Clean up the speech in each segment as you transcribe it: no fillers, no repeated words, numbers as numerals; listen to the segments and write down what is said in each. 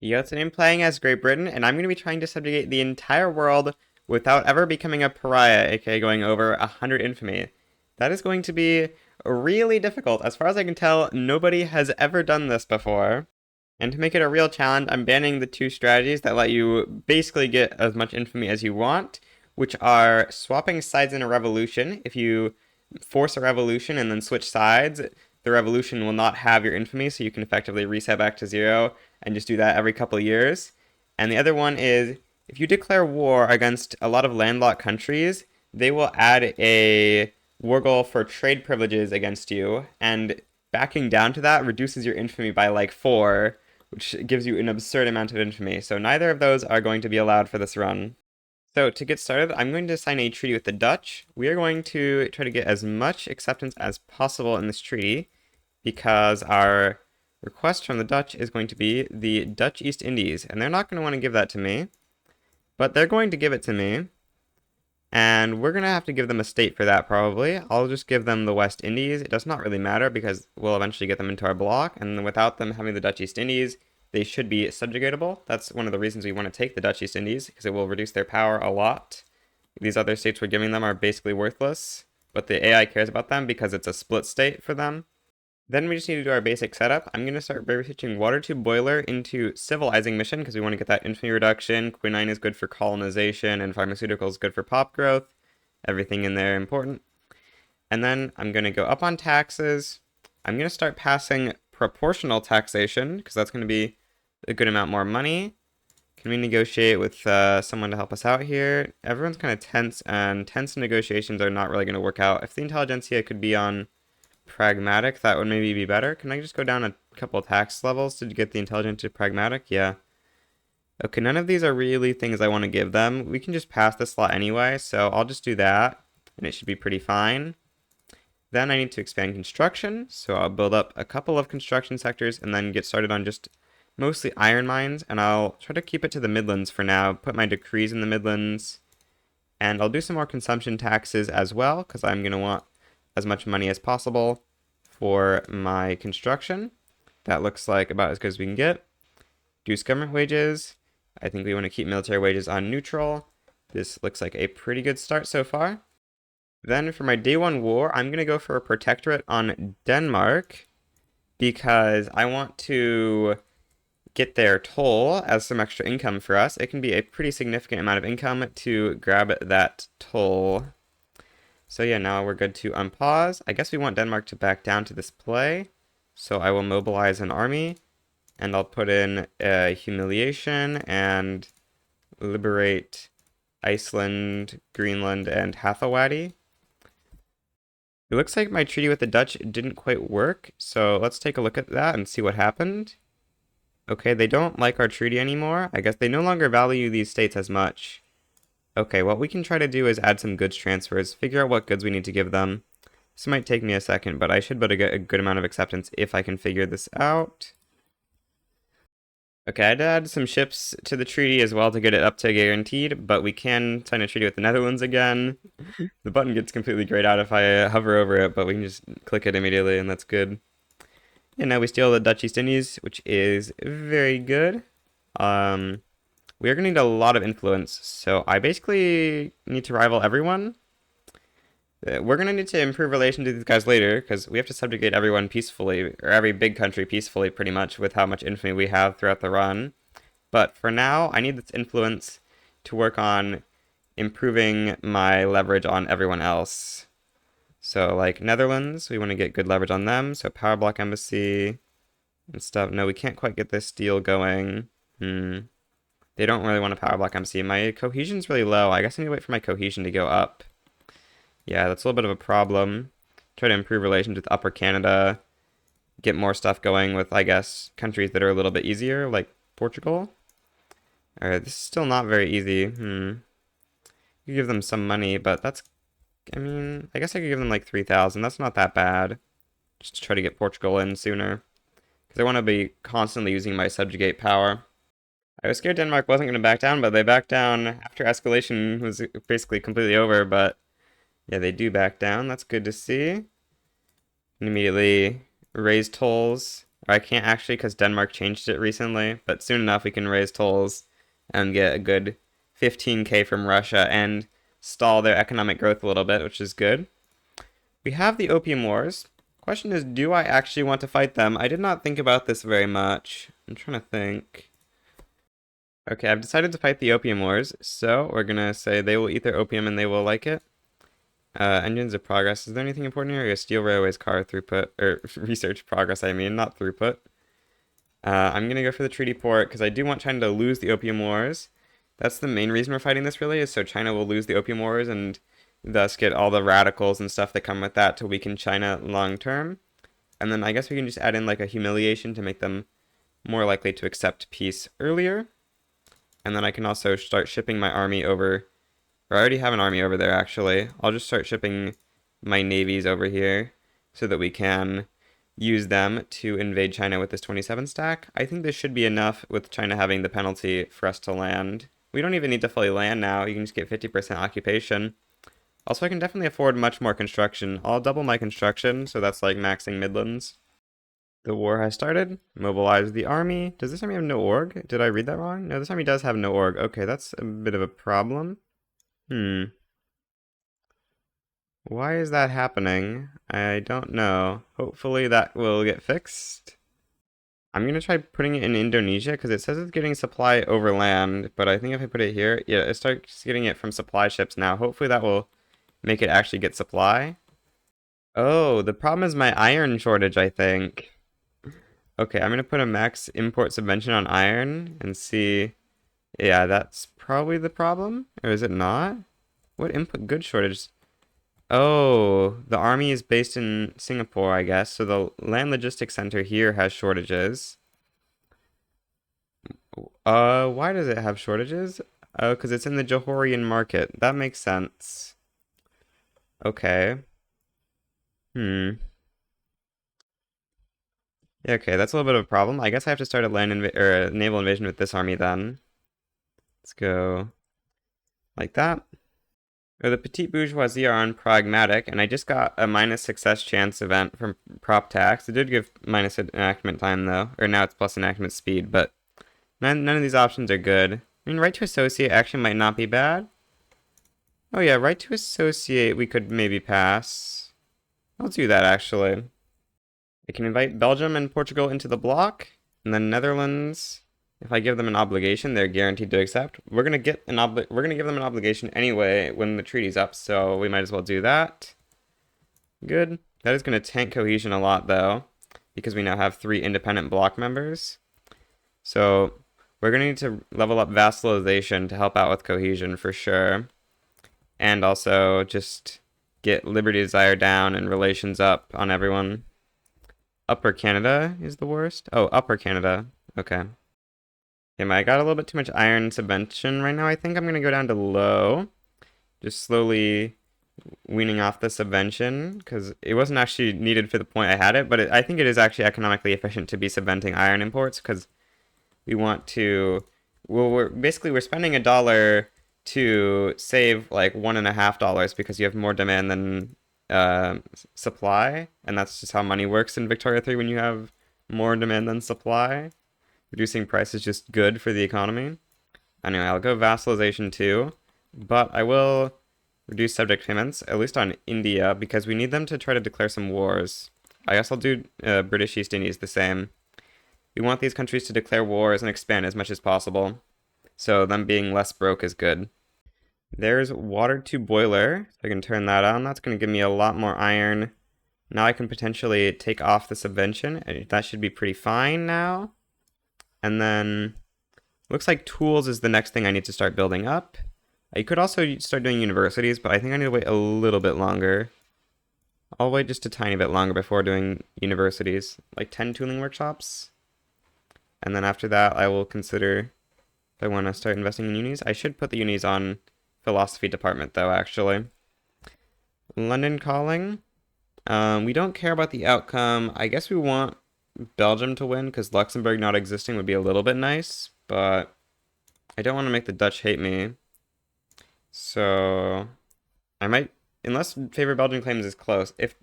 Yo, today I'm playing as Great Britain, and I'm going to be trying to subjugate the entire world without ever becoming a pariah, aka going over 100 infamy. That is going to be really difficult. As far as I can tell, nobody has ever done this before. And to make it a real challenge, I'm banning the two strategies that let you basically get as much infamy as you want, which are swapping sides in a revolution. If you force a revolution and then switch sides, the revolution will not have your infamy, so you can effectively reset back to zero and just do that every couple of years. And the other one is if you declare war against a lot of landlocked countries, they will add a war goal for trade privileges against you, and backing down to that reduces your infamy by like 4, which gives you an absurd amount of infamy. So neither of those are going to be allowed for this run. So to get started, I'm going to sign a treaty with the Dutch. We are going to try to get as much acceptance as possible in this treaty because our request from the Dutch is going to be the Dutch East Indies, and they're not going to want to give that to me, but they're going to give it to me, and we're going to have to give them a state for that probably. I'll just give them the West Indies. It does not really matter because we'll eventually get them into our block, and without them having the Dutch East Indies, they should be subjugatable. That's one of the reasons we want to take the Dutch East Indies, because it will reduce their power a lot. These other states we're giving them are basically worthless, but the AI cares about them because it's a split state for them. Then we just need to do our basic setup. I'm going to start by switching water tube boiler into civilizing mission because we want to get that infamy reduction. Quinine is good for colonization, and pharmaceuticals good for pop growth. Everything in there important. And then I'm going to go up on taxes. I'm going to start passing proportional taxation because that's going to be a good amount more money. Can we negotiate with someone to help us out here? Everyone's kind of tense, and tense negotiations are not really going to work out. If the intelligentsia could be on pragmatic, that would maybe be better. Can I just go down a couple tax levels to get the intelligent to pragmatic? Yeah. Okay, none of these are really things I want to give them. We can just pass this slot anyway, so I'll just do that, and it should be pretty fine. Then I need to expand construction, so I'll build up a couple of construction sectors and then get started on just mostly iron mines, and I'll try to keep it to the Midlands for now, put my decrees in the Midlands, and I'll do some more consumption taxes as well, because I'm going to want as much money as possible for my construction. That looks like about as good as we can get. Reduce government wages. I think we want to keep military wages on neutral. This looks like a pretty good start so far. Then for my day one war, I'm going to go for a protectorate on Denmark because I want to get their toll as some extra income for us. It can be a pretty significant amount of income to grab that toll. So yeah, now we're good to unpause. I guess we want Denmark to back down to this play. So I will mobilize an army, and I'll put in humiliation and liberate Iceland, Greenland, and Hathawadi. It looks like my treaty with the Dutch didn't quite work, so let's take a look at that and see what happened. Okay, they don't like our treaty anymore. I guess they no longer value these states as much. Okay, what we can try to do is add some goods transfers, figure out what goods we need to give them. This might take me a second, but I should be able to get a good amount of acceptance if I can figure this out. Okay, I'd add some ships to the treaty as well to get it up to guaranteed, but we can sign a treaty with the Netherlands again. The button gets completely grayed out if I hover over it, but we can just click it immediately, and that's good. And now we steal the Dutch East Indies, which is very good. We are going to need a lot of influence, so I basically need to rival everyone. We're going to need to improve relations with these guys later, because we have to subjugate everyone peacefully, or every big country peacefully, pretty much, with how much infamy we have throughout the run. But for now, I need this influence to work on improving my leverage on everyone else. So, like, Netherlands, we want to get good leverage on them, so power block embassy and stuff. No, we can't quite get this deal going. They don't really want a power block embassy. My cohesion's really low. I guess I need to wait for my cohesion to go up. Yeah, that's a little bit of a problem. Try to improve relations with Upper Canada. Get more stuff going with, I guess, countries that are a little bit easier, like Portugal. Alright, this is still not very easy. You give them some money, but that's... I mean, I guess I could give them like 3,000. That's not that bad. Just to try to get Portugal in sooner. Because I want to be constantly using my subjugate power. I was scared Denmark wasn't going to back down, but they backed down after escalation was basically completely over, but yeah, they do back down. That's good to see. And immediately raise tolls. Or I can't actually because Denmark changed it recently, but soon enough we can raise tolls and get a good 15k from Russia and stall their economic growth a little bit, which is good. We have the Opium Wars. Question is, do I actually want to fight them? I did not think about this very much. I'm trying to think. Okay, I've decided to fight the Opium Wars, so we're gonna say they will eat their opium and they will like it. Engines of progress. Is there anything important here? Steel railways, car throughput, or research progress, I mean, not throughput. I'm gonna go for the treaty port because I do want China to lose the Opium Wars. That's the main reason we're fighting this, really, is so China will lose the Opium Wars and thus get all the radicals and stuff that come with that to weaken China long term. And then I guess we can just add in like a humiliation to make them more likely to accept peace earlier. And then I can also start shipping my army over, or I already have an army over there actually. I'll just start shipping my navies over here so that we can use them to invade China with this 27 stack. I think this should be enough with China having the penalty for us to land. We don't even need to fully land now. You can just get 50% occupation. Also, I can definitely afford much more construction. I'll double my construction, so that's like maxing Midlands. The war has started. Mobilize the army. Does this army have no org? Did I read that wrong? No, this army does have no org. Okay, that's a bit of a problem. Why is that happening? I don't know. Hopefully that will get fixed. I'm gonna try putting it in Indonesia because it says it's getting supply over land, but I think if I put it here, yeah, it starts getting it from supply ships now. Hopefully that will make it actually get supply. Oh, the problem is my iron shortage, I think. Okay, I'm gonna put a max import subvention on iron and see. Yeah, that's probably the problem. Or is it not? What input goods shortage? Oh, the army is based in Singapore, I guess. So the land logistics center here has shortages. Why does it have shortages? Oh, because it's in the Johorian market. That makes sense. Okay. Hmm. Yeah, okay, that's a little bit of a problem. I guess I have to start a or a naval invasion with this army then. Let's go like that. The petite bourgeoisie are unpragmatic, and I just got a minus success chance event from prop tax. It did give minus enactment time though, or now it's plus enactment speed, but none of these options are good. I mean, right to associate actually might not be bad. Oh yeah, right to associate we could maybe pass. I'll do that actually. I can invite Belgium and Portugal into the bloc, and then Netherlands. If I give them an obligation, they're guaranteed to accept. We're gonna give them an obligation anyway when the treaty's up, so we might as well do that. Good. That is gonna tank cohesion a lot though, because we now have 3 independent bloc members. So we're gonna need to level up vassalization to help out with cohesion for sure. And also just get Liberty Desire down and relations up on everyone. Upper Canada is the worst? Oh, Upper Canada. Okay. I got a little bit too much iron subvention right now. I think I'm going to go down to low. Just slowly weaning off the subvention because it wasn't actually needed for the point I had it, but I think it is actually economically efficient to be subventing iron imports because we want to, well, we're spending $1 to save like $1.50 because you have more demand than supply, and that's just how money works in Victoria 3 when you have more demand than supply. Reducing price is just good for the economy. Anyway, I'll go vassalization too, but I will reduce subject payments, at least on India, because we need them to try to declare some wars. I guess I'll do British East Indies the same. We want these countries to declare wars and expand as much as possible, so them being less broke is good. There's water to boiler, so I can turn that on. That's going to give me a lot more iron. Now I can potentially take off the subvention, and that should be pretty fine now. And then, looks like tools is the next thing I need to start building up. I could also start doing universities, but I think I need to wait a little bit longer. I'll wait just a tiny bit longer before doing universities, like 10 tooling workshops. And then after that, I will consider if I want to start investing in unis. I should put the unis on philosophy department though, actually. London calling. We don't care about the outcome. I guess we want Belgium to win because Luxembourg not existing would be a little bit nice, but I don't want to make the Dutch hate me. So I might, unless favor Belgian claims is close. If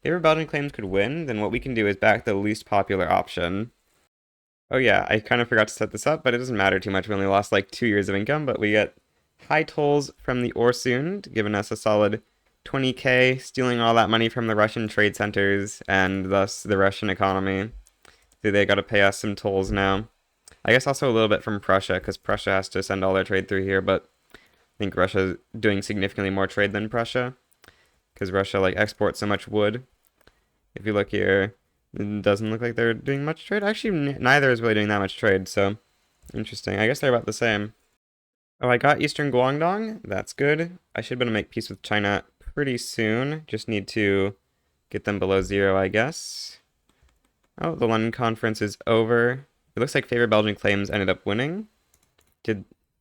Favor Belgian claims could win, then what we can do is back the least popular option. Oh yeah, I kind of forgot to set this up, but it doesn't matter too much. We only lost like 2 years of income, but we get high tolls from the Orsund, giving us a solid 20k, stealing all that money from the Russian trade centers and thus the Russian economy. So they got to pay us some tolls now. I guess also a little bit from Prussia, because Prussia has to send all their trade through here, but I think Russia's doing significantly more trade than Prussia, because Russia like exports so much wood. If you look here, it doesn't look like they're doing much trade. Actually, neither is really doing that much trade, so interesting. I guess they're about the same. Oh, I got Eastern Guangdong. That's good. I should be able to make peace with China pretty soon. Just need to get them below 0, I guess. Oh, the London conference is over. It looks like Favor Belgian claims ended up winning.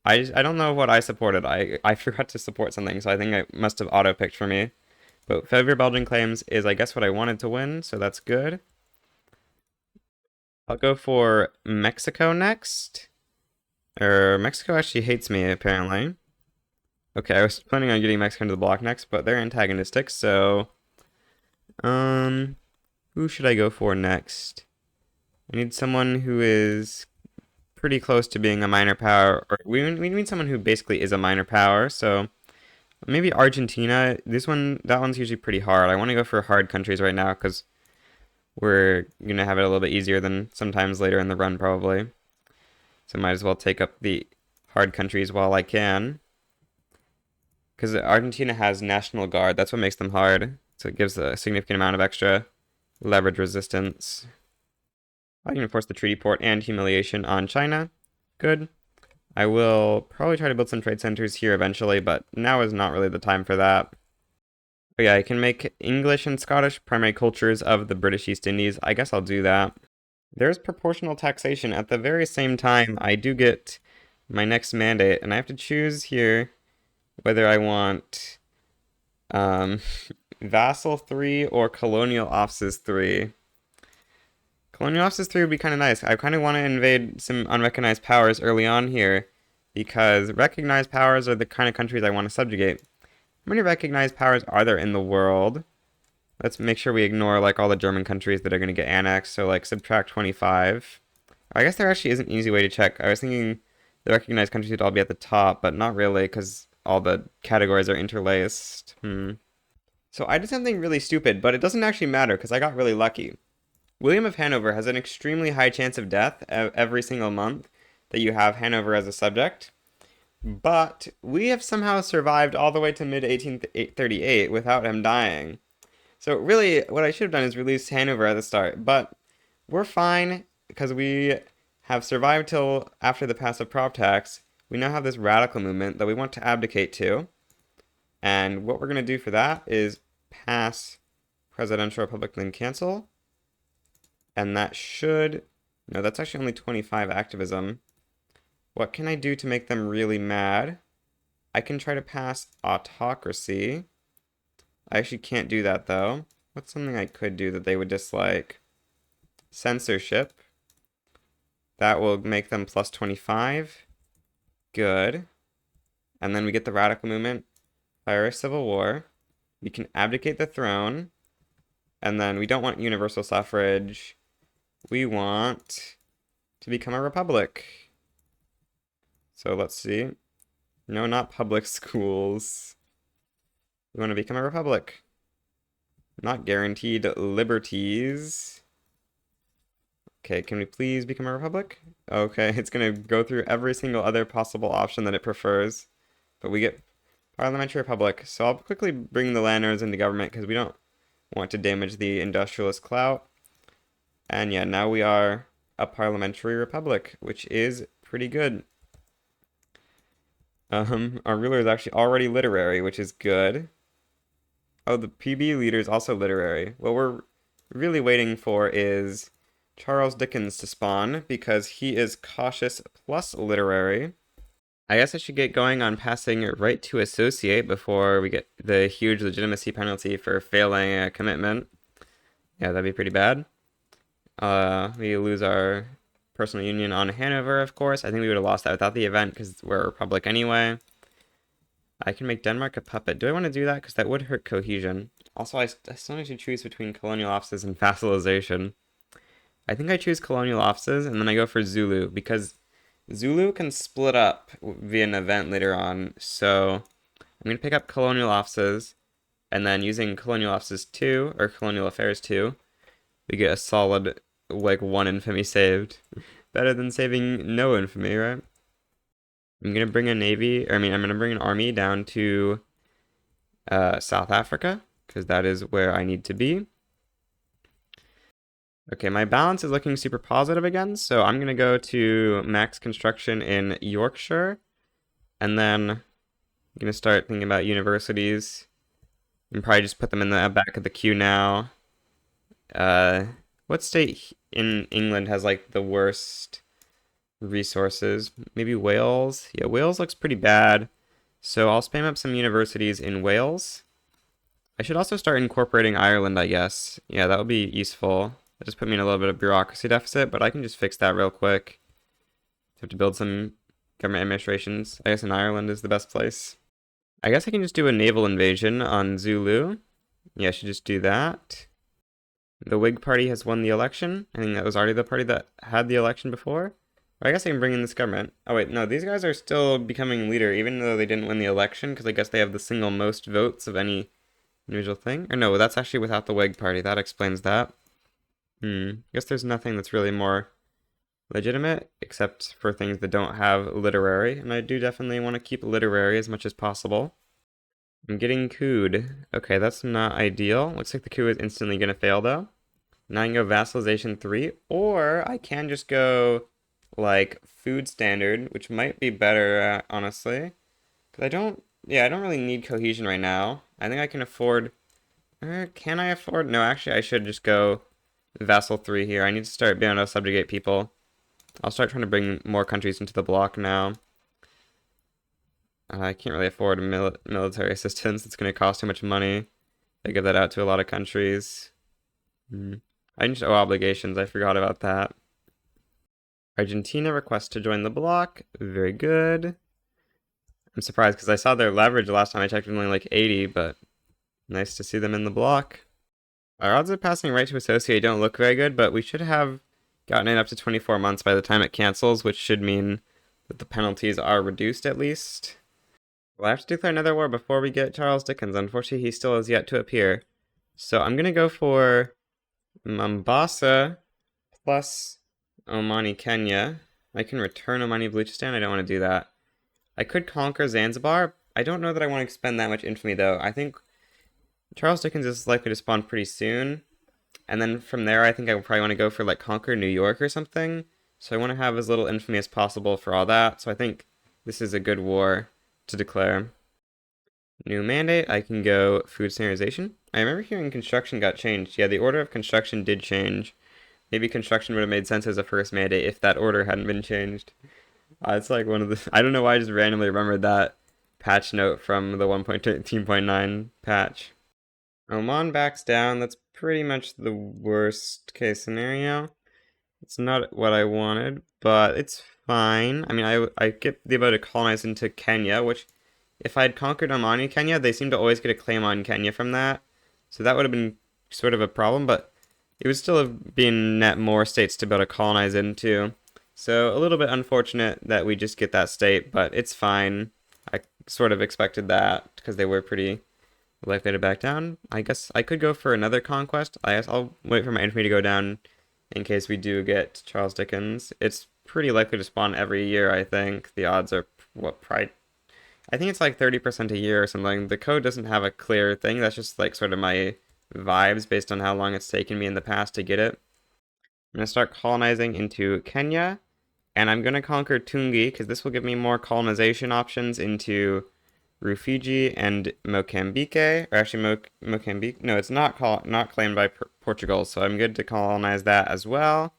I don't know what I supported. I forgot to support something, so I think I must have auto-picked for me. But Favor Belgian claims is, I guess, what I wanted to win, so that's good. I'll go for Mexico next. Mexico actually hates me, apparently. Okay, I was planning on getting Mexico into the block next, but they're antagonistic, so... Who should I go for next? I need someone who is pretty close to being a minor power, or we need someone who basically is a minor power, so... Maybe Argentina. That one's usually pretty hard. I want to go for hard countries right now, because we're going to have it a little bit easier than sometimes later in the run, probably. So might as well take up the hard countries while I can. Because Argentina has National Guard. That's what makes them hard. So it gives a significant amount of extra leverage resistance. I can enforce the treaty port and humiliation on China. Good. I will probably try to build some trade centers here eventually, but now is not really the time for that. But yeah, I can make English and Scottish primary cultures of the British East Indies. I guess I'll do that. There's proportional taxation. At the very same time, I do get my next mandate, and I have to choose here whether I want Vassal 3 or Colonial Offices 3. Colonial Offices 3 would be kind of nice. I kind of want to invade some unrecognized powers early on here, because recognized powers are the kind of countries I want to subjugate. How many recognized powers are there in the world? Let's make sure we ignore like all the German countries that are going to get annexed, so like subtract 25. I guess there actually is an easy way to check. I was thinking the recognized countries would all be at the top, but not really, because all the categories are interlaced. So I did something really stupid, but it doesn't actually matter, because I got really lucky. William of Hanover has an extremely high chance of death every single month that you have Hanover as a subject. But we have somehow survived all the way to mid-1838 without him dying. So really, what I should have done is release Hanover at the start. But we're fine, because we have survived till after the passive prop tax. We now have this radical movement that we want to abdicate to. And what we're going to do for that is pass Presidential Republic, then cancel. And that should... No, that's actually only 25 activism. What can I do to make them really mad? I can try to pass autocracy. I actually can't do that, though. What's something I could do that they would dislike? Censorship. That will make them plus 25. Good. And then we get the radical movement. Fire a civil war. We can abdicate the throne. And then we don't want universal suffrage. We want to become a republic. So let's see. No, not public schools. We want to become a republic. Not guaranteed liberties. Okay, can we please become a republic? Okay, it's going to go through every single other possible option that it prefers. But we get parliamentary republic. So I'll quickly bring the landowners into government, because we don't want to damage the industrialist clout. And yeah, now we are a parliamentary republic, which is pretty good. Our ruler is actually already literary, which is good. Oh, the PB leader is also literary. What we're really waiting for is Charles Dickens to spawn, because he is cautious plus literary. I guess I should get going on passing right to associate before we get the huge legitimacy penalty for failing a commitment. Yeah, that'd be pretty bad. We lose our personal union on Hanover, of course. I think we would have lost that without the event, because we're a republic anyway. I can make Denmark a puppet. Do I want to do that? Because that would hurt cohesion. Also, I still need to choose between colonial offices and vassalization. I think I choose colonial offices, and then I go for Zulu, because Zulu can split up via an event later on. So I'm going to pick up colonial offices, and then using colonial offices 2, or colonial affairs 2, we get a solid, like, 1 infamy saved. Better than saving no infamy, right? I'm gonna bring a navy, or I mean, I'm gonna bring an army down to South Africa, because that is where I need to be. Okay, my balance is looking super positive again, so I'm gonna go to max construction in Yorkshire, and then I'm gonna start thinking about universities, and probably just put them in the back of the queue now. What state in England has like the worst resources? Maybe Wales? Yeah, Wales looks pretty bad. So I'll spam up some universities in Wales. I should also start incorporating Ireland, I guess. Yeah, that would be useful. That just put me in a little bit of bureaucracy deficit, but I can just fix that real quick. Have to build some government administrations. I guess in Ireland is the best place. I guess I can just do a naval invasion on Zulu. Yeah, I should just do that. The Whig Party has won the election. I think that was already the party that had the election before. Or I guess I can bring in this government. Oh wait, no, these guys are still becoming leader even though they didn't win the election, because I guess they have the single most votes of any individual thing. Or no, that's actually without the Whig Party. That explains that. Guess there's nothing that's really more legitimate, except for things that don't have literary, and I do definitely want to keep literary as much as possible. I'm getting cooed. Okay, that's not ideal. Looks like the coup is instantly going to fail, though. Now I can go vassalization 3, or I can just go, like, food standard, which might be better, honestly. Because I don't really need cohesion right now. I think I can afford... can I afford? No, actually, I should just go vassal 3 here. I need to start being able to subjugate people. I'll start trying to bring more countries into the bloc now. I can't really afford military assistance. It's going to cost too much money. I give that out to a lot of countries. I just owe obligations. I forgot about that. Argentina requests to join the bloc. Very good. I'm surprised because I saw their leverage last time I checked was only like 80, but nice to see them in the bloc. Our odds of passing right to associate don't look very good, but we should have gotten it up to 24 months by the time it cancels, which should mean that the penalties are reduced at least. We'll have to declare another war before we get Charles Dickens. Unfortunately, he still has yet to appear. So I'm going to go for Mombasa plus Omani, Kenya. I can return Omani, Baluchistan. I don't want to do that. I could conquer Zanzibar. I don't know that I want to expend that much infamy, though. I think Charles Dickens is likely to spawn pretty soon. And then from there, I think I would probably want to go for, like, conquer New York or something. So I want to have as little infamy as possible for all that. So I think this is a good war to declare. New mandate, I can go food standardization. I remember hearing construction got changed. Yeah, the order of construction did change. Maybe construction would have made sense as a first mandate if that order hadn't been changed. It's like one of the... I don't know why I just randomly remembered that patch note from the 1.13.9 patch. Oman backs down. That's pretty much the worst case scenario. It's not what I wanted, but it's fine. I mean, I get the ability to colonize into Kenya, which if I had conquered Omani Kenya, they seem to always get a claim on Kenya from that. So that would have been sort of a problem, but it would still have been net more states to be able to colonize into. So a little bit unfortunate that we just get that state, but it's fine. I sort of expected that because they were pretty likely to back down. I guess I could go for another conquest. I guess I'll wait for my infantry to go down in case we do get Charles Dickens. It's pretty likely to spawn every year, I think. The odds are, probably... I think it's like 30% a year or something. The code doesn't have a clear thing. That's just like sort of my vibes based on how long it's taken me in the past to get it. I'm going to start colonizing into Kenya. And I'm going to conquer Tungi because this will give me more colonization options into Rufiji and Mocambique. Or actually, Mocambique. No, it's not claimed by Portugal, so I'm good to colonize that as well.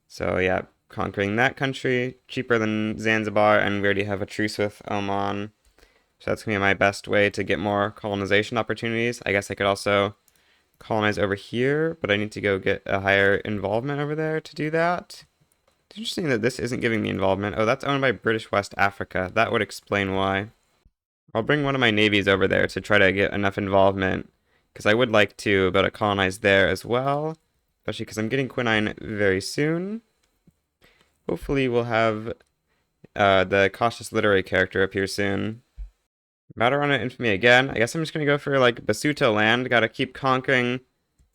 So yeah, conquering that country, cheaper than Zanzibar, and we already have a truce with Oman. So that's going to be my best way to get more colonization opportunities. I guess I could also colonize over here, but I need to go get a higher involvement over there to do that. It's interesting that this isn't giving me involvement. Oh, that's owned by British West Africa. That would explain why. I'll bring one of my navies over there to try to get enough involvement, because I would like to be able to colonize there as well, especially because I'm getting quinine very soon. Hopefully we'll have the cautious literary character appear soon. Battle run infamy again. I guess I'm just gonna go for like Basuto land. Gotta keep conquering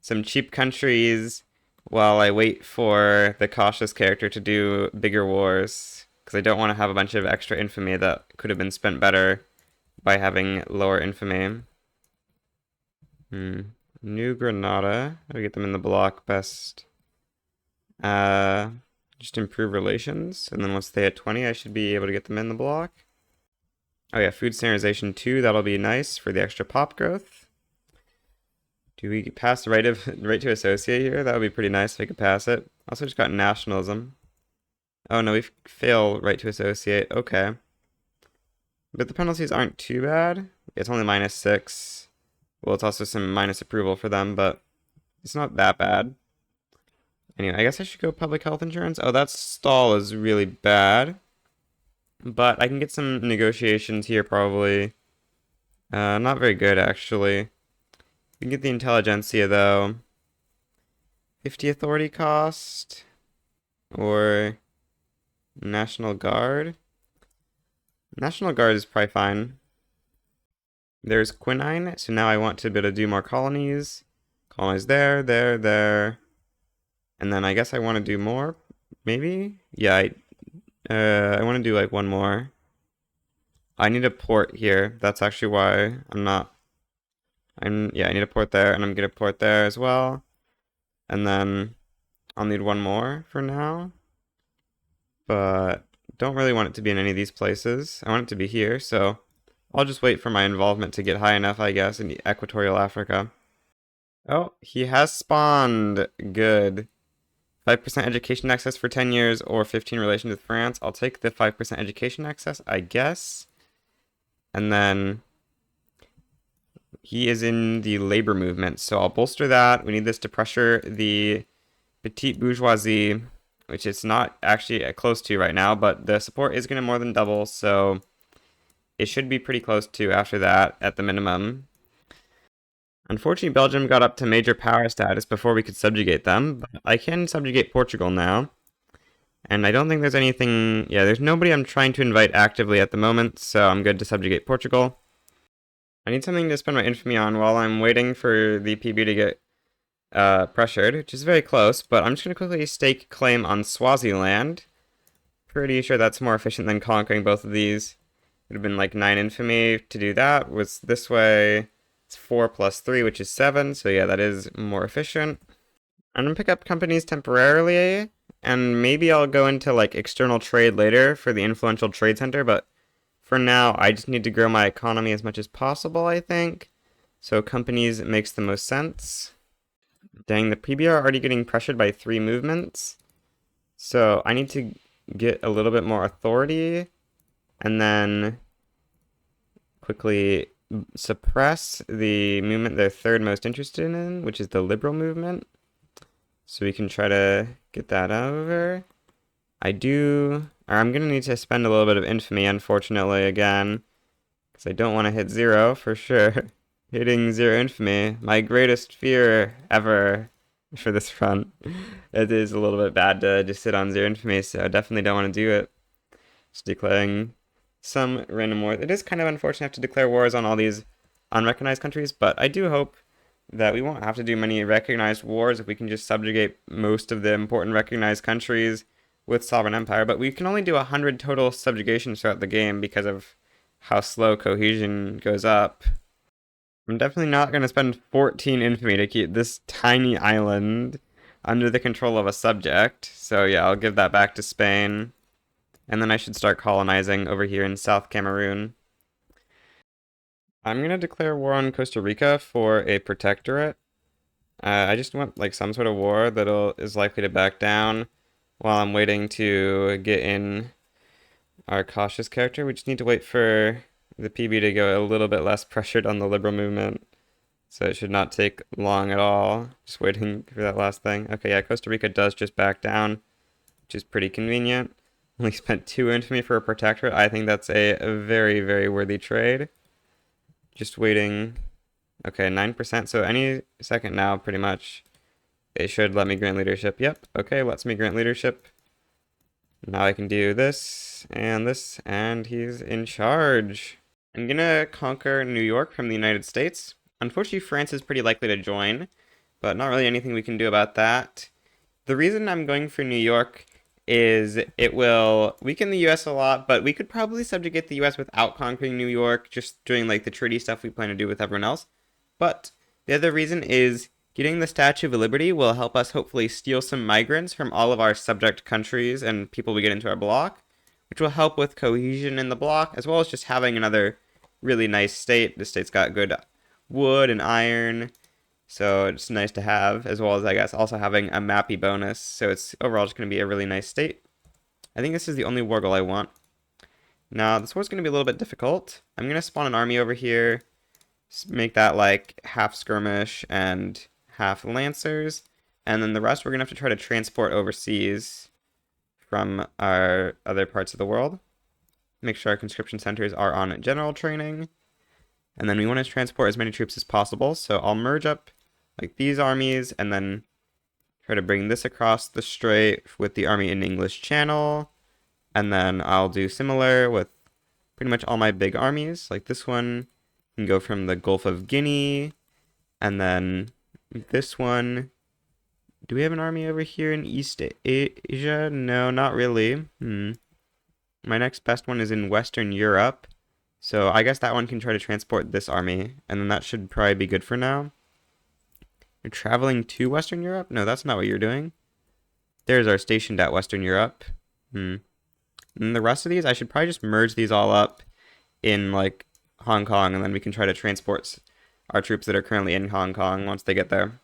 some cheap countries while I wait for the cautious character to do bigger wars. Because I don't want to have a bunch of extra infamy that could have been spent better by having lower infamy. New Granada. How do we get them in the block best? Just improve relations. And then once they hit 20, I should be able to get them in the block. Oh yeah, food standardization 2. That'll be nice for the extra pop growth. Do we pass the right to associate here? That would be pretty nice if I could pass it. Also just got nationalism. Oh no, we fail right to associate. Okay. But the penalties aren't too bad. It's only -6. Well, it's also some minus approval for them, but it's not that bad. Anyway, I guess I should go public health insurance. Oh, that stall is really bad. But I can get some negotiations here probably. Not very good, actually. We can get the intelligentsia, though. 50 authority cost. Or National Guard. National Guard is probably fine. There's quinine, so now I want to be able to do more colonies. Colonize there, there, there. And then I guess I want to do more, maybe? Yeah, I want to do like one more. I need a port here. That's actually why I need a port there, and I'm gonna port there as well. And then I'll need one more for now. But don't really want it to be in any of these places. I want it to be here, so I'll just wait for my involvement to get high enough, I guess, in Equatorial Africa. Oh, he has spawned. Good. 5% education access for 10 years or 15 relations with France. I'll take the 5% education access, I guess. And then he is in the labor movement, so I'll bolster that. We need this to pressure the petite bourgeoisie, which it's not actually close to right now, but the support is going to more than double, so it should be pretty close to after that at the minimum. Unfortunately, Belgium got up to major power status before we could subjugate them, but I can subjugate Portugal now. And I don't think there's anything... Yeah, there's nobody I'm trying to invite actively at the moment, so I'm good to subjugate Portugal. I need something to spend my infamy on while I'm waiting for the PB to get pressured, which is very close, but I'm just going to quickly stake claim on Swaziland. Pretty sure that's more efficient than conquering both of these. It would have been like 9 infamy to do that. Was this way... It's 4 plus 3, which is 7, so yeah, that is more efficient. I'm gonna pick up companies temporarily, and maybe I'll go into like external trade later for the influential trade center, but for now, I just need to grow my economy as much as possible, I think. So companies makes the most sense. Dang, the PB are already getting pressured by 3 movements. So I need to get a little bit more authority, and then quickly suppress the movement they're third most interested in, which is the liberal movement. So we can try to get that over. I'm gonna need to spend a little bit of infamy, unfortunately, again, because I don't want to hit 0 for sure. Hitting 0 infamy, my greatest fear ever for this front. It is a little bit bad to just sit on 0 infamy, so I definitely don't want to do it. Just declaring some random wars. It is kind of unfortunate to have to declare wars on all these unrecognized countries, but I do hope that we won't have to do many recognized wars if we can just subjugate most of the important recognized countries with sovereign empire. But we can only do 100 total subjugations throughout the game because of how slow cohesion goes up. I'm definitely not going to spend 14 infamy to keep this tiny island under the control of a subject. So yeah, I'll give that back to Spain. And then I should start colonizing over here in South Cameroon. I'm going to declare war on Costa Rica for a protectorate. I just want like some sort of war that is likely to back down while I'm waiting to get in our cautious character. We just need to wait for the PB to go a little bit less pressured on the liberal movement. So it should not take long at all. Just waiting for that last thing. Okay, yeah, Costa Rica does just back down, which is pretty convenient. Only spent 2 infamy for a protectorate. I think that's a very, very worthy trade. Just waiting. Okay, 9%, so any second now, pretty much. It should let me grant leadership. Yep, okay, lets me grant leadership. Now I can do this, and he's in charge. I'm gonna conquer New York from the United States. Unfortunately, France is pretty likely to join, but not really anything we can do about that. The reason I'm going for New York is it will weaken the US a lot, but we could probably subjugate the US without conquering New York, just doing like the treaty stuff we plan to do with everyone else. But the other reason is getting the Statue of Liberty will help us hopefully steal some migrants from all of our subject countries and people we get into our bloc, which will help with cohesion in the bloc, as well as just having another really nice state. The state's got good wood and iron, so it's nice to have, as well as I guess also having a mappy bonus. So it's overall just going to be a really nice state. I think this is the only war goal I want. Now this war's going to be a little bit difficult. I'm going to spawn an army over here, make that like half skirmish and half lancers, and then the rest we're going to have to try to transport overseas from our other parts of the world. Make sure our conscription centers are on general training. And then we want to transport as many troops as possible, so I'll merge up like these armies and then try to bring this across the strait with the army in English Channel. And then I'll do similar with pretty much all my big armies. Like this one can go from the Gulf of Guinea, and then this one. Do we have an army over here in East Asia? No, not really. My next best one is in Western Europe. So I guess that one can try to transport this army, and then that should probably be good for now. You're traveling to Western Europe? No, that's not what you're doing. There's our stationed at Western Europe. And the rest of these, I should probably just merge these all up in like Hong Kong, and then we can try to transport our troops that are currently in Hong Kong once they get there.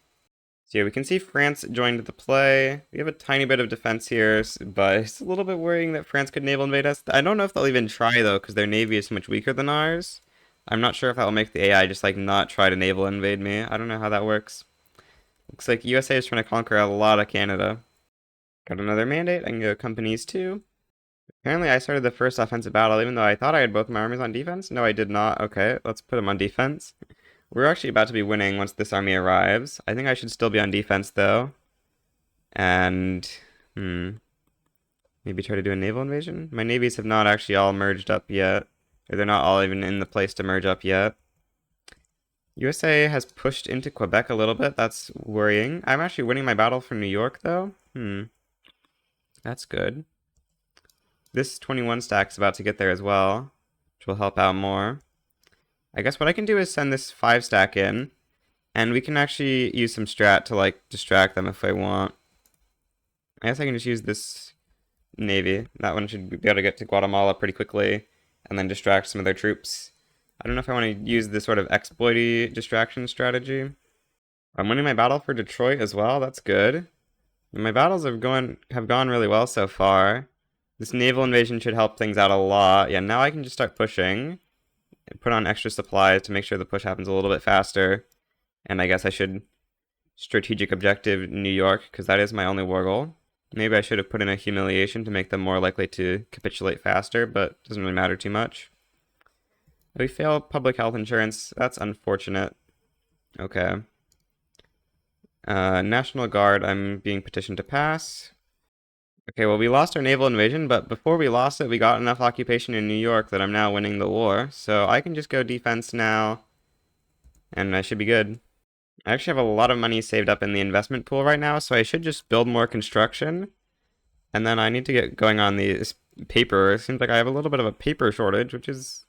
So yeah, we can see France joined the play. We have a tiny bit of defense here, but it's a little bit worrying that France could naval invade us. I don't know if they'll even try, though, because their navy is so much weaker than ours. I'm not sure if that will make the AI just, like, not try to naval invade me. I don't know how that works. Looks like USA is trying to conquer a lot of Canada. Got another mandate. I can go companies, too. Apparently, I started the first offensive battle, even though I thought I had both my armies on defense. No, I did not. Okay, let's put them on defense. We're actually about to be winning once this army arrives. I think I should still be on defense, though. And, maybe try to do a naval invasion? My navies have not actually all merged up yet. Or they're not all even in the place to merge up yet. USA has pushed into Quebec a little bit. That's worrying. I'm actually winning my battle for New York, though. That's good. This 21 stack's about to get there as well, which will help out more. I guess what I can do is send this 5 stack in, and we can actually use some strat to like distract them if I want. I guess I can just use this navy. That one should be able to get to Guatemala pretty quickly, and then distract some of their troops. I don't know if I want to use this sort of exploity distraction strategy. I'm winning my battle for Detroit as well. That's good. And my battles have gone really well so far. This naval invasion should help things out a lot. Yeah, now I can just start pushing. Put on extra supplies to make sure the push happens a little bit faster. And I guess I should strategic objective New York, because that is my only war goal. Maybe I should have put in a humiliation to make them more likely to capitulate faster, but it doesn't really matter too much. We fail public health insurance. That's unfortunate. Okay. National Guard, I'm being petitioned to pass. Okay, well, we lost our naval invasion, but before we lost it, we got enough occupation in New York that I'm now winning the war. So I can just go defense now, and I should be good. I actually have a lot of money saved up in the investment pool right now, so I should just build more construction. And then I need to get going on the paper. It seems like I have a little bit of a paper shortage, which is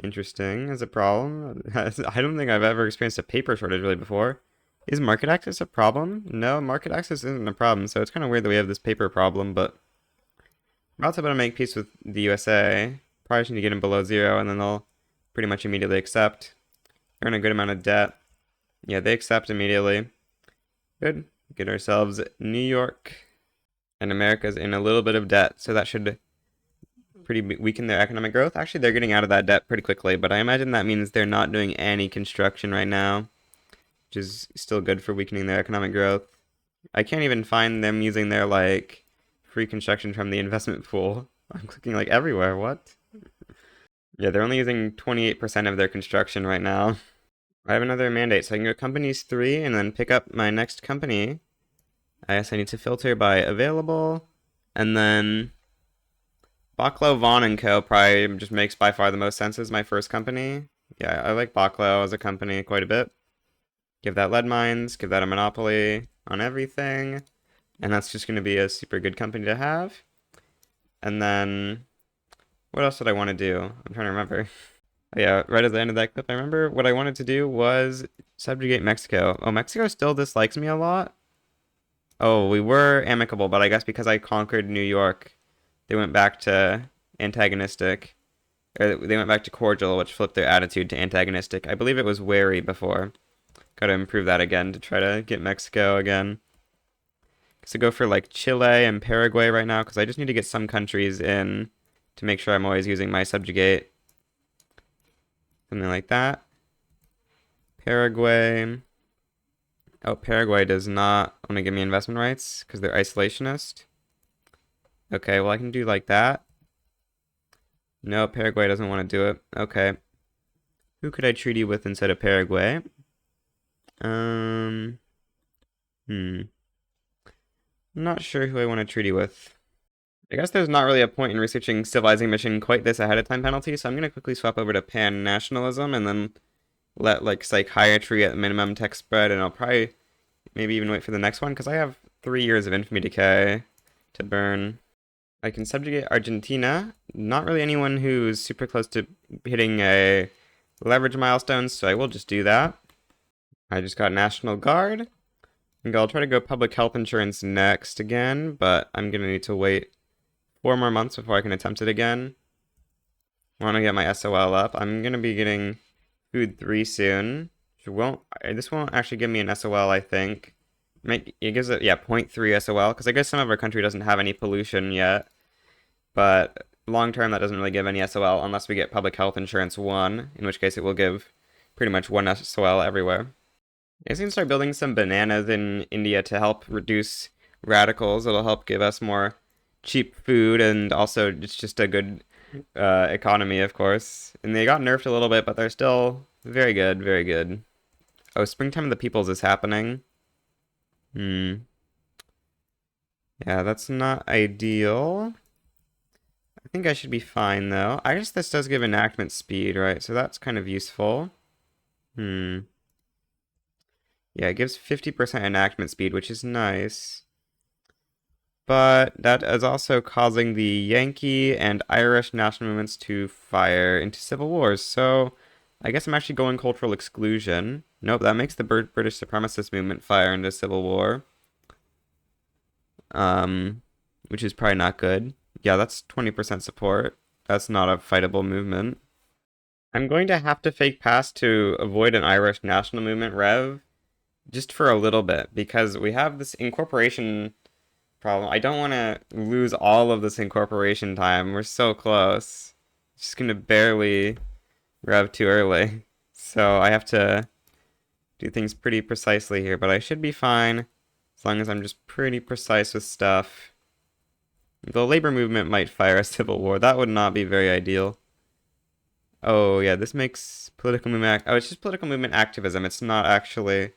interesting as a problem. I don't think I've ever experienced a paper shortage really before. Is market access a problem? No, market access isn't a problem, so it's kind of weird that we have this paper problem, but we're also about to make peace with the USA. Probably just need to get them below 0, and then they'll pretty much immediately accept. Earn a good amount of debt. Yeah, they accept immediately. Good. Get ourselves New York. And America's in a little bit of debt, so that should pretty weaken their economic growth. Actually, they're getting out of that debt pretty quickly, but I imagine that means they're not doing any construction right now, which is still good for weakening their economic growth. I can't even find them using their, like, free construction from the investment pool. I'm clicking, like, everywhere. What? Yeah, they're only using 28% of their construction right now. I have another mandate, so I can go companies 3 and then pick up my next company. I guess I need to filter by available, and then Bachlo, Vaughn and Co. probably just makes by far the most sense as my first company. Yeah, I like Bachlo as a company quite a bit. Give that lead mines, give that a monopoly on everything, and that's just going to be a super good company to have. And then, what else did I want to do? I'm trying to remember. Oh, yeah, right at the end of that clip, I remember what I wanted to do was subjugate Mexico. Oh, Mexico still dislikes me a lot. Oh, we were amicable, but I guess because I conquered New York, they went back to antagonistic. Or they went back to cordial, which flipped their attitude to antagonistic. I believe it was wary before. Gotta improve that again to try to get Mexico again. So go for like Chile and Paraguay right now, because I just need to get some countries in to make sure I'm always using my subjugate. Something like that. Paraguay. Oh, Paraguay does not want to give me investment rights because they're isolationist. Okay, well I can do like that. No, Paraguay doesn't want to do it. Okay. Who could I treaty with instead of Paraguay? Um, I'm not sure who I want to treaty with. I guess there's not really a point in researching civilizing mission quite this ahead of time penalty, so I'm gonna quickly swap over to pan-nationalism and then let like psychiatry at minimum tech spread, and I'll probably maybe even wait for the next one because I have 3 years of infamy decay to burn. I can subjugate Argentina. Not really anyone who's super close to hitting a leverage milestone, so I will just do that. I just got National Guard. And I'll try to go public health insurance next again, but I'm gonna need to wait 4 more months before I can attempt it again. I want to get my SOL up. I'm gonna be getting food 3 soon. This won't actually give me an SOL, I think. It gives it, yeah, 0.3 SOL, because I guess some of our country doesn't have any pollution yet. But long term, that doesn't really give any SOL unless we get public health insurance 1, in which case it will give pretty much 1 SOL everywhere. I guess we can start building some bananas in India to help reduce radicals. It'll help give us more cheap food, and also it's just a good economy, of course. And they got nerfed a little bit, but they're still very good, very good. Oh, Springtime of the Peoples is happening. Hmm. Yeah, that's not ideal. I think I should be fine, though. I guess this does give enactment speed, right? So that's kind of useful. Hmm. Yeah, it gives 50% enactment speed, which is nice. But that is also causing the Yankee and Irish national movements to fire into civil wars. So I guess I'm actually going cultural exclusion. Nope, that makes the British supremacist movement fire into civil war. Which is probably not good. Yeah, that's 20% support. That's not a fightable movement. I'm going to have to fake pass to avoid an Irish national movement rev just for a little bit because we have this incorporation problem. I don't want to lose all of this incorporation time. We're so close. Just gonna barely rev too early. So I have to do things pretty precisely here, but I should be fine as long as I'm just pretty precise with stuff. The labor movement might fire a civil war. That would not be very ideal. Oh yeah, this makes political movement. Oh, it's just political movement activism. It's not actually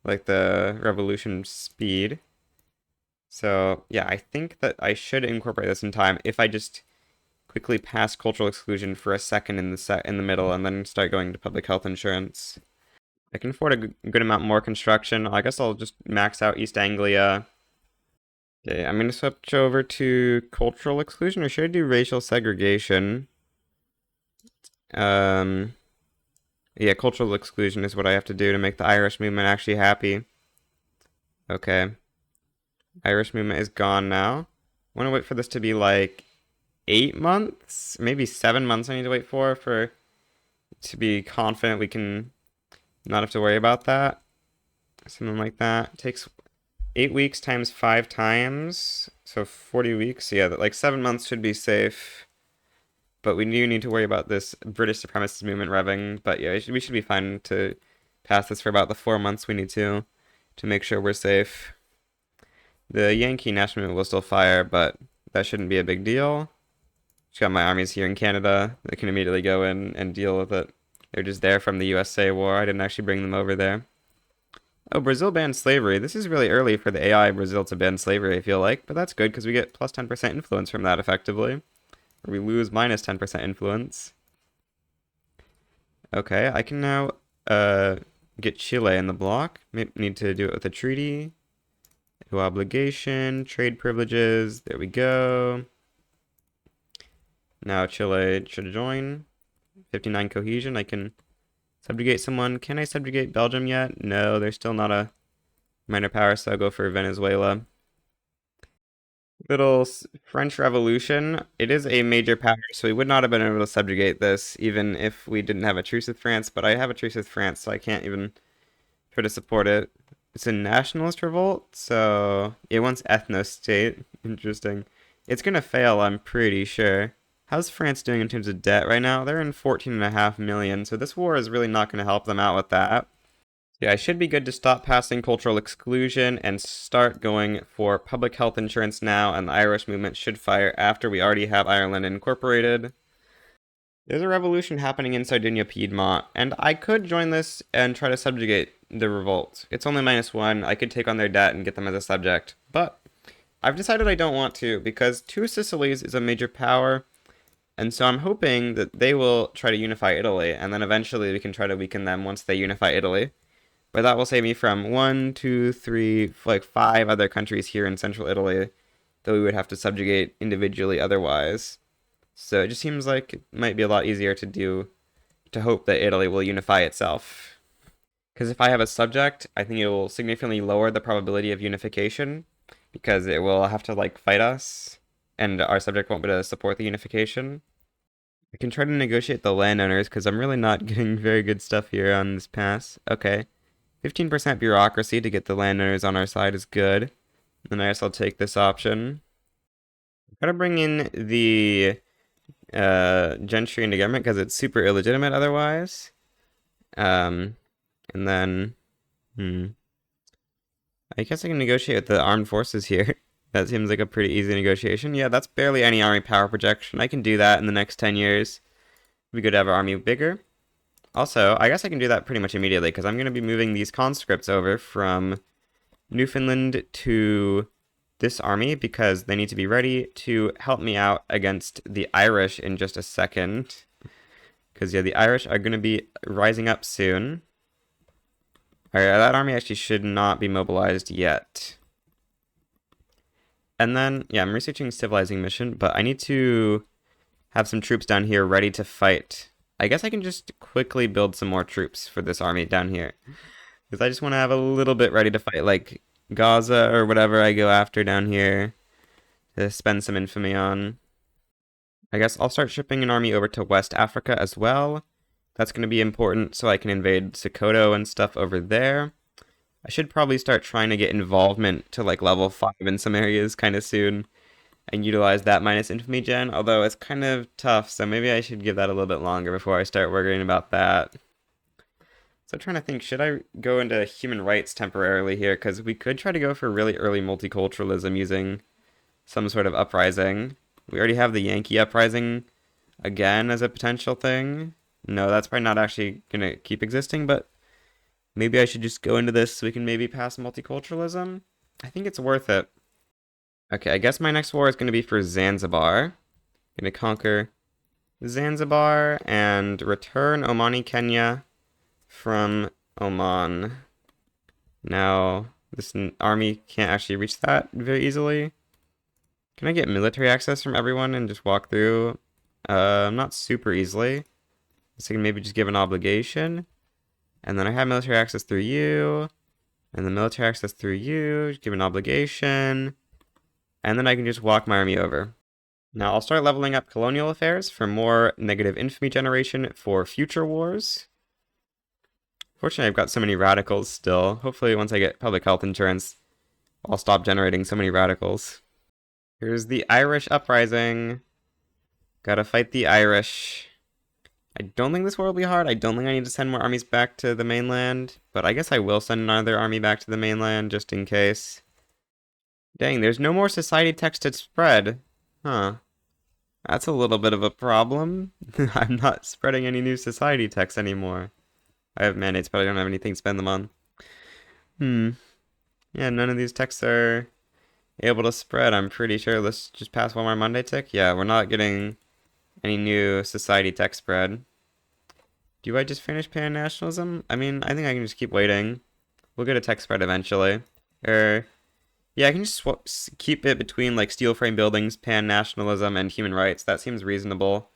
like the revolution speed. So yeah, I think that I should incorporate this in time if I just quickly pass cultural exclusion for a second in the middle and then start going to public health insurance. I can afford a good amount more construction. I guess I'll just max out East Anglia. Okay, I'm gonna switch over to cultural exclusion, or should I do racial segregation? Um, yeah, cultural exclusion is what I have to do to make the Irish movement actually happy. Okay. Irish movement is gone now. I want to wait for this to be like 8 months, maybe 7 months I need to wait for to be confident we can not have to worry about that. Something like that. It takes 8 weeks times 5 times, so 40 weeks. Yeah, like 7 months should be safe. But we do need to worry about this British supremacist movement revving. But yeah, we should be fine to pass this for about the 4 months we need to make sure we're safe. The Yankee national movement will still fire, but that shouldn't be a big deal. Just got my armies here in Canada that can immediately go in and deal with it. They're just there from the USA war. I didn't actually bring them over there. Oh, Brazil banned slavery. This is really early for the AI Brazil to ban slavery, I feel like, but that's good because we get plus 10% influence from that effectively. Or we lose minus 10% influence. Okay, I can now get Chile in the block. Maybe need to do it with a treaty. No obligation, trade privileges. There we go. Now Chile should join. 59 cohesion. I can subjugate someone. Can I subjugate Belgium yet? No, they're still not a minor power, so I'll go for Venezuela. Little French Revolution. It is a major power, so we would not have been able to subjugate this even if we didn't have a truce with France, but I have a truce with France, so I can't even try to support it. It's a nationalist revolt, so it wants ethno-state. Interesting. It's gonna fail, I'm pretty sure. How's France doing in terms of debt right now? They're in 14.5 million, so this war is really not going to help them out with that. Yeah, I should be good to stop passing cultural exclusion and start going for public health insurance now, and the Irish movement should fire after we already have Ireland incorporated. There's a revolution happening in Sardinia Piedmont, and I could join this and try to subjugate the revolt. It's only -1. I could take on their debt and get them as a subject, but I've decided I don't want to because Two Sicilies is a major power. And so I'm hoping that they will try to unify Italy, and then eventually we can try to weaken them once they unify Italy. But that will save me from 1, 2, 3, like 5 other countries here in central Italy that we would have to subjugate individually otherwise. So it just seems like it might be a lot easier to do, to hope that Italy will unify itself. Because if I have a subject, I think it will significantly lower the probability of unification, because it will have to like fight us, and our subject won't be able to support the unification. I can try to negotiate the landowners because I'm really not getting very good stuff here on this pass. Okay. 15% bureaucracy to get the landowners on our side is good. Then I guess I'll take this option. Gotta bring in the gentry into government because it's super illegitimate otherwise. And then, I guess I can negotiate with the armed forces here. That seems like a pretty easy negotiation. Yeah, that's barely any army power projection. I can do that in the next 10 years. It'd be good to have our army bigger. Also, I guess I can do that pretty much immediately because I'm going to be moving these conscripts over from Newfoundland to this army because they need to be ready to help me out against the Irish in just a second. Because, yeah, the Irish are going to be rising up soon. Alright, that army actually should not be mobilized yet. And then, yeah, I'm researching civilizing mission, but I need to have some troops down here ready to fight. I guess I can just quickly build some more troops for this army down here. Because I just want to have a little bit ready to fight, like Gaza or whatever I go after down here to spend some infamy on. I guess I'll start shipping an army over to West Africa as well. That's going to be important so I can invade Sokoto and stuff over there. I should probably start trying to get involvement to like level 5 in some areas kind of soon and utilize that minus infamy gen, although it's kind of tough, so maybe I should give that a little bit longer before I start worrying about that. So I'm trying to think, should I go into human rights temporarily here? Because we could try to go for really early multiculturalism using some sort of uprising. We already have the Yankee uprising again as a potential thing. No, that's probably not actually going to keep existing, but maybe I should just go into this so we can maybe pass multiculturalism. I think it's worth it. Okay, I guess my next war is going to be for Zanzibar. Going to conquer Zanzibar and return Omani Kenya from Oman. Now, this army can't actually reach that very easily. Can I get military access from everyone and just walk through? Not super easily. So I can maybe just give an obligation. And then I have military access through you. And then military access through you. Give an obligation. And then I can just walk my army over. Now I'll start leveling up colonial affairs for more negative infamy generation for future wars. Fortunately, I've got so many radicals still. Hopefully once I get public health insurance, I'll stop generating so many radicals. Here's the Irish uprising. Gotta fight the Irish. I don't think this war will be hard. I don't think I need to send more armies back to the mainland, but I guess I will send another army back to the mainland just in case. Dang, there's no more society text to spread. Huh. That's a little bit of a problem. I'm not spreading any new society texts anymore. I have mandates, but I don't have anything to spend them on. Hmm. Yeah, none of these texts are able to spread, I'm pretty sure. Let's just pass one more Monday tick. Yeah, we're not getting any new society text spread. Do I just finish pan-nationalism? I mean, I think I can just keep waiting. We'll get a text spread eventually. Or, yeah, I can just keep it between like steel frame buildings, pan-nationalism, and human rights. That seems reasonable.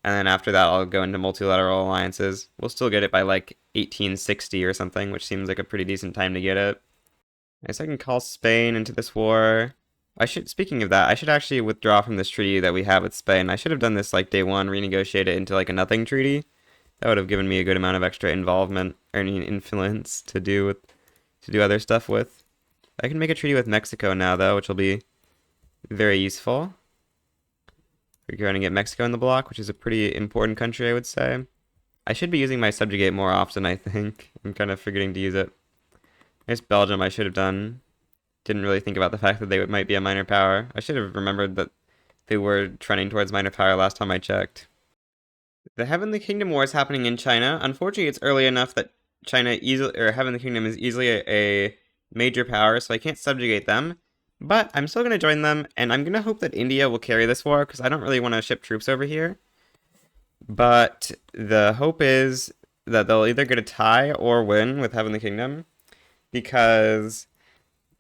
And then after that, I'll go into multilateral alliances. We'll still get it by like 1860 or something, which seems like a pretty decent time to get it. I guess I can call Spain into this war. Speaking of that, I should actually withdraw from this treaty that we have with Spain. I should have done this like day one, renegotiate it into like a nothing treaty. That would have given me a good amount of extra involvement or any influence to do other stuff with. I can make a treaty with Mexico now though, which will be very useful. We're going to get Mexico in the block, which is a pretty important country, I would say. I should be using my subjugate more often, I think. I'm kind of forgetting to use it. I guess Belgium I should have done. Didn't really think about the fact that they might be a minor power. I should have remembered that they were trending towards minor power last time I checked. The Heavenly Kingdom War is happening in China. Unfortunately, it's early enough that Heavenly Kingdom is easily a major power, so I can't subjugate them. But I'm still going to join them, and I'm going to hope that India will carry this war, because I don't really want to ship troops over here. But the hope is that they'll either get a tie or win with Heavenly Kingdom, because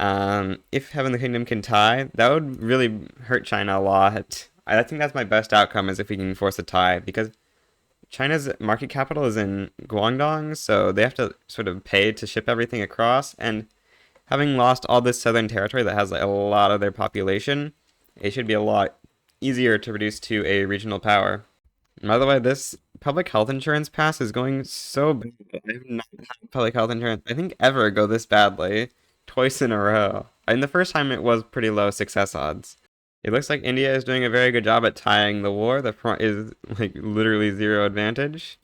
if Heavenly Kingdom can tie, that would really hurt China a lot. I think that's my best outcome is if we can force a tie, because China's market capital is in Guangdong, so they have to sort of pay to ship everything across, and having lost all this southern territory that has like, a lot of their population, it should be a lot easier to reduce to a regional power. And by the way, this public health insurance pass is going so bad. I have not had public health insurance, I think, ever go this badly twice in a row. And the first time it was pretty low success odds. It looks like India is doing a very good job at tying the war. The front is like literally zero advantage.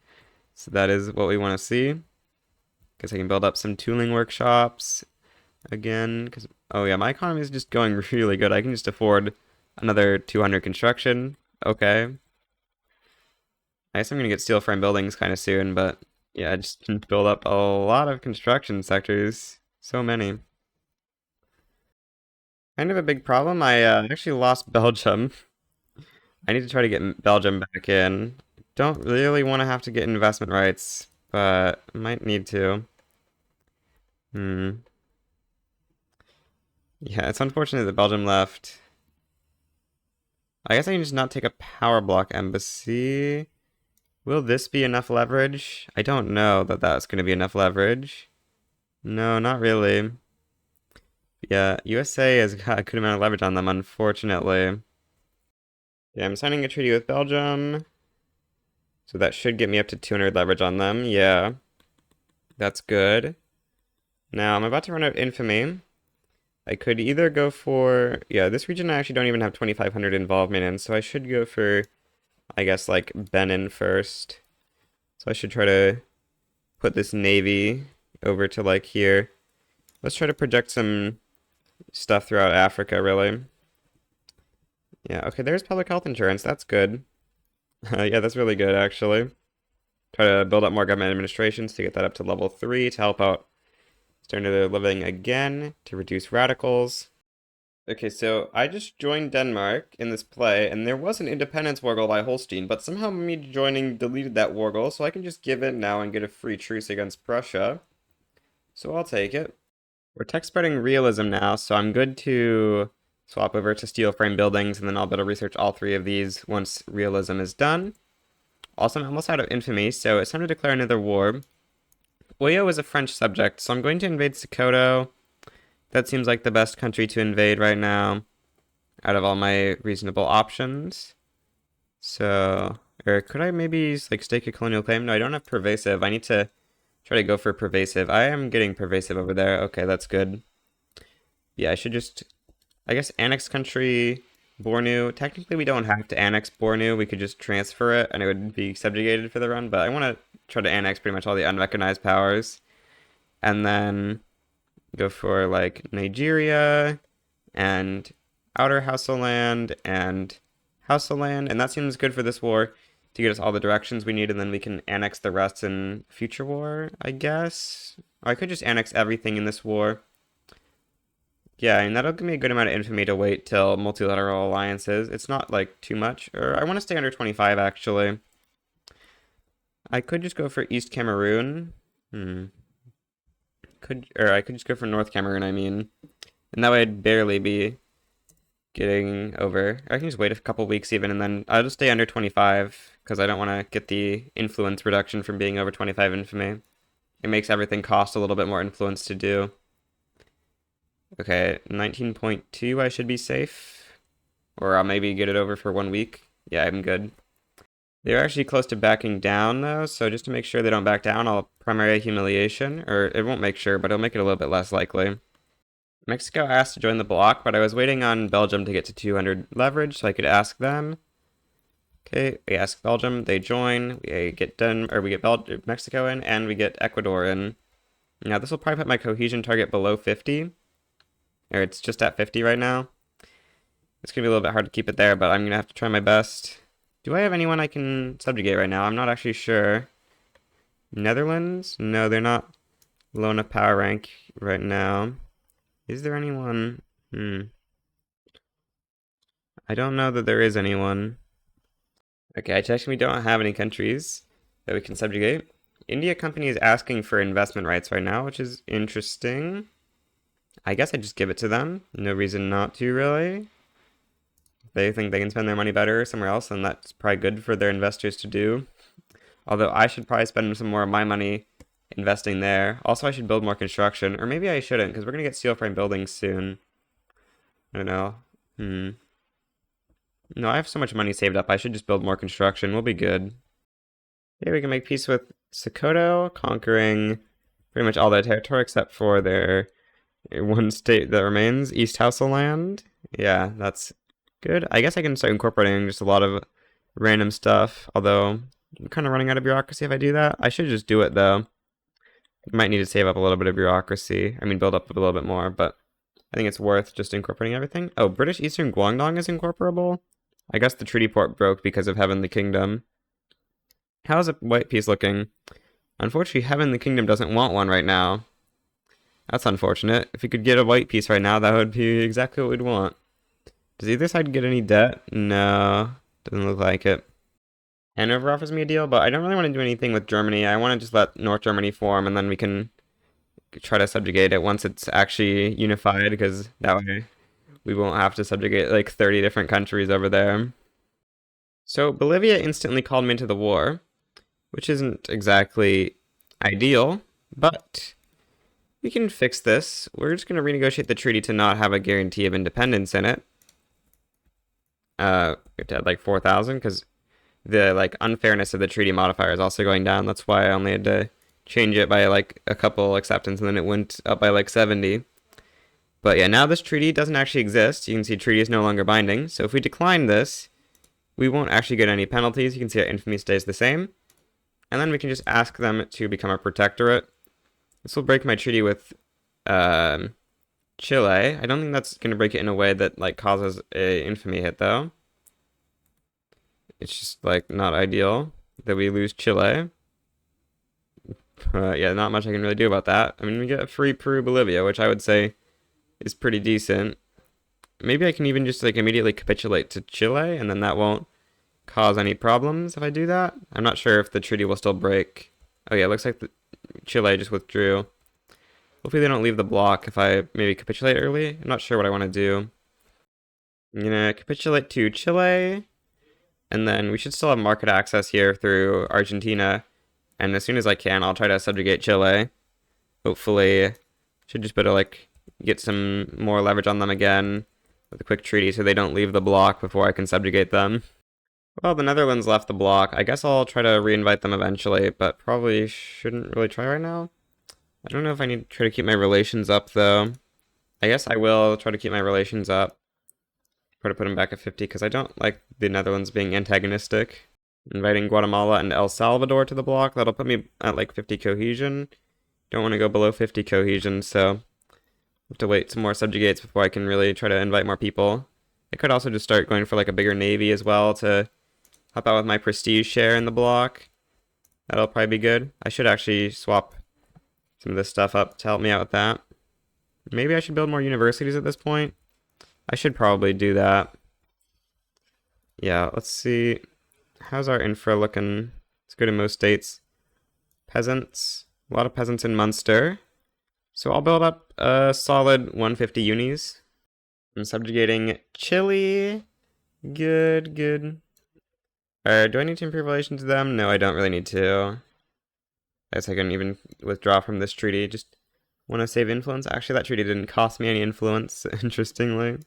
So that is what we want to see. Guess I can build up some tooling workshops again. Because, oh yeah, my economy is just going really good. I can just afford another 200 construction. Okay. I guess I'm gonna get steel frame buildings kind of soon, but yeah, I just build up a lot of construction sectors. So many. Kind of a big problem. I actually lost Belgium. I need to try to get Belgium back in. Don't really want to have to get investment rights, but might need to. Hmm. Yeah, it's unfortunate that Belgium left. I guess I can just not take a power block embassy. Will this be enough leverage? I don't know that that's going to be enough leverage. No, not really. Yeah, USA has got a good amount of leverage on them, unfortunately. Yeah, I'm signing a treaty with Belgium. So that should get me up to 200 leverage on them. Yeah, that's good. Now, I'm about to run out of infamy. I could either go for... Yeah, this region I actually don't even have 2,500 involvement in, so I should go for, I guess, like, Benin first. So I should try to put this navy over to, like, here. Let's try to project some stuff throughout Africa, really. Yeah, okay, there's public health insurance. That's good. Yeah, that's really good, actually. Try to build up more government administrations to get that up to level 3 to help out standard of living again, to reduce radicals. Okay, so I just joined Denmark in this play, and there was an independence war goal by Holstein, but somehow me joining deleted that war goal, so I can just give it now and get a free truce against Prussia. So I'll take it. We're tech spreading realism now, so I'm good to swap over to steel frame buildings, and then I'll be able to research all three of these once realism is done. Also, I'm almost out of infamy, so it's time to declare another war. Oyo is a French subject, so I'm going to invade Sokoto. That seems like the best country to invade right now, out of all my reasonable options. So, or could I maybe like stake a colonial claim? No, I don't have pervasive. I need to try to go for pervasive. I am getting pervasive over there. Okay, that's good. Yeah, I should just, I guess, annex country Bornu. Technically, we don't have to annex Bornu. We could just transfer it, and it would be subjugated for the run. But I want to try to annex pretty much all the unrecognized powers, and then go for like Nigeria and Outer Hausa land and House of Land, and that seems good for this war to get us all the directions we need, and then we can annex the rest in future war, I guess. Or I could just annex everything in this war. Yeah, and that'll give me a good amount of infamy to wait till multilateral alliances. It's not like too much, or I want to stay under 25 actually. I could just go for East Cameroon. I could just go for North Cameroon, I mean. And that way I'd barely be getting over. I can just wait a couple weeks even, and then I'll just stay under 25, because I don't want to get the influence reduction from being over 25 infamy. It makes everything cost a little bit more influence to do. Okay, 19.2 I should be safe. Or I'll maybe get it over for 1 week. Yeah, I'm good. They're actually close to backing down though, so just to make sure they don't back down, I'll pariah humiliation. Or it won't make sure, but it'll make it a little bit less likely. Mexico asked to join the bloc, but I was waiting on Belgium to get to 200 leverage so I could ask them. Okay, we ask Belgium, they join, we get Mexico in, and we get Ecuador in. Now this will probably put my cohesion target below 50. Or it's just at 50 right now. It's going to be a little bit hard to keep it there, but I'm going to have to try my best. Do I have anyone I can subjugate right now? I'm not actually sure. Netherlands? No, they're not low enough power rank right now. Is there anyone? I don't know that there is anyone. Okay, I checked and we don't have any countries that we can subjugate. India company is asking for investment rights right now, which is interesting. I guess I just give it to them. No reason not to, really. If they think they can spend their money better somewhere else, then that's probably good for their investors to do. Although I should probably spend some more of my money investing there. Also, I should build more construction. Or maybe I shouldn't, because we're going to get steel frame buildings soon. I don't know. No, I have so much money saved up. I should just build more construction. We'll be good. Okay, we can make peace with Sokoto, conquering pretty much all their territory except for their one state that remains, East House of Land. Yeah, that's good. I guess I can start incorporating just a lot of random stuff, although I'm kind of running out of bureaucracy if I do that. I should just do it, though. Might need to save up a little bit of bureaucracy. I mean, build up a little bit more, but I think it's worth just incorporating everything. Oh, British Eastern Guangdong is incorporable? I guess the treaty port broke because of Heavenly Kingdom. How's a white peace looking? Unfortunately, Heavenly Kingdom doesn't want one right now. That's unfortunate. If we could get a white piece right now, that would be exactly what we'd want. Does either side get any debt? No, doesn't look like it. Hanover offers me a deal, but I don't really want to do anything with Germany. I want to just let North Germany form, and then we can try to subjugate it once it's actually unified, because that way we won't have to subjugate like 30 different countries over there. So Bolivia instantly called me into the war, which isn't exactly ideal, but we can fix this. We're just going to renegotiate the treaty to not have a guarantee of independence in it. We have to add like 4,000 because the like unfairness of the treaty modifier is also going down. That's why I only had to change it by like a couple acceptance, and then it went up by like 70. But yeah, now this treaty doesn't actually exist. You can see treaty is no longer binding. So if we decline this, we won't actually get any penalties. You can see our infamy stays the same. And then we can just ask them to become a protectorate. This will break my treaty with Chile. I don't think that's going to break it in a way that like causes a infamy hit, though. It's just like not ideal that we lose Chile. Yeah, not much I can really do about that. I mean, we get a free Peru-Bolivia, which I would say is pretty decent. Maybe I can even just like immediately capitulate to Chile, and then that won't cause any problems if I do that. I'm not sure if the treaty will still break. Oh yeah, it looks like Chile just withdrew. Hopefully they don't leave the block if I maybe capitulate early. I'm not sure what I want to do. I'm gonna capitulate to Chile, and then we should still have market access here through Argentina. And as soon as I can, I'll try to subjugate Chile. Hopefully, should just be able to like get some more leverage on them again with a quick treaty so they don't leave the block before I can subjugate them. Well, the Netherlands left the block. I guess I'll try to reinvite them eventually, but probably shouldn't really try right now. I don't know if I need to try to keep my relations up, though. I guess I will try to keep my relations up. Try to put them back at 50, because I don't like the Netherlands being antagonistic. Inviting Guatemala and El Salvador to the block. That'll put me at like 50 cohesion. Don't want to go below 50 cohesion, so I have to wait some more subjugates before I can really try to invite more people. I could also just start going for like a bigger navy as well to help out with my prestige share in the block. That'll probably be good. I should actually swap some of this stuff up to help me out with that. Maybe I should build more universities at this point. I should probably do that. Yeah, let's see. How's our infra looking? It's good in most states. Peasants. A lot of peasants in Munster. So I'll build up a solid 150 unis. I'm subjugating Chile. Good, good. Do I need to improve relations with them? No, I don't really need to. I guess I can even withdraw from this treaty. Just want to save influence. Actually, that treaty didn't cost me any influence, interestingly.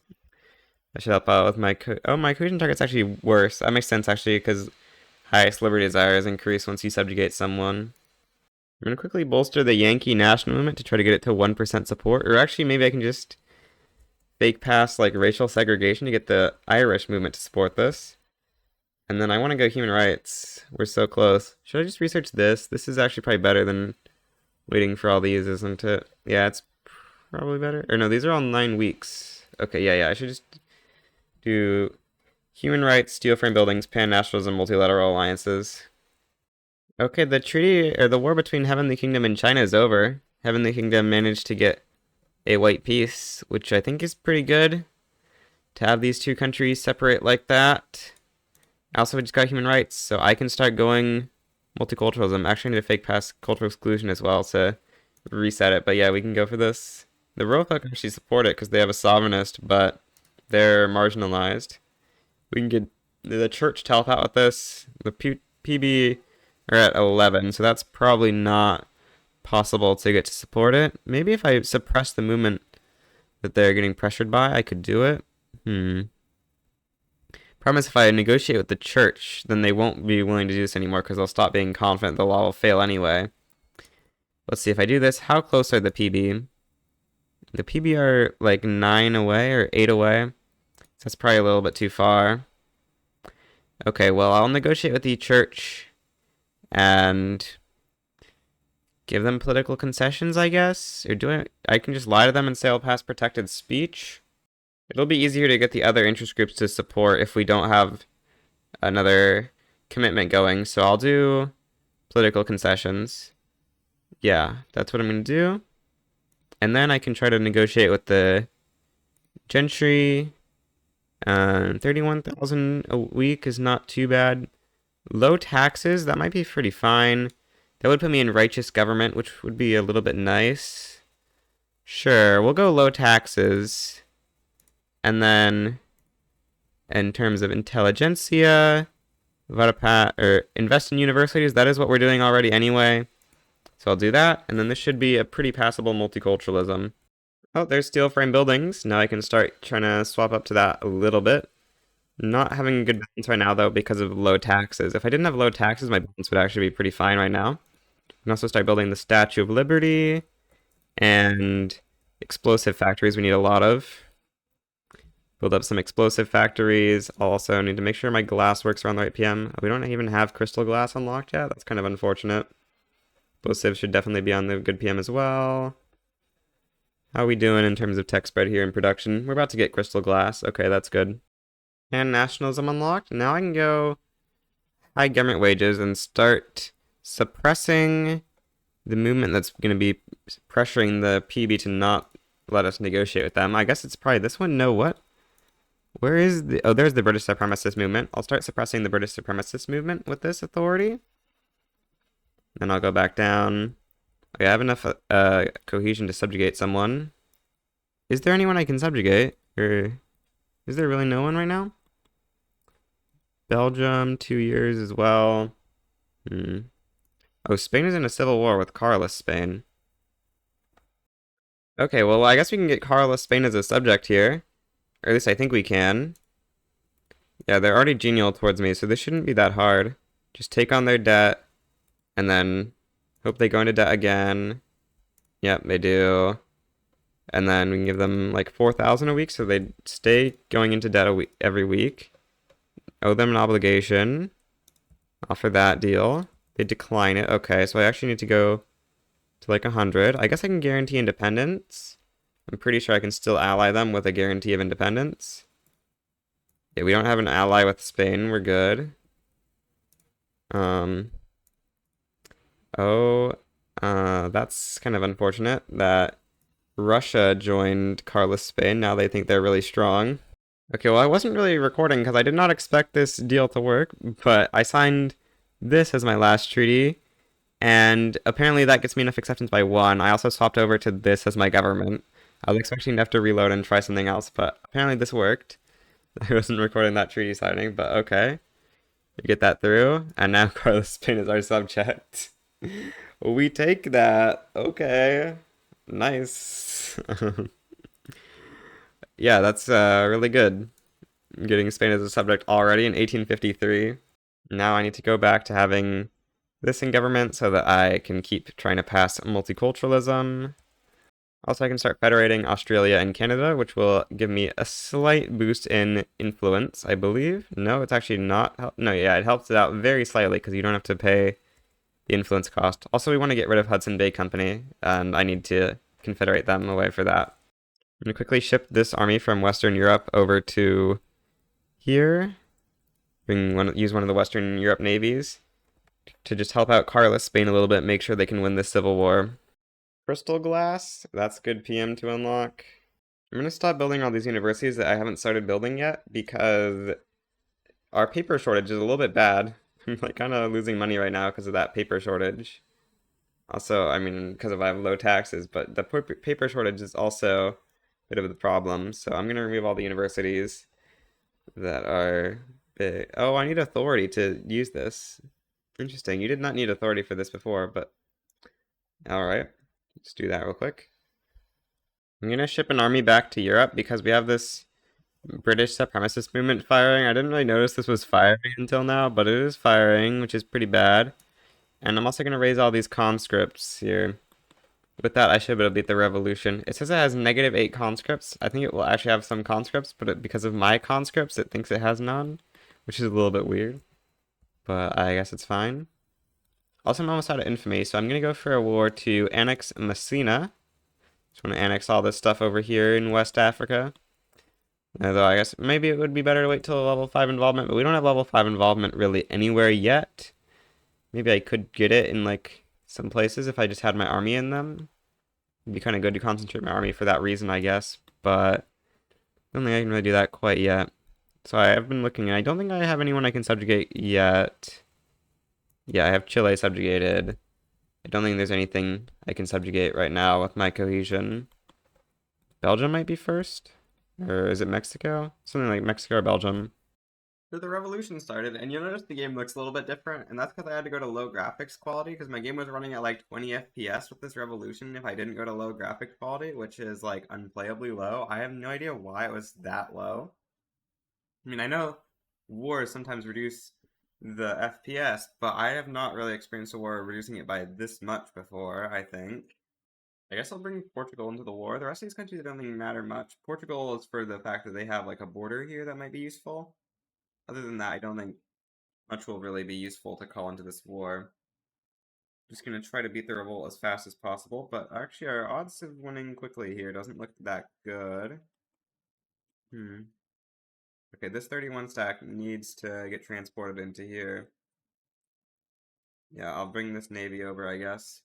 I should help out with my my cohesion target's actually worse. That makes sense, actually, because highest liberty desire is increased once you subjugate someone. I'm going to quickly bolster the Yankee national movement to try to get it to 1% support. Or actually, maybe I can just fake pass like racial segregation to get the Irish movement to support this. And then I want to go human rights. We're so close. Should I just research this? This is actually probably better than waiting for all these, isn't it? Yeah, it's probably better. Or no, these are all 9 weeks. Okay, yeah, I should just do human rights, steel frame buildings, pan-nationalism, multilateral alliances. Okay, the treaty, or the war between Heavenly Kingdom and China is over. Heavenly Kingdom managed to get a white peace, which I think is pretty good. To have these two countries separate like that. I also just got human rights, so I can start going multiculturalism. Actually, I need to fake pass cultural exclusion as well to reset it, but yeah, we can go for this. The royal folk actually support it because they have a sovereignist, but they're marginalized. We can get the church to help out with this. The PB are at 11, so that's probably not possible to get to support it. Maybe if I suppress the movement that they're getting pressured by, I could do it. Problem is, if I negotiate with the church, then they won't be willing to do this anymore because they'll stop being confident the law will fail anyway. Let's see, if I do this, how close are the PB? The PB are like 9 away or 8 away. So that's probably a little bit too far. Okay, well, I'll negotiate with the church and give them political concessions, I guess? Or I can just lie to them and say I'll pass protected speech? It'll be easier to get the other interest groups to support if we don't have another commitment going. So I'll do political concessions. Yeah, that's what I'm going to do. And then I can try to negotiate with the gentry. 31,000 a week is not too bad. Low taxes, that might be pretty fine. That would put me in righteous government, which would be a little bit nice. Sure, we'll go low taxes. And then, in terms of intelligentsia, invest in universities. That is what we're doing already anyway. So I'll do that, and then this should be a pretty passable multiculturalism. Oh, there's steel frame buildings. Now I can start trying to swap up to that a little bit. Not having a good balance right now, though, because of low taxes. If I didn't have low taxes, my balance would actually be pretty fine right now. I can also start building the Statue of Liberty and explosive factories we need a lot of. Build up some explosive factories. I'll also need to make sure my glass works around the right PM. We don't even have crystal glass unlocked yet. That's kind of unfortunate. Explosives should definitely be on the good PM as well. How are we doing in terms of tech spread here in production? We're about to get crystal glass. Okay, that's good. And nationalism unlocked. Now I can go high government wages and start suppressing the movement that's going to be pressuring the PB to not let us negotiate with them. I guess it's probably this one. No, what? Where is the... Oh, there's the British supremacist movement. I'll start suppressing the British supremacist movement with this authority. Then I'll go back down. Okay, I have enough cohesion to subjugate someone. Is there anyone I can subjugate? Or is there really no one right now? Belgium, 2 years as well. Oh, Spain is in a civil war with Carlist Spain. Okay, well, I guess we can get Carlist Spain as a subject here. Or at least I think we can. Yeah, they're already genial towards me, so this shouldn't be that hard. Just take on their debt, and then hope they go into debt again. Yep, they do. And then we can give them like 4,000 a week, so they stay going into debt every week. Owe them an obligation. Offer that deal. They decline it. Okay, so I actually need to go to like 100. I guess I can guarantee independence. I'm pretty sure I can still ally them with a guarantee of independence. Yeah, we don't have an ally with Spain. We're good. Um, oh, that's kind of unfortunate that Russia joined Carlos Spain. Now they think they're really strong. Okay, well, I wasn't really recording because I did not expect this deal to work, but I signed this as my last treaty, and apparently that gets me enough acceptance by one. I also swapped over to this as my government. I was expecting to have to reload and try something else, but apparently this worked. I wasn't recording that treaty signing, but okay. We get that through, and now Carlos Spain is our subject. We take that. Okay. Nice. Yeah, that's really good. Getting Spain as a subject already in 1853. Now I need to go back to having this in government so that I can keep trying to pass multiculturalism. Also, I can start federating Australia and Canada, which will give me a slight boost in influence, I believe. No, it's actually not. No, yeah, it helps it out very slightly because you don't have to pay the influence cost. Also, we want to get rid of Hudson Bay Company, and I need to confederate them away for that. I'm going to quickly ship this army from Western Europe over to here. Use one of the Western Europe navies to just help out Carlos Spain a little bit, make sure they can win this civil war. Crystal glass, that's good PM to unlock. I'm gonna stop building all these universities that I haven't started building yet because our paper shortage is a little bit bad. I'm like kind of losing money right now because of that paper shortage. Also, I mean, because of I have low taxes, but the paper shortage is also a bit of the problem. So I'm gonna remove all the universities that are big. Oh, I need authority to use this. Interesting. You did not need authority for this before, but all right. Let's do that real quick. I'm gonna ship an army back to Europe because we have this British supremacist movement firing. I didn't really notice this was firing until now, but it is firing, which is pretty bad. And I'm also gonna raise all these conscripts here. With that, I should be able to beat the revolution. It says it has -8 conscripts. I think it will actually have some conscripts, but because of my conscripts, it thinks it has none, which is a little bit weird. But I guess it's fine. Also, I'm almost out of infamy, so I'm gonna go for a war to annex Messina. Just want to annex all this stuff over here in West Africa. Although I guess maybe it would be better to wait till level 5 involvement, but we don't have level 5 involvement really anywhere yet. Maybe I could get it in like some places if I just had my army in them. It'd be kind of good to concentrate my army for that reason, I guess. But I don't think I can really do that quite yet. So I have been looking, and I don't think I have anyone I can subjugate yet. Yeah, I have Chile subjugated. I don't think there's anything I can subjugate right now with my cohesion. Belgium might be first? Or is it Mexico? Something like Mexico or Belgium. So the revolution started, and you'll notice the game looks a little bit different, and that's because I had to go to low graphics quality, because my game was running at like 20 FPS with this revolution if I didn't go to low graphics quality, which is like unplayably low. I have no idea why it was that low. I mean, I know wars sometimes reduce the FPS, but I have not really experienced a war reducing it by this much before, I think. I guess I'll bring Portugal into the war. The rest of these countries I don't think matter much. Portugal is for the fact that they have like a border here that might be useful. Other than that, I don't think much will really be useful to call into this war. Just gonna try to beat the revolt as fast as possible, but actually our odds of winning quickly here doesn't look that good. Okay, this 31 stack needs to get transported into here. Yeah, I'll bring this navy over, I guess.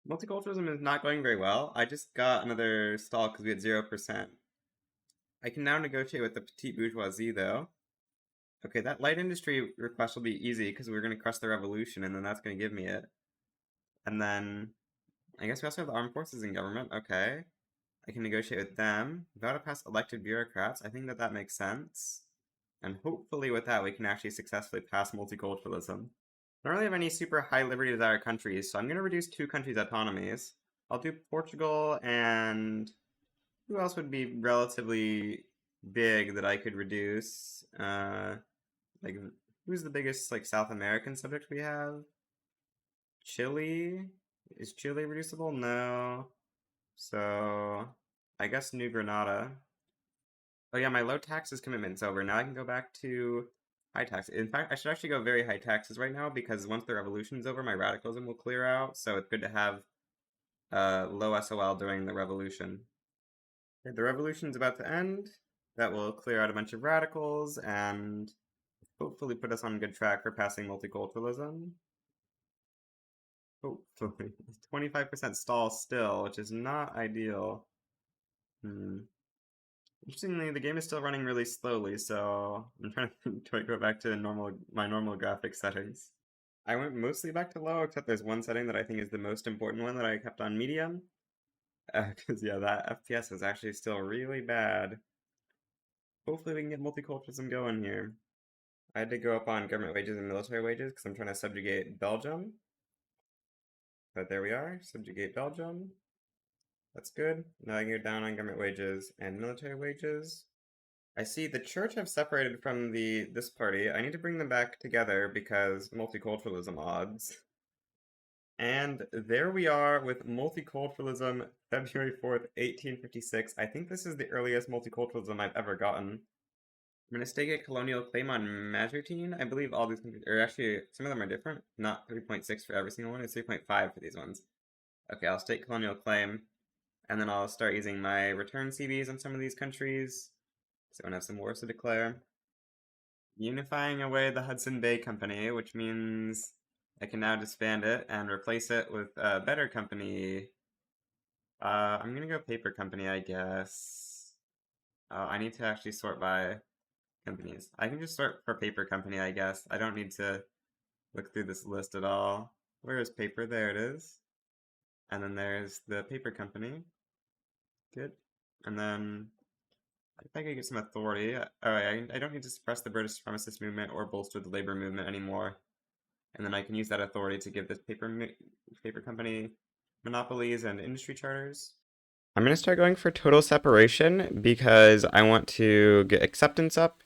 Multiculturalism is not going very well. I just got another stall because we had 0%. I can now negotiate with the petite bourgeoisie, though. Okay, that light industry request will be easy because we're going to crush the revolution, and then that's going to give me it. And then, I guess we also have the armed forces in government. Okay. I can negotiate with them. Without to pass elected bureaucrats, I think that that makes sense. And hopefully with that, we can actually successfully pass multiculturalism. I don't really have any super high liberty desired countries, so I'm going to reduce 2 countries' autonomies. I'll do Portugal and who else would be relatively big that I could reduce? Like, who's the biggest, like, South American subject we have? Chile? Is Chile reducible? No. So, I guess New Granada. Oh yeah, my low taxes commitment's over. Now I can go back to high taxes. In fact, I should actually go very high taxes right now because once the revolution's over, my radicalism will clear out. So it's good to have low SOL during the revolution. Okay, the revolution's about to end. That will clear out a bunch of radicals and hopefully put us on a good track for passing multiculturalism. Hopefully. 25% stall still, which is not ideal. Hmm. Interestingly, the game is still running really slowly, so I'm trying to go back to my normal graphics settings. I went mostly back to low, except there's one setting that I think is the most important one that I kept on medium. Because, yeah, that FPS is actually still really bad. Hopefully we can get multiculturalism going here. I had to go up on government wages and military wages because I'm trying to subjugate Belgium. But there we are, subjugate Belgium. That's good. Now I can go down on government wages and military wages. I see the church have separated from this party. I need to bring them back together because multiculturalism odds. And there we are with multiculturalism, February 4th, 1856. I think this is the earliest multiculturalism I've ever gotten. I'm going to stake a colonial claim on Mazartine. I believe all these countries, or actually, some of them are different. Not 3.6 for every single one, it's 3.5 for these ones. Okay, I'll stake colonial claim, and then I'll start using my return CVs on some of these countries. So I have some wars to declare. Unifying away the Hudson Bay Company, which means I can now disband it and replace it with a better company. I'm gonna go paper company, I guess. I need to actually sort by companies. I can just sort for paper company, I guess. I don't need to look through this list at all. Where is paper? There it is. And then there's the paper company. Good. And then if I could get some authority. Alright, I don't need to suppress the British supremacist movement or bolster the labor movement anymore. And then I can use that authority to give this paper company monopolies and industry charters. I'm going to start going for total separation because I want to get acceptance up.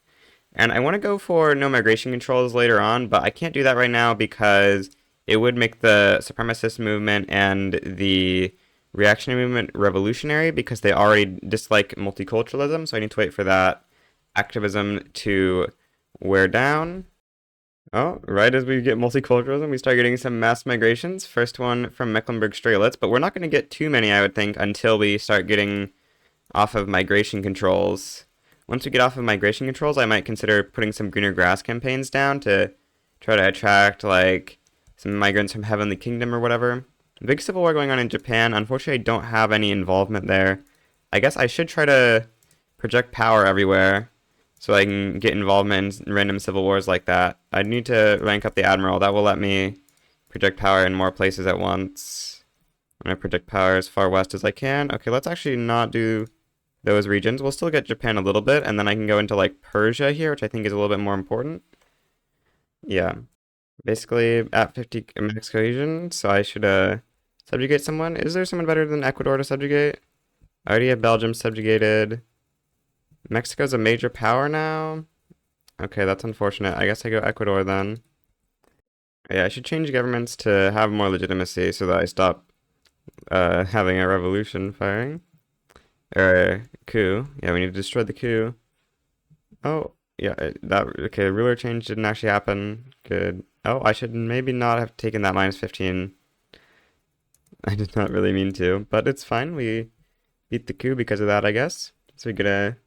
And I want to go for no migration controls later on, but I can't do that right now because it would make the supremacist movement and the reactionary movement revolutionary because they already dislike multiculturalism, so I need to wait for that activism to wear down. Oh, right as we get multiculturalism, we start getting some mass migrations. First one from Mecklenburg-Strelitz, but we're not going to get too many, I would think, until we start getting off of migration controls. Once we get off of migration controls, I might consider putting some greener grass campaigns down to try to attract, like, some migrants from Heavenly Kingdom or whatever. Big civil war going on in Japan. Unfortunately, I don't have any involvement there. I guess I should try to project power everywhere so I can get involvement in random civil wars like that. I need to rank up the admiral. That will let me project power in more places at once. I'm going to project power as far west as I can. Okay, let's actually not do those regions. We'll still get Japan a little bit, and then I can go into, like, Persia here, which I think is a little bit more important. Yeah. Basically, at 50 max cohesion, so I should, subjugate someone. Is there someone better than Ecuador to subjugate? I already have Belgium subjugated. Mexico's a major power now? Okay, that's unfortunate. I guess I go Ecuador then. Yeah, I should change governments to have more legitimacy so that I stop, having a revolution firing. Or coup. Yeah, we need to destroy the coup. Oh, yeah, okay, ruler change didn't actually happen. Good. Oh, I should maybe not have taken that minus 15. I did not really mean to, but it's fine. We beat the coup because of that, I guess. So we get a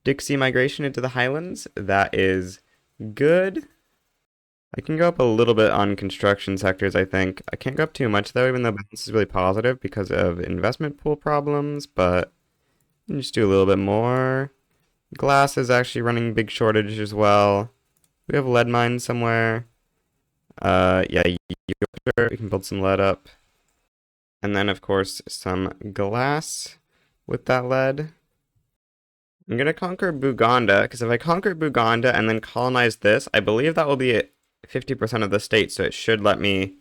Dixie migration into the Highlands. That is good. I can go up a little bit on construction sectors, I think. I can't go up too much, though, even though balance is really positive because of investment pool problems, but just do a little bit more. Glass is actually running big shortage as well. We have lead mines somewhere. Yeah, we can build some lead up. And then, of course, some glass with that lead. I'm gonna conquer Buganda, because if I conquer Buganda and then colonize this, I believe that will be 50% of the state, so it should let me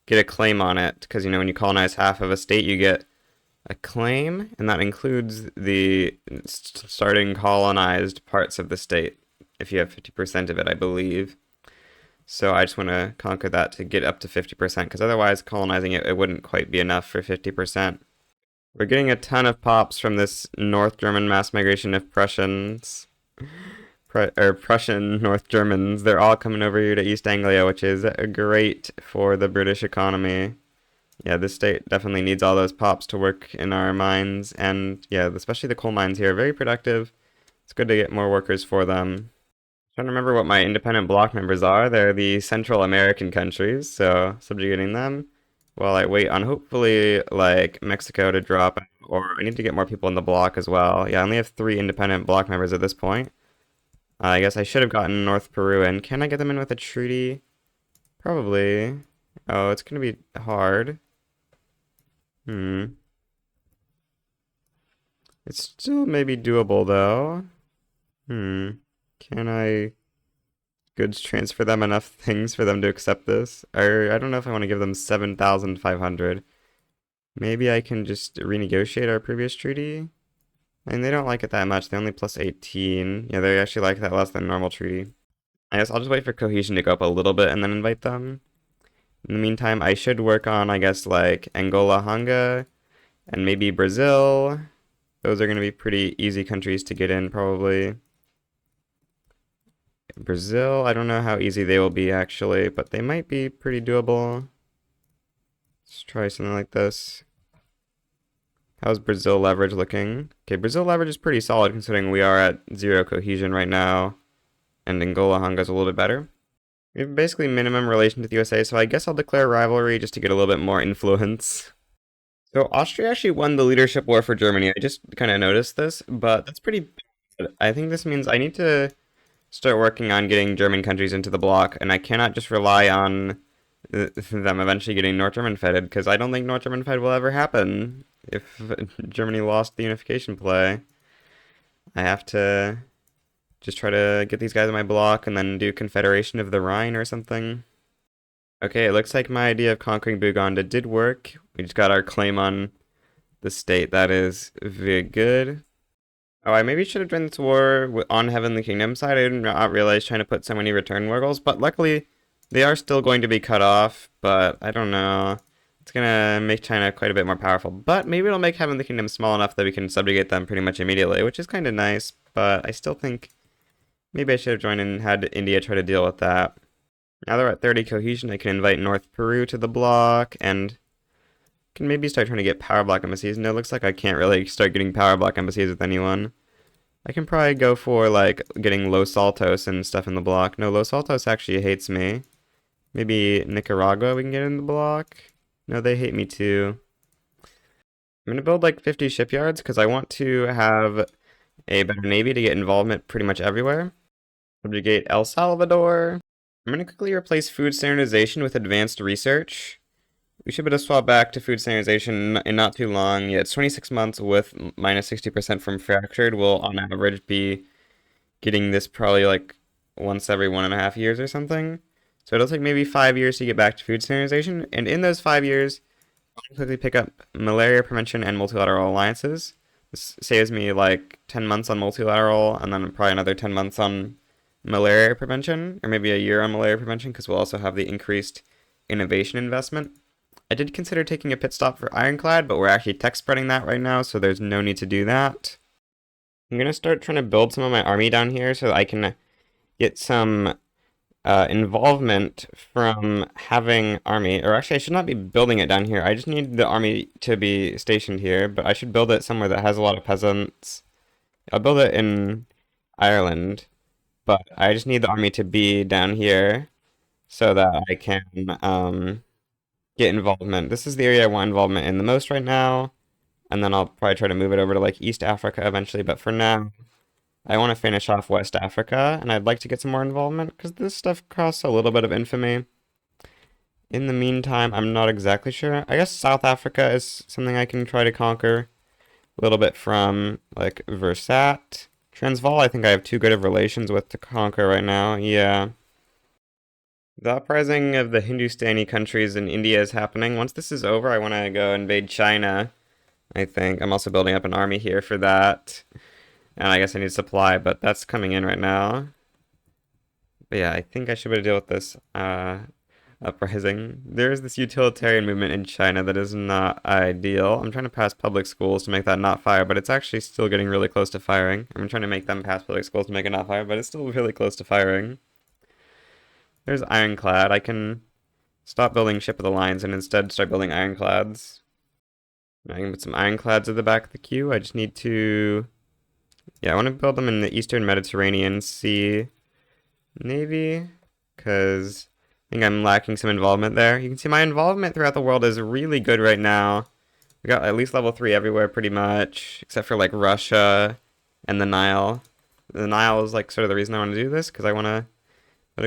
get a claim on it, because, you know, when you colonize half of a state, you get a claim, and that includes the starting colonized parts of the state, if you have 50% of it, I believe. So I just want to conquer that to get up to 50%, because otherwise colonizing it wouldn't quite be enough for 50%. We're getting a ton of pops from this North German mass migration of Prussians. Prussian North Germans. They're all coming over here to East Anglia, which is great for the British economy. Yeah, this state definitely needs all those pops to work in our mines, and yeah, especially the coal mines here are very productive. It's good to get more workers for them. Trying to remember what my independent bloc members are. They're the Central American countries, so subjugating them while I wait on hopefully like Mexico to drop, or I need to get more people in the bloc as well. Yeah, I only have 3 independent bloc members at this point. I guess I should have gotten North Peru in. Can I get them in with a treaty? Probably. Oh, it's gonna be hard. Hmm. It's still maybe doable though. Hmm. Can I goods transfer them enough things for them to accept this? Or I don't know if I want to give them 7,500. Maybe I can just renegotiate our previous treaty. And they don't like it that much. They only plus 18. Yeah, they actually like that less than normal treaty. I guess I'll just wait for cohesion to go up a little bit and then invite them. In the meantime, I should work on, I guess, like Angola, Hanga, and maybe Brazil. Those are going to be pretty easy countries to get in, probably. Brazil, I don't know how easy they will be, actually, but they might be pretty doable. Let's try something like this. How's Brazil leverage looking? Okay, Brazil leverage is pretty solid considering we are at 0 cohesion right now, and Angola Hanga is a little bit better. We have basically minimum relation to the USA, so I guess I'll declare rivalry just to get a little bit more influence. So Austria actually won the leadership war for Germany. I just kind of noticed this, but that's pretty bad. I think this means I need to start working on getting German countries into the bloc, and I cannot just rely on them eventually getting North German fed, because I don't think North German fed will ever happen if Germany lost the unification play. I have to just try to get these guys in my bloc and then do Confederation of the Rhine or something. Okay, it looks like my idea of conquering Buganda did work. We just got our claim on the state. That is very good. Oh, I maybe should have joined this war on Heavenly Kingdom side. I did not realize trying to put so many return wargals, but luckily they are still going to be cut off, but I don't know. It's gonna make China quite a bit more powerful, but maybe it'll make Heavenly Kingdom small enough that we can subjugate them pretty much immediately, which is kind of nice, but I still think maybe I should have joined and had India try to deal with that. Now they're at 30 cohesion, I can invite North Peru to the block, and can maybe start trying to get power block embassies. No, it looks like I can't really start getting power block embassies with anyone. I can probably go for, like, getting Los Altos and stuff in the block. No, Los Altos actually hates me. Maybe Nicaragua we can get in the block. No, they hate me too. I'm gonna build, like, 50 shipyards, because I want to have a better navy to get involvement pretty much everywhere. Subjugate El Salvador. I'm going to quickly replace food standardization with advanced research. We should be able to swap back to food standardization in not too long. Yeah, it's 26 months with minus 60% from fractured. We'll, on average, be getting this probably like once every 1.5 years or something. So it'll take maybe 5 years to get back to food standardization. And in those 5 years, I'll quickly pick up malaria prevention and multilateral alliances. This saves me like 10 months on multilateral and then probably another 10 months on malaria prevention, or maybe a year on malaria prevention, because we'll also have the increased innovation investment. I did consider taking a pit stop for Ironclad, but we're actually tech spreading that right now, so there's no need to do that. I'm going to start trying to build some of my army down here so that I can get some involvement from having army, or actually I should not be building it down here. I just need the army to be stationed here, but I should build it somewhere that has a lot of peasants. I'll build it in Ireland. But I just need the army to be down here so that I can get involvement. This is the area I want involvement in the most right now. And then I'll probably try to move it over to like East Africa eventually. But for now, I want to finish off West Africa. And I'd like to get some more involvement because this stuff costs a little bit of infamy. In the meantime, I'm not exactly sure. I guess South Africa is something I can try to conquer a little bit from like Versat. Transvaal, I think I have too good of relations with to conquer right now. Yeah. The uprising of the Hindustani countries in India is happening. Once this is over, I want to go invade China, I think. I'm also building up an army here for that. And I guess I need supply, but that's coming in right now. But yeah, I think I should be able to deal with this uprising. There's this utilitarian movement in China that is not ideal. I'm trying to pass public schools to make that not fire, but it's actually still getting really close to firing. I'm trying to make them pass public schools to make it not fire, but it's still really close to firing. There's Ironclad. I can stop building Ship of the Lines and instead start building Ironclads. I can put some Ironclads at the back of the queue. I just need to Yeah, I want to build them in the Eastern Mediterranean Sea Navy, because I think I'm lacking some involvement there. You can see my involvement throughout the world is really good right now. We got at least level 3 everywhere pretty much, except for like Russia and the Nile. The Nile is like sort of the reason I want to do this, because I want to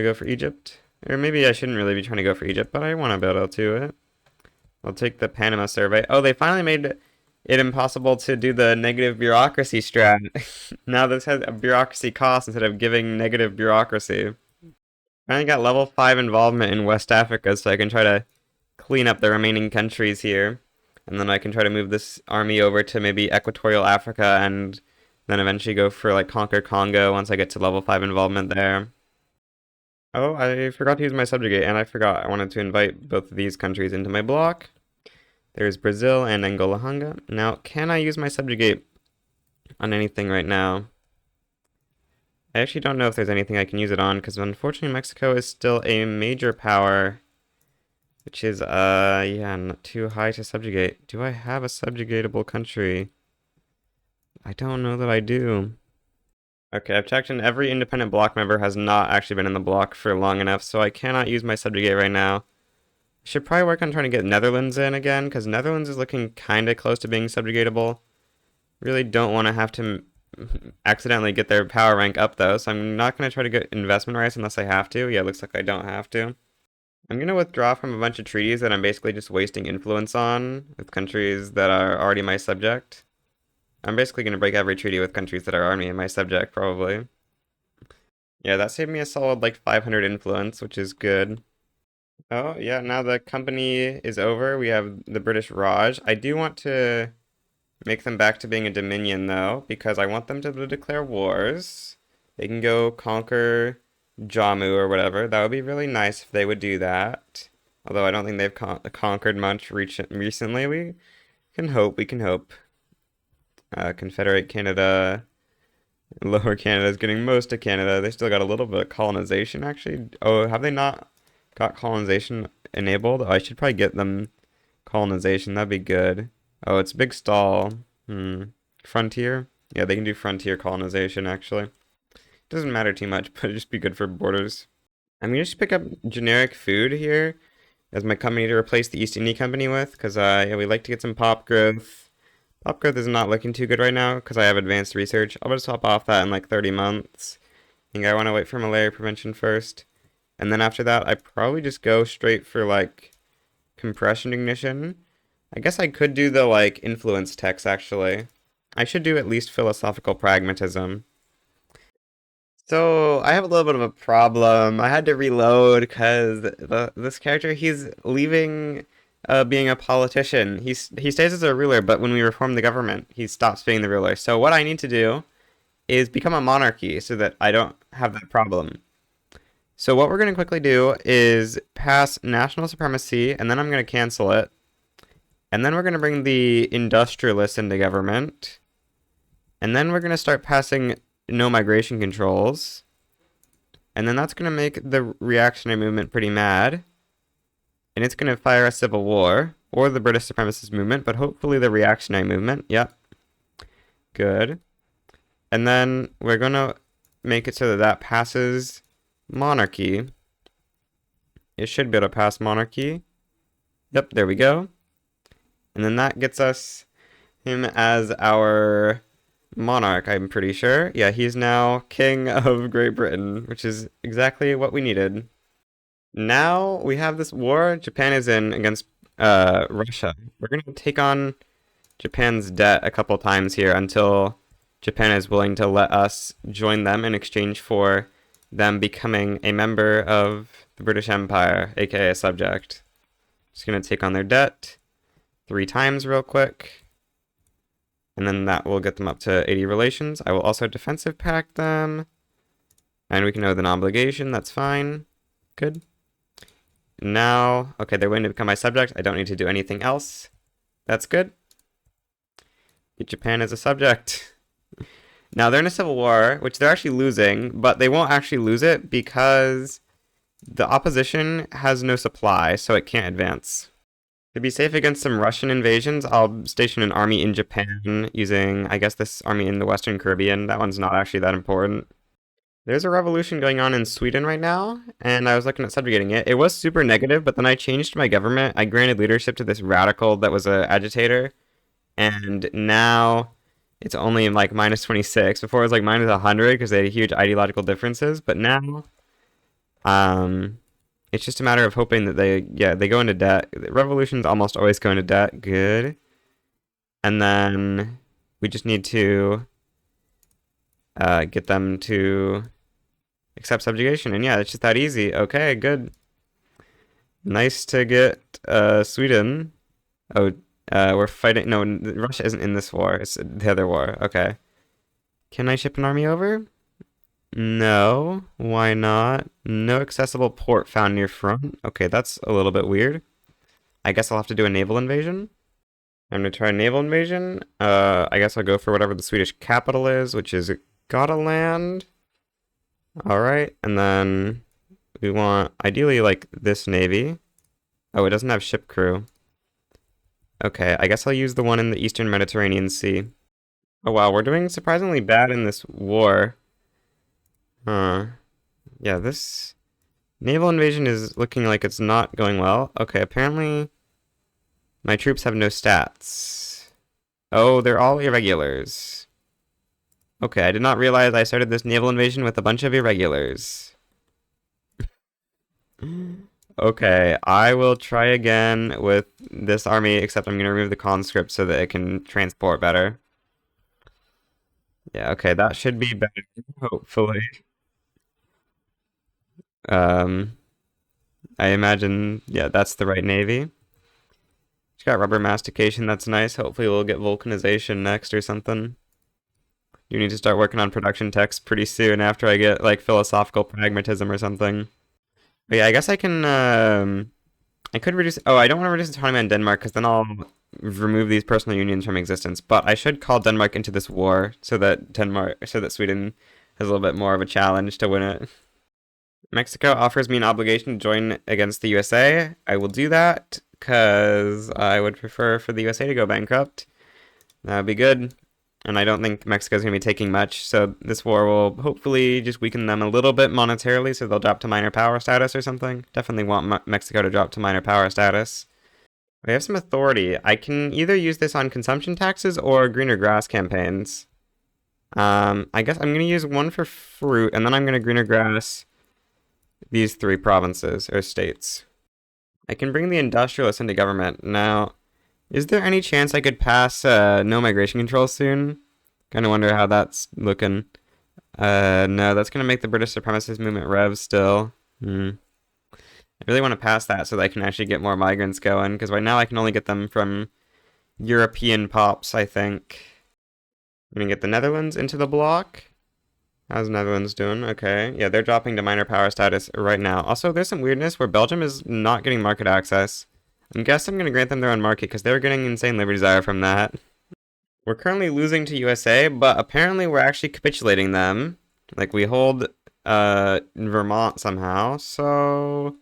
go for Egypt. Or maybe I shouldn't really be trying to go for Egypt, but I want to be able to do it. I'll take the Panama survey. Oh, they finally made it impossible to do the negative bureaucracy strat. Now this has a bureaucracy cost instead of giving negative bureaucracy. I only got level 5 involvement in West Africa, so I can try to clean up the remaining countries here. And then I can try to move this army over to maybe Equatorial Africa and then eventually go for like conquer Congo once I get to level 5 involvement there. Oh, I forgot to use my subjugate, and I forgot I wanted to invite both of these countries into my block. There's Brazil and Angola Hanga. Now, can I use my subjugate on anything right now? I actually don't know if there's anything I can use it on, because unfortunately Mexico is still a major power, which is, yeah, not too high to subjugate. Do I have a subjugatable country? I don't know that I do. Okay, I've checked and every independent block member has not actually been in the block for long enough, so I cannot use my subjugate right now. I should probably work on trying to get Netherlands in again, because Netherlands is looking kind of close to being subjugatable. Really don't want to have to accidentally get their power rank up, though, so I'm not going to try to get investment rights unless I have to. Yeah, it looks like I don't have to. I'm going to withdraw from a bunch of treaties that I'm basically just wasting influence on with countries that are already my subject. I'm basically going to break every treaty with countries that are already my subject, probably. Yeah, that saved me a solid, like, 500 influence, which is good. Oh, yeah, now the company is over. We have the British Raj. I do want to make them back to being a dominion, though, because I want them to declare wars. They can go conquer Jammu or whatever. That would be really nice if they would do that. Although I don't think they've conquered much recently. We can hope. We can hope. Confederate Canada. Lower Canada is getting most of Canada. They still got a little bit of colonization, actually. Oh, have they not got colonization enabled? Oh, I should probably get them colonization. That'd be good. Oh, it's big stall. Frontier? Yeah, they can do frontier colonization, actually. Doesn't matter too much, but it'd just be good for borders. I'm gonna just pick up generic food here as my company to replace the East India Company with, because yeah, we like to get some pop growth. Pop growth is not looking too good right now because I have advanced research. I'll just hop off that in like 30 months. I think I want to wait for malaria prevention first. And then after that, I probably just go straight for like compression ignition. I guess I could do the like influence text actually. I should do at least philosophical pragmatism. So I have a little bit of a problem. I had to reload because this character he's leaving being a politician. He stays as a ruler, but when we reform the government, he stops being the ruler. So what I need to do is become a monarchy so that I don't have that problem. So what we're going to quickly do is pass national supremacy, and then I'm going to cancel it. And then we're going to bring the industrialists into government. And then we're going to start passing no migration controls. And then that's going to make the reactionary movement pretty mad. And it's going to fire a civil war, or the British supremacist movement, but hopefully the reactionary movement. Yep. Good. And then we're going to make it so that that passes monarchy. It should be able to pass monarchy. Yep, there we go. And then that gets us him as our monarch, I'm pretty sure. Yeah, he's now king of Great Britain, which is exactly what we needed. Now we have this war Japan is in against Russia. We're going to take on Japan's debt a couple times here until Japan is willing to let us join them in exchange for them becoming a member of the British Empire, aka a subject. Just going to take on their debt 3 times real quick. And then that will get them up to 80 relations. I will also defensive pact them. And we can owe an obligation. That's fine. Good. Now, okay, they're willing to become my subject. I don't need to do anything else. That's good. Get Japan as a subject. Now, they're in a civil war, which they're actually losing, but they won't actually lose it because the opposition has no supply, so it can't advance. To be safe against some Russian invasions, I'll station an army in Japan using, I guess, this army in the Western Caribbean. That one's not actually that important. There's a revolution going on in Sweden right now, and I was looking at subjugating it. It was super negative, but then I changed my government. I granted leadership to this radical that was a agitator, and now it's only like minus 26. Before it was like minus 100 because they had huge ideological differences, but now um it's just a matter of hoping that they go into debt. Revolutions almost always go into debt. Good. And then we just need to get them to accept subjugation. And yeah, it's just that easy. Okay, good. Nice to get Sweden. Oh, we're fighting. No, Russia isn't in this war. It's the other war. Okay. Can I ship an army over? No. Why not? No accessible port found near front. Okay, that's a little bit weird. I guess I'll have to do a naval invasion. I'm gonna try a naval invasion. I guess I'll go for whatever the Swedish capital is, which is Gotaland. Alright, and then we want ideally like this navy. Oh, it doesn't have ship crew. Okay, I guess I'll use the one in the Eastern Mediterranean Sea. Oh wow, we're doing surprisingly bad in this war. Huh. Yeah, this naval invasion is looking like it's not going well. Okay, apparently my troops have no stats. Oh, they're all irregulars. Okay, I did not realize I started this naval invasion with a bunch of irregulars. Okay, I will try again with this army, except I'm going to remove the conscript so that it can transport better. Yeah, okay, that should be better, hopefully. Um, I imagine, yeah, that's the right navy. It's got rubber mastication, that's nice. Hopefully we'll get vulcanization next or something. You need to start working on production text pretty soon after I get, like, philosophical pragmatism or something. But yeah, I guess I can, I could reduce, oh, I don't want to reduce autonomy on Denmark, because then I'll remove these personal unions from existence. But I should call Denmark into this war, so that Sweden has a little bit more of a challenge to win it. Mexico offers me an obligation to join against the USA. I will do that because I would prefer for the USA to go bankrupt. That would be good. And I don't think Mexico's going to be taking much, so this war will hopefully just weaken them a little bit monetarily, so they'll drop to minor power status or something. Definitely want Mexico to drop to minor power status. We have some authority. I can either use this on consumption taxes or greener grass campaigns. I guess I'm going to use one for fruit, and then I'm going to greener grass these three provinces or states. I can bring the industrialists into government. Now, is there any chance I could pass no migration control soon? Kind of wonder how that's looking. No, that's going to make the British supremacist movement rev still. I really want to pass that so that I can actually get more migrants going, because right now I can only get them from European pops, I think. I'm going to get the Netherlands into the block. How's Netherlands doing? Okay. Yeah, they're dropping to minor power status right now. Also, there's some weirdness where Belgium is not getting market access. I guess I'm going to grant them their own market because they're getting insane liberty desire from that. We're currently losing to USA, but apparently we're actually capitulating them. Like, we hold Vermont somehow, so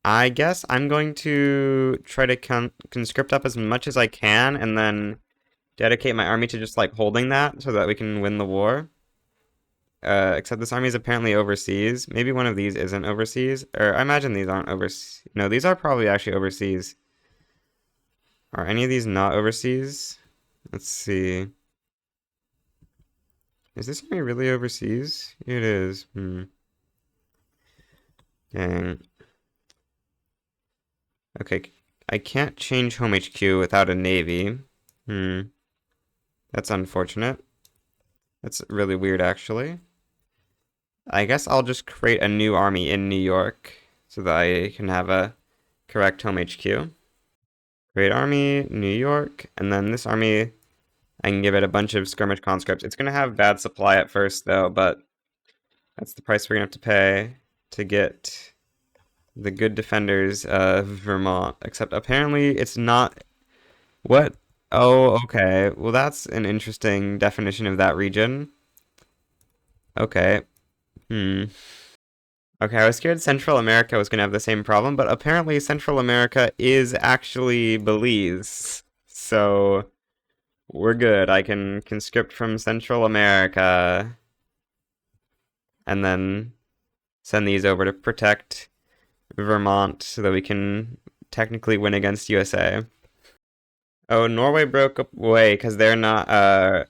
I guess I'm going to try to conscript up as much as I can and then dedicate my army to just, like, holding that so that we can win the war. Except this army is apparently overseas. Maybe one of these isn't overseas. Or I imagine these aren't overseas. No, these are probably actually overseas. Are any of these not overseas? Let's see. Is this army really overseas? It is. Dang. Okay, I can't change home HQ without a navy. That's unfortunate. That's really weird, actually. I guess I'll just create a new army in New York so that I can have a correct home HQ. Create army, New York, and then this army, I can give it a bunch of skirmish conscripts. It's going to have bad supply at first, though, but that's the price we're going to have to pay to get the good defenders of Vermont. Except apparently it's not... What? Oh, okay. Well, that's an interesting definition of that region. Okay. Okay, I was scared Central America was going to have the same problem, but apparently Central America is actually Belize. So we're good. I can conscript from Central America and then send these over to protect Vermont so that we can technically win against USA. Oh, Norway broke away because they're not yeah,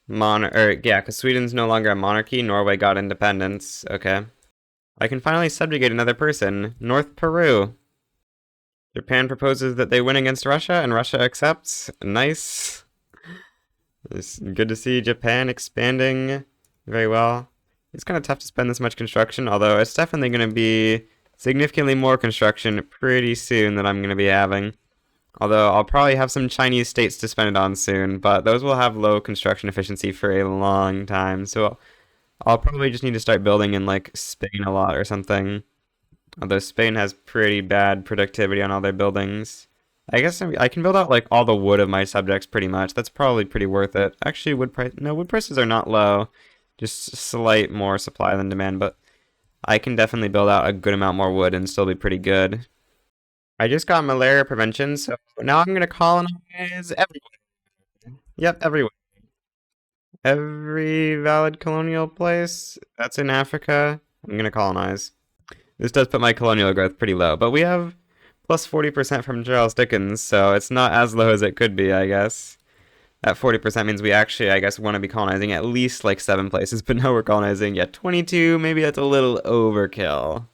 because Sweden's no longer a monarchy. Norway got independence. Okay. I can finally subjugate another person. North Peru. Japan proposes that they win against Russia, and Russia accepts. Nice. It's good to see Japan expanding very well. It's kind of tough to spend this much construction, although it's definitely going to be significantly more construction pretty soon than I'm going to be having. Although I'll probably have some Chinese states to spend it on soon, but those will have low construction efficiency for a long time. So I'll probably just need to start building in like Spain a lot or something. Although Spain has pretty bad productivity on all their buildings. I guess I can build out like all the wood of my subjects pretty much. That's probably pretty worth it. Actually, wood prices are not low. Just slight more supply than demand, but I can definitely build out a good amount more wood and still be pretty good. I just got malaria prevention, so now I'm gonna colonize everywhere. Yep, everywhere. Every valid colonial place that's in Africa, I'm gonna colonize. This does put my colonial growth pretty low, but we have plus 40% from Charles Dickens, so it's not as low as it could be, I guess. That 40% means we actually, I guess, want to be colonizing at least like 7 places, but now we're colonizing, yeah, 22, maybe that's a little overkill.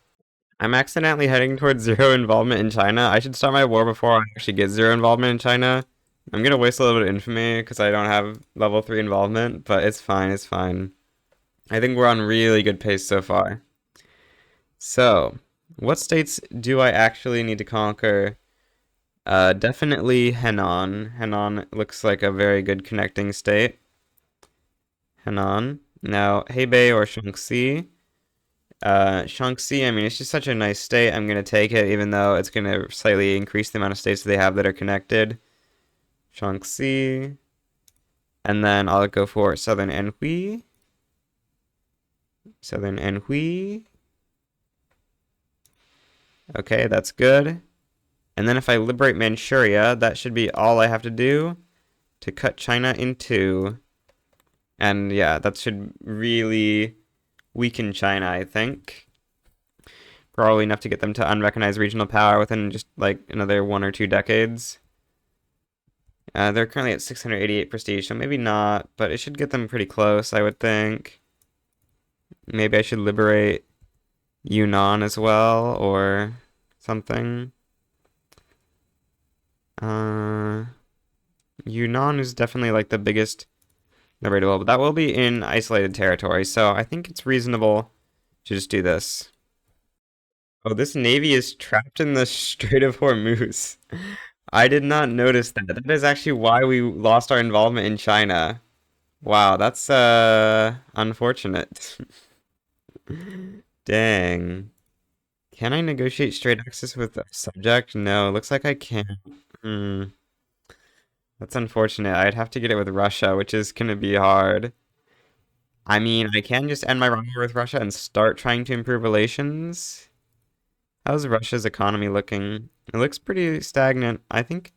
I'm accidentally heading towards zero involvement in China. I should start my war before I actually get zero involvement in China. I'm gonna waste a little bit of infamy because I don't have level 3 involvement, but it's fine, it's fine. I think we're on really good pace so far. So, what states do I actually need to conquer? Definitely Henan. Henan looks like a very good connecting state. Henan. Now, Hebei or Shaanxi. Shaanxi, I mean, it's just such a nice state. I'm going to take it, even though it's going to slightly increase the amount of states they have that are connected. Shaanxi. And then I'll go for Southern Anhui. Southern Anhui. Okay, that's good. And then if I liberate Manchuria, that should be all I have to do to cut China in two. And yeah, that should really weaken China, I think. Probably enough to get them to unrecognize regional power within just like another 1 or 2 decades. They're currently at 688 prestige, so maybe not, but it should get them pretty close, I would think. Maybe I should liberate Yunnan as well, or something. Yunnan is definitely like the biggest liberatable, but that will be in isolated territory, so I think it's reasonable to just do this. Oh, this navy is trapped in the Strait of Hormuz. I did not notice that. That is actually why we lost our involvement in China. Wow, that's unfortunate. Dang. Can I negotiate straight access with a subject? No, looks like I can't. Hmm. That's unfortunate. I'd have to get it with Russia, which is gonna be hard. I mean, I can just end my rivalry with Russia and start trying to improve relations. How's Russia's economy looking? It looks pretty stagnant. I think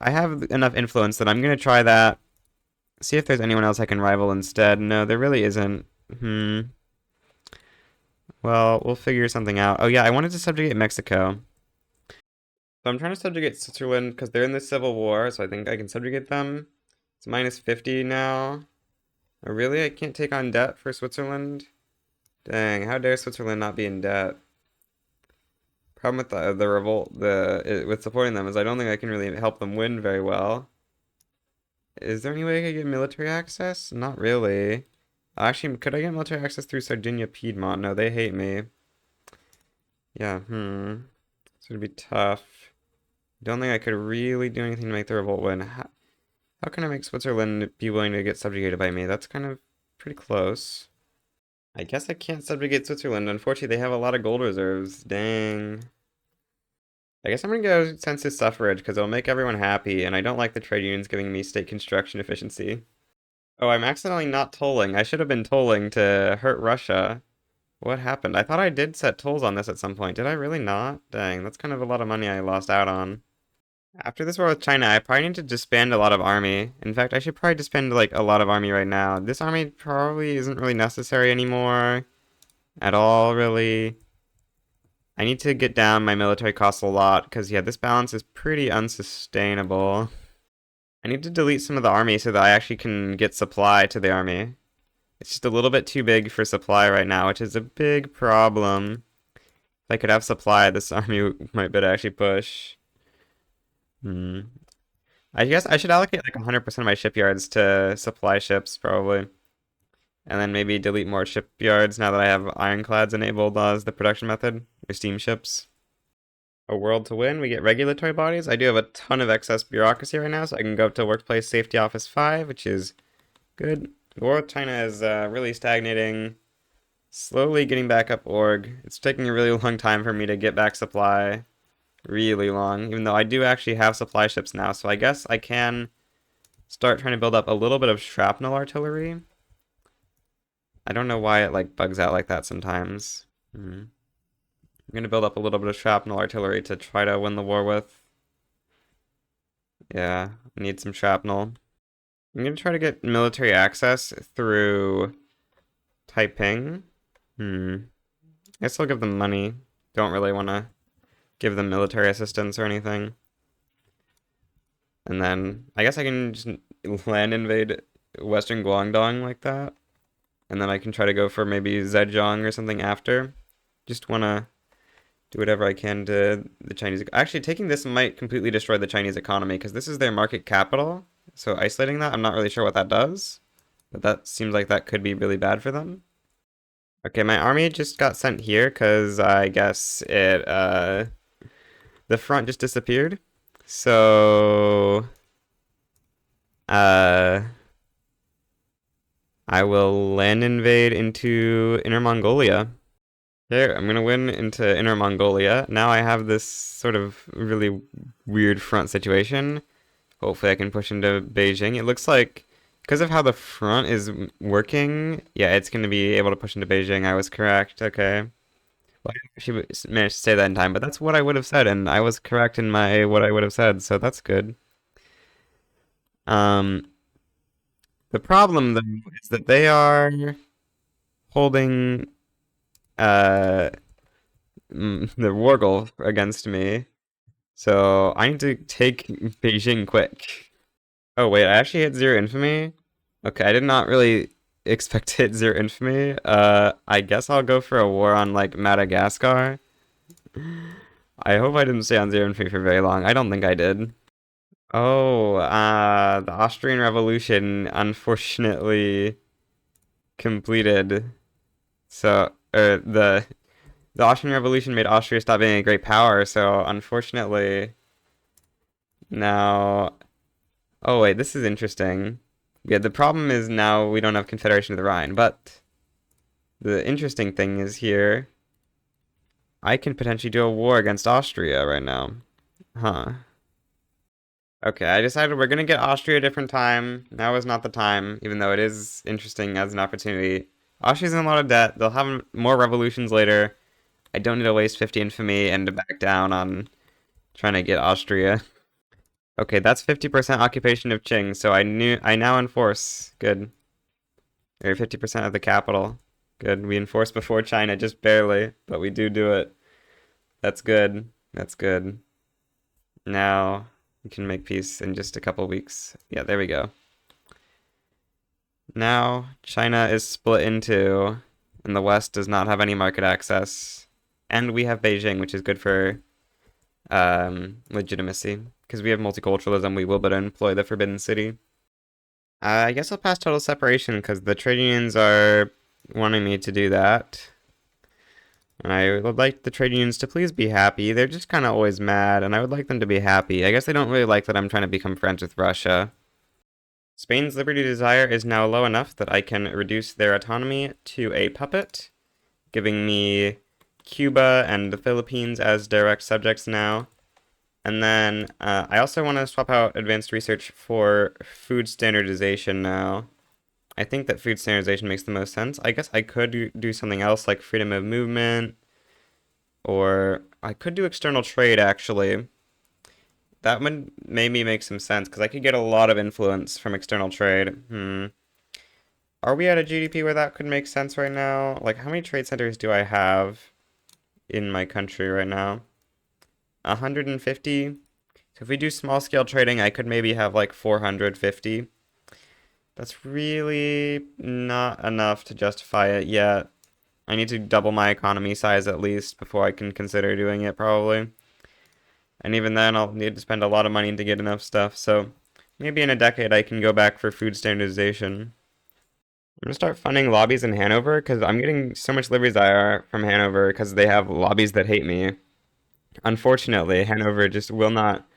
I have enough influence that I'm gonna try that. See if there's anyone else I can rival instead. No, there really isn't. Hmm. Well, we'll figure something out. Oh yeah, I wanted to subjugate Mexico. So I'm trying to subjugate Switzerland because they're in the Civil War, so I think I can subjugate them. It's minus 50 now. Oh, really? I can't take on debt for Switzerland? Dang, how dare Switzerland not be in debt? Problem with the revolt, with supporting them is I don't think I can really help them win very well. Is there any way I could get military access? Not really. Actually, could I get military access through Sardinia, Piedmont? No, they hate me. Yeah, It's gonna be tough. Don't think I could really do anything to make the revolt win. How can I make Switzerland be willing to get subjugated by me? That's kind of pretty close. I guess I can't subjugate Switzerland. Unfortunately, they have a lot of gold reserves. Dang. I guess I'm gonna go census suffrage because it'll make everyone happy, and I don't like the trade unions giving me state construction efficiency. Oh, I'm accidentally not tolling. I should have been tolling to hurt Russia. What happened? I thought I did set tolls on this at some point. Did I really not? Dang, that's kind of a lot of money I lost out on. After this war with China, I probably need to disband a lot of army. In fact, I should probably disband like a lot of army right now. This army probably isn't really necessary anymore at all, really. I need to get down my military costs a lot because yeah, this balance is pretty unsustainable. I need to delete some of the army so that I actually can get supply to the army. It's just a little bit too big for supply right now, which is a big problem. If I could have supply, this army might better actually push. Hmm. I guess I should allocate like 100% of my shipyards to supply ships, probably. And then maybe delete more shipyards now that I have ironclads enabled as the production method, or steamships. A world to win, we get regulatory bodies. I do have a ton of excess bureaucracy right now, so I can go up to Workplace Safety Office 5, which is good. The war with China is really stagnating. Slowly getting back up org. It's taking a really long time for me to get back supply. Really long, even though I do actually have supply ships now, so I guess I can start trying to build up a little bit of shrapnel artillery. I don't know why it like bugs out like that sometimes. I'm gonna build up a little bit of shrapnel artillery to try to win the war with. Yeah, I need some shrapnel. I'm gonna try to get military access through Taiping. I guess I'll give them money. Don't really want to give them military assistance or anything. And then I guess I can just land invade Western Guangdong like that. And then I can try to go for maybe Zhejiang or something after. Just want to do whatever I can to the Chinese. Actually, taking this might completely destroy the Chinese economy because this is their market capital. So isolating that, I'm not really sure what that does. But that seems like that could be really bad for them. Okay, my army just got sent here because I guess the front just disappeared. So, uh, I will land invade into Inner Mongolia. Here, I'm gonna win into Inner Mongolia. Now I have this sort of really weird front situation. Hopefully I can push into Beijing. It looks like, because of how the front is working, yeah, it's gonna be able to push into Beijing. I was correct. Okay. Well, I didn't actually managed to say that in time, but that's what I would have said, and I was correct in my what I would have said, so that's good. Um, the problem though is that they are holding uh the Wargle against me, so I need to take Beijing quick. Oh wait, I actually hit zero infamy. Okay, I did not really expect to hit zero infamy. I guess I'll go for a war on like Madagascar. I hope I didn't stay on zero infamy for very long. I don't think I did. Oh, the Austrian Revolution unfortunately completed. So, the Austrian Revolution made Austria stop being a great power, so unfortunately now. Oh wait, this is interesting. Yeah, the problem is now we don't have Confederation of the Rhine, but the interesting thing is here, I can potentially do a war against Austria right now. Huh. Okay, I decided we're gonna get Austria a different time. Now is not the time, even though it is interesting as an opportunity. Austria's in a lot of debt. They'll have more revolutions later. I don't need to waste 50 infamy and to back down on trying to get Austria. Okay, that's 50% occupation of Qing, so I now enforce. Good. Or 50% of the capital. Good. We enforced before China, just barely, but we do it. That's good. That's good. Now we can make peace in just a couple weeks. Yeah, there we go. Now China is split into, and the West does not have any market access. And we have Beijing, which is good for legitimacy. Because we have multiculturalism, we will better employ the Forbidden City. I guess I'll pass total separation because the trade unions are wanting me to do that. And I would like the trade unions to please be happy. They're just kind of always mad, and I would like them to be happy. I guess they don't really like that I'm trying to become friends with Russia. Spain's liberty desire is now low enough that I can reduce their autonomy to a puppet, giving me Cuba and the Philippines as direct subjects now. And then I also want to swap out advanced research for food standardization now. I think that food standardization makes the most sense. I guess I could do something else like freedom of movement, or I could do external trade actually. That would maybe make some sense because I could get a lot of influence from external trade. Are we at a GDP where that could make sense right now? Like, how many trade centers do I have in my country right now? 150? So if we do small scale trading, I could maybe have like 450. That's really not enough to justify it yet. I need to double my economy size at least before I can consider doing it, probably. And even then, I'll need to spend a lot of money to get enough stuff, so maybe in a decade I can go back for food standardization. I'm gonna start funding lobbies in Hanover because I'm getting so much Liberty from Hanover because they have lobbies that hate me. Unfortunately, Hanover just will not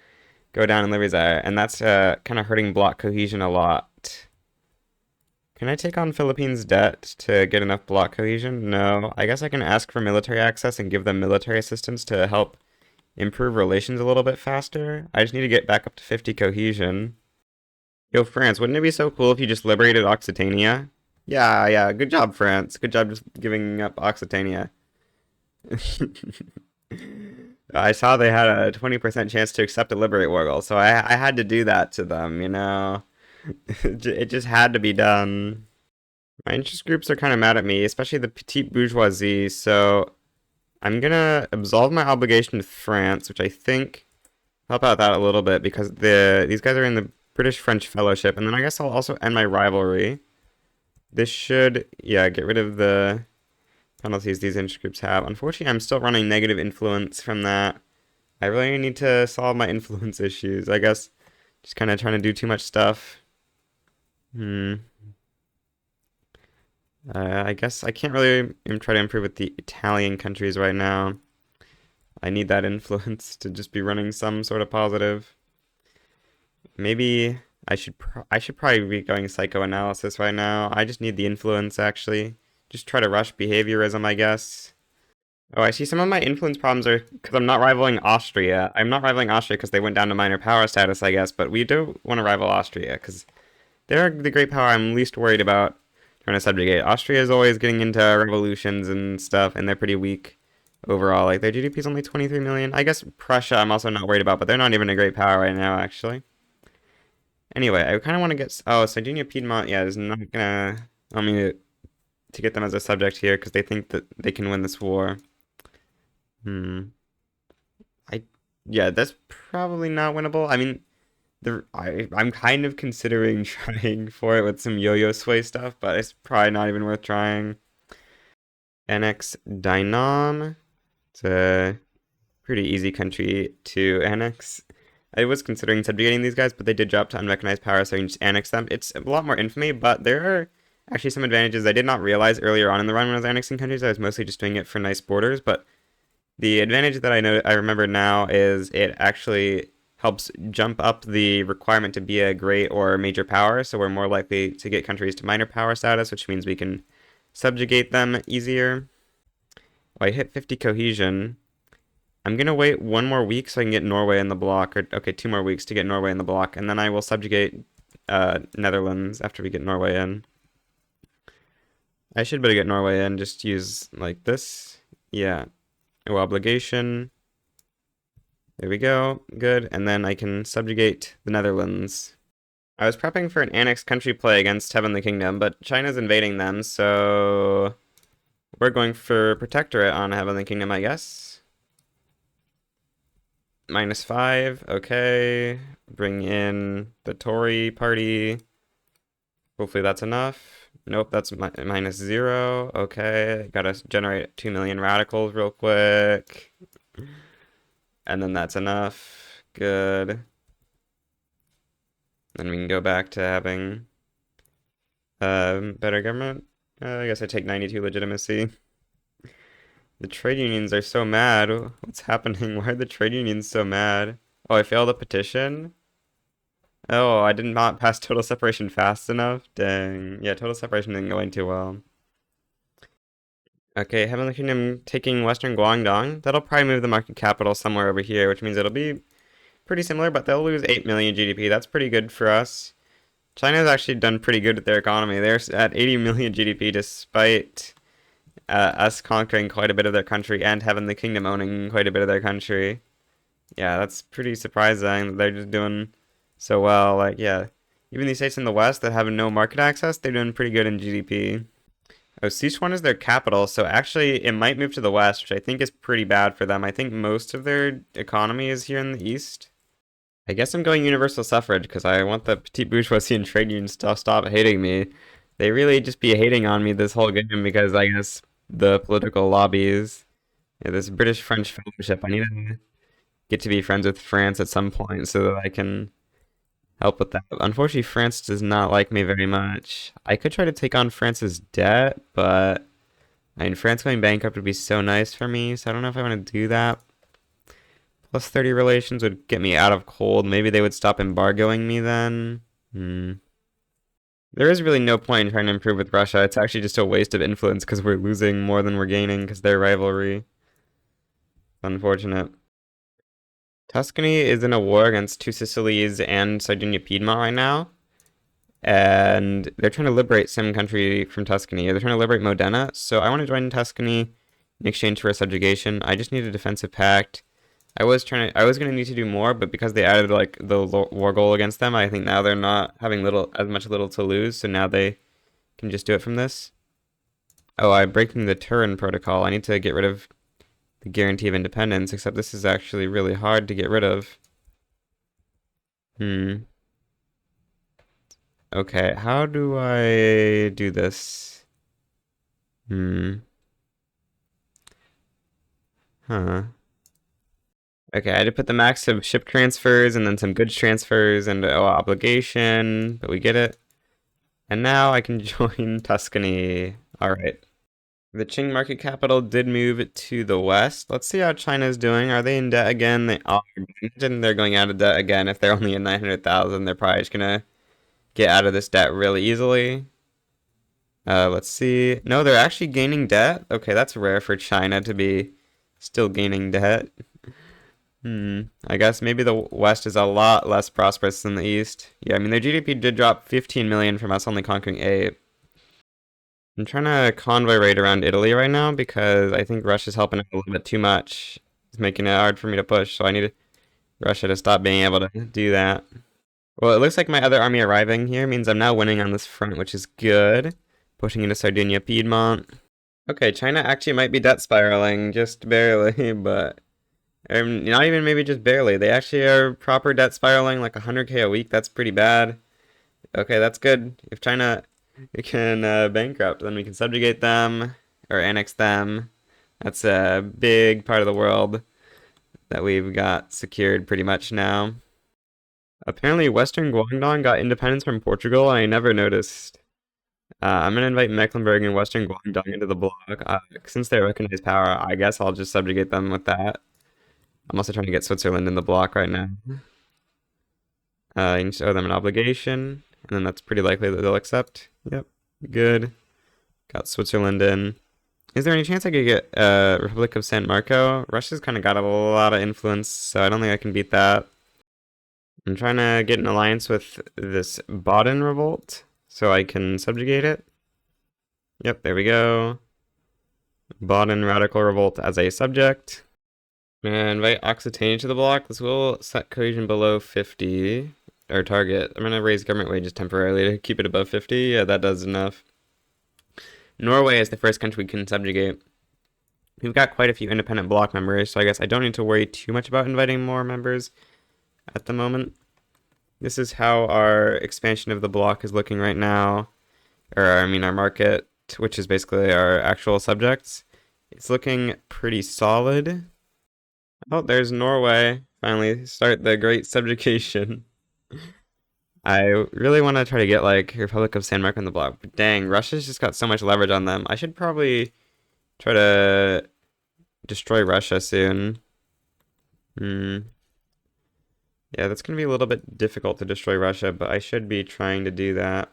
go down in Liberty, and that's kind of hurting block cohesion a lot. Can I take on Philippines' debt to get enough block cohesion? No. I guess I can ask for military access and give them military assistance to help improve relations a little bit faster. I just need to get back up to 50 cohesion. Yo, France, wouldn't it be so cool if you just liberated Occitania? Yeah, yeah, good job, France. Good job just giving up Occitania. I saw they had a 20% chance to accept a liberate Wargle, so I had to do that to them, you know? It just had to be done. My interest groups are kind of mad at me, especially the petite bourgeoisie, so I'm gonna absolve my obligation with France, which I think help out that a little bit because these guys are in the British-French Fellowship, and then I guess I'll also end my rivalry. This should, yeah, get rid of the penalties these interest groups have. Unfortunately, I'm still running negative influence from that. I really need to solve my influence issues. I guess just kind of trying to do too much stuff. I guess I can't really try to improve with the Italian countries right now. I need that influence to just be running some sort of positive. Maybe I should probably be going psychoanalysis right now. I just need the influence actually. Just try to rush behaviorism, I guess. Oh, I see some of my influence problems are because I'm not rivaling Austria. I'm not rivaling Austria because they went down to minor power status, I guess, but we do want to rival Austria because they're the great power I'm least worried about trying to subjugate. Austria is always getting into revolutions and stuff, and they're pretty weak overall. Like, their GDP is only 23 million. I guess Prussia I'm also not worried about, but they're not even a great power right now, actually. Anyway, I kind of want to get... Oh, Sardinia, Piedmont, yeah, is not gonna... I mean, to get them as a subject here, because they think that they can win this war. I... Yeah, that's probably not winnable. I mean, I'm kind of considering trying for it with some yo-yo sway stuff, but it's probably not even worth trying. Annex Dynam. It's a pretty easy country to annex. I was considering subjugating these guys, but they did drop to unrecognized power, so I can just annex them. It's a lot more infamy, but there are actually some advantages I did not realize earlier on in the run when I was annexing countries. I was mostly just doing it for nice borders, but the advantage that I remember now is it actually helps jump up the requirement to be a great or major power, so we're more likely to get countries to minor power status, which means we can subjugate them easier. Oh, I hit 50 cohesion. I'm gonna wait one more week so I can get Norway in the block, or okay, 2 more weeks to get Norway in the block, and then I will subjugate Netherlands after we get Norway in. I should better get Norway in, just use like this. Yeah. No obligation. There we go. Good. And then I can subjugate the Netherlands. I was prepping for an annexed country play against Heavenly Kingdom, but China's invading them, so we're going for Protectorate on Heavenly Kingdom, I guess. -5. Okay. Bring in the Tory party. Hopefully that's enough. Nope, that's -0. Okay. Gotta generate 2 million radicals real quick. And then that's enough. Good. Then we can go back to having better government. I guess I take 92 legitimacy. The trade unions are so mad. What's happening? Why are the trade unions so mad? Oh, I failed a petition? Oh, I did not pass total separation fast enough? Dang. Yeah, total separation isn't going too well. Okay, Heavenly Kingdom taking Western Guangdong. That'll probably move the market capital somewhere over here, which means it'll be pretty similar, but they'll lose 8 million GDP. That's pretty good for us. China's actually done pretty good with their economy. They're at 80 million GDP despite us conquering quite a bit of their country and having the kingdom owning quite a bit of their country. Yeah, that's pretty surprising that they're just doing so well. Like, yeah, even these states in the West that have no market access, they're doing pretty good in GDP. Oh, Sichuan is their capital, so actually it might move to the West, which I think is pretty bad for them. I think most of their economy is here in the East. I guess I'm going universal suffrage because I want the petite bourgeoisie and trade unions to stop hating me. They really just be hating on me this whole game because I guess the political lobbies. Yeah, this British-French fellowship. I need to get to be friends with France at some point so that I can help with that. Unfortunately, France does not like me very much. I could try to take on France's debt, but I mean, France going bankrupt would be so nice for me, so I don't know if I want to do that. Plus 30 relations would get me out of cold. Maybe they would stop embargoing me then. There is really no point in trying to improve with Russia. It's actually just a waste of influence because we're losing more than we're gaining because their rivalry. Unfortunate. Tuscany is in a war against Two Sicilies and Sardinia Piedmont right now. And they're trying to liberate some country from Tuscany. They're trying to liberate Modena. So I want to join Tuscany in exchange for a subjugation. I just need a defensive pact. I was gonna need to do more, but because they added like the war goal against them, I think now they're not having little to lose, so now they can just do it from this. Oh, I'm breaking the Turin Protocol. I need to get rid of the guarantee of independence, except this is actually really hard to get rid of. Okay, how do I do this? Huh. Okay, I had to put the max of ship transfers and then some goods transfers and obligation, but we get it. And now I can join Tuscany. All right. The Qing market capital did move to the west. Let's see how China's doing. Are they in debt again? They are. Imagine they're going out of debt again. If they're only at 900,000, they're probably just gonna get out of this debt really easily. Let's see. No, they're actually gaining debt. Okay, that's rare for China to be still gaining debt. I guess maybe the West is a lot less prosperous than the East. Yeah, I mean, their GDP did drop 15 million from us only conquering 8. I'm trying to convoy raid around Italy right now because I think Russia's helping out a little bit too much. It's making it hard for me to push, so I need Russia to stop being able to do that. Well, it looks like my other army arriving here means I'm now winning on this front, which is good. Pushing into Sardinia, Piedmont. Okay, China actually might be debt spiraling, just barely, but not even maybe just barely. They actually are proper debt spiraling, like 100K a week. That's pretty bad. Okay, that's good. If China can bankrupt, then we can subjugate them or annex them. That's a big part of the world that we've got secured pretty much now. Apparently, Western Guangdong got independence from Portugal, and I never noticed. I'm gonna invite Mecklenburg and Western Guangdong into the bloc. Since they recognize power, I guess I'll just subjugate them with that. I'm also trying to get Switzerland in the bloc right now. You can just owe them an obligation, and then that's pretty likely that they'll accept. Yep, good. Got Switzerland in. Is there any chance I could get Republic of San Marco? Russia's kind of got a lot of influence, so I don't think I can beat that. I'm trying to get an alliance with this Baden revolt, so I can subjugate it. Yep, there we go. Baden Radical Revolt as a subject. And invite Occitania to the block. This will set cohesion below 50. Our target. I'm going to raise government wages temporarily to keep it above 50. Yeah, that does enough. Norway is the first country we can subjugate. We've got quite a few independent bloc members, so I guess I don't need to worry too much about inviting more members at the moment. This is how our expansion of the bloc is looking right now. Or, I mean, our market, which is basically our actual subjects. It's looking pretty solid. Oh, there's Norway. Finally, start the great subjugation. I really want to try to get, like, Republic of San Marco in the block. But dang, Russia's just got so much leverage on them. I should probably try to destroy Russia soon. Yeah, that's going to be a little bit difficult to destroy Russia, but I should be trying to do that.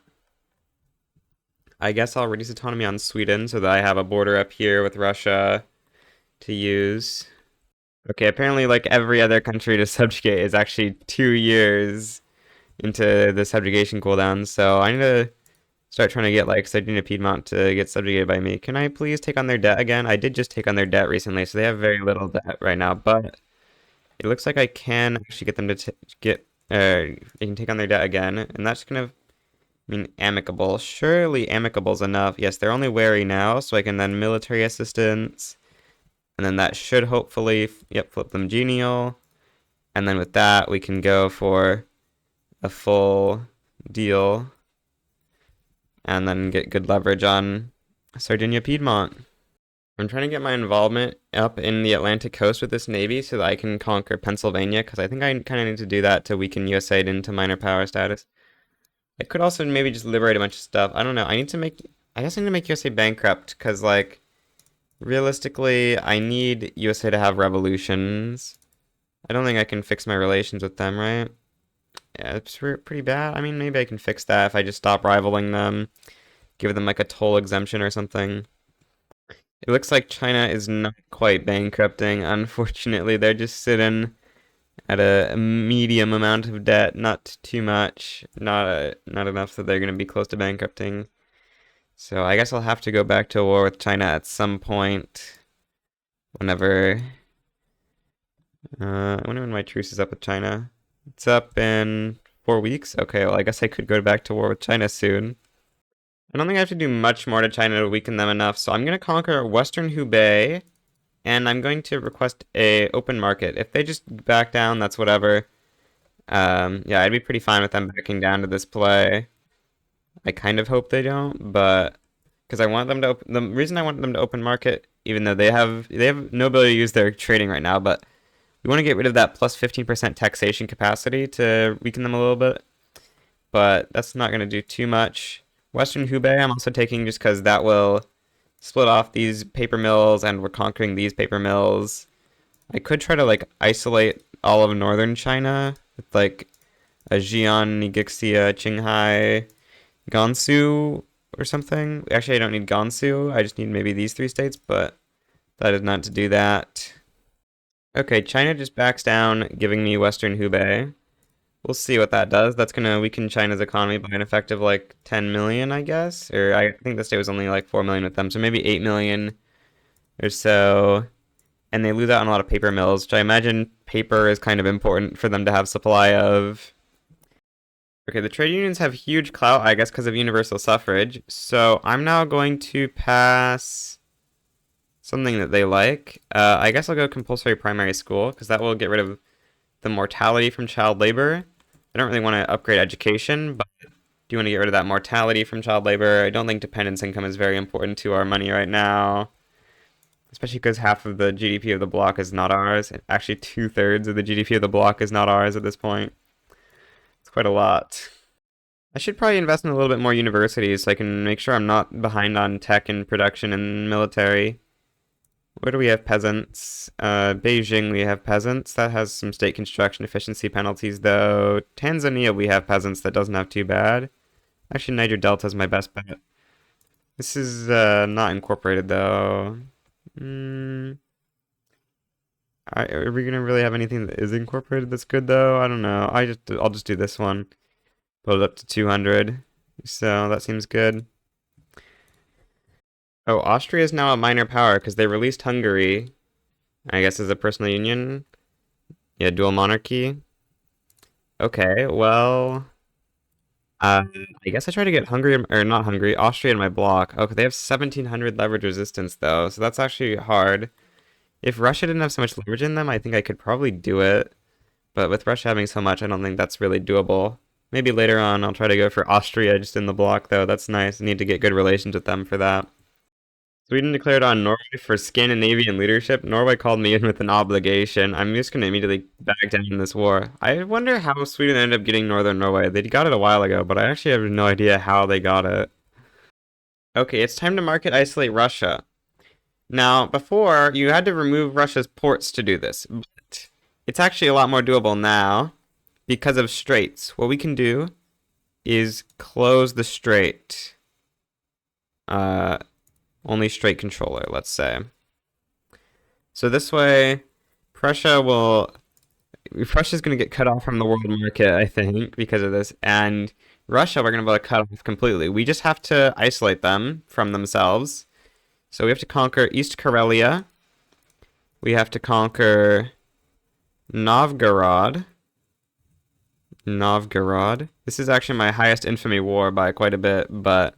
I guess I'll reduce autonomy on Sweden so that I have a border up here with Russia to use. Okay, apparently like every other country to subjugate is actually 2 years. into the subjugation cooldown. So I need to start trying to get like Sardinia Piedmont to get subjugated by me. Can I please take on their debt again? I did just take on their debt recently, so they have very little debt right now, but it looks like I can actually get them to get they can take on their debt again, and that's gonna mean amicable. Surely amicable's enough. Yes, they're only wary now, so I can then military assistance, and then that should hopefully, yep, flip them genial. And then with that, we can go for a full deal and then get good leverage on Sardinia Piedmont. I'm trying to get my involvement up in the Atlantic coast with this navy so that I can conquer Pennsylvania, because I think I kind of need to do that to weaken USA into minor power status. I could also maybe just liberate a bunch of stuff. I don't know. I guess I need to make USA bankrupt, because, like, realistically, I need USA to have revolutions. I don't think I can fix my relations with them, right? Yeah, it's pretty bad. I mean, maybe I can fix that if I just stop rivaling them, give them, like, a toll exemption or something. It looks like China is not quite bankrupting, unfortunately. They're just sitting at a medium amount of debt, not too much, not enough that they're going to be close to bankrupting. So I guess I'll have to go back to war with China at some point, whenever. I wonder when my truce is up with China. It's up in 4 weeks. Okay, well I guess I could go back to war with China soon. I don't think I have to do much more to China to weaken them enough, so I'm going to conquer Western Hubei, and I'm going to request a open market. If they just back down, that's whatever. Yeah, I'd be pretty fine with them backing down to this play. I kind of hope they don't, but because I want them to the reason I want them to open market, even though they have no ability to use their trading right now, but we want to get rid of that plus 15% taxation capacity to weaken them a little bit. But that's not going to do too much. Western Hubei I'm also taking just because that will split off these paper mills, and we're conquering these paper mills. I could try to like isolate all of northern China with like a Xi'an, Ningxia, Qinghai, Gansu or something. Actually, I don't need Gansu. I just need maybe these three states, but that is not to do that. Okay, China just backs down, giving me Western Hubei. We'll see what that does. That's gonna weaken China's economy by an effective like 10 million, I guess. Or I think the state was only like 4 million with them, so maybe 8 million or so. And they lose out on a lot of paper mills, which I imagine paper is kind of important for them to have supply of. Okay, the trade unions have huge clout, I guess, because of universal suffrage. So I'm now going to pass something that they like. I guess I'll go compulsory primary school, because that will get rid of the mortality from child labor. I don't really want to upgrade education, but do you want to get rid of that mortality from child labor? I don't think dependence income is very important to our money right now, especially because half of the GDP of the block is not ours. Actually, 2/3 of the GDP of the block is not ours at this point. It's quite a lot. I should probably invest in a little bit more universities so I can make sure I'm not behind on tech and production and military. Where do we have peasants? Beijing, we have peasants. That has some state construction efficiency penalties, though. Tanzania, we have peasants. That doesn't have too bad. Actually, Niger Delta is my best bet. This is not incorporated, though. Are we gonna really have anything that is incorporated that's good, though? I don't know. I'll just do this one. Put it up to 200. So that seems good. Oh, Austria is now a minor power because they released Hungary, I guess, as a personal union. Yeah, dual monarchy. Okay, well, I guess I try to get Hungary, or not Hungary, Austria in my block. Okay, they have 1700 leverage resistance, though, so that's actually hard. If Russia didn't have so much leverage in them, I think I could probably do it. But with Russia having so much, I don't think that's really doable. Maybe later on I'll try to go for Austria just in the block, though. That's nice. I need to get good relations with them for that. Sweden declared on Norway for Scandinavian leadership. Norway called me in with an obligation. I'm just going to immediately back down in this war. I wonder how Sweden ended up getting Northern Norway. They got it a while ago, but I actually have no idea how they got it. Okay, it's time to market isolate Russia. Now, before, you had to remove Russia's ports to do this, but it's actually a lot more doable now because of straits. What we can do is close the strait. Only strait controller, let's say. So this way, Prussia will Russia's going to get cut off from the world market, I think, because of this. And Russia, we're going to be able to cut off completely. We just have to isolate them from themselves. So we have to conquer East Karelia. We have to conquer Novgorod. Novgorod. This is actually my highest infamy war by quite a bit, but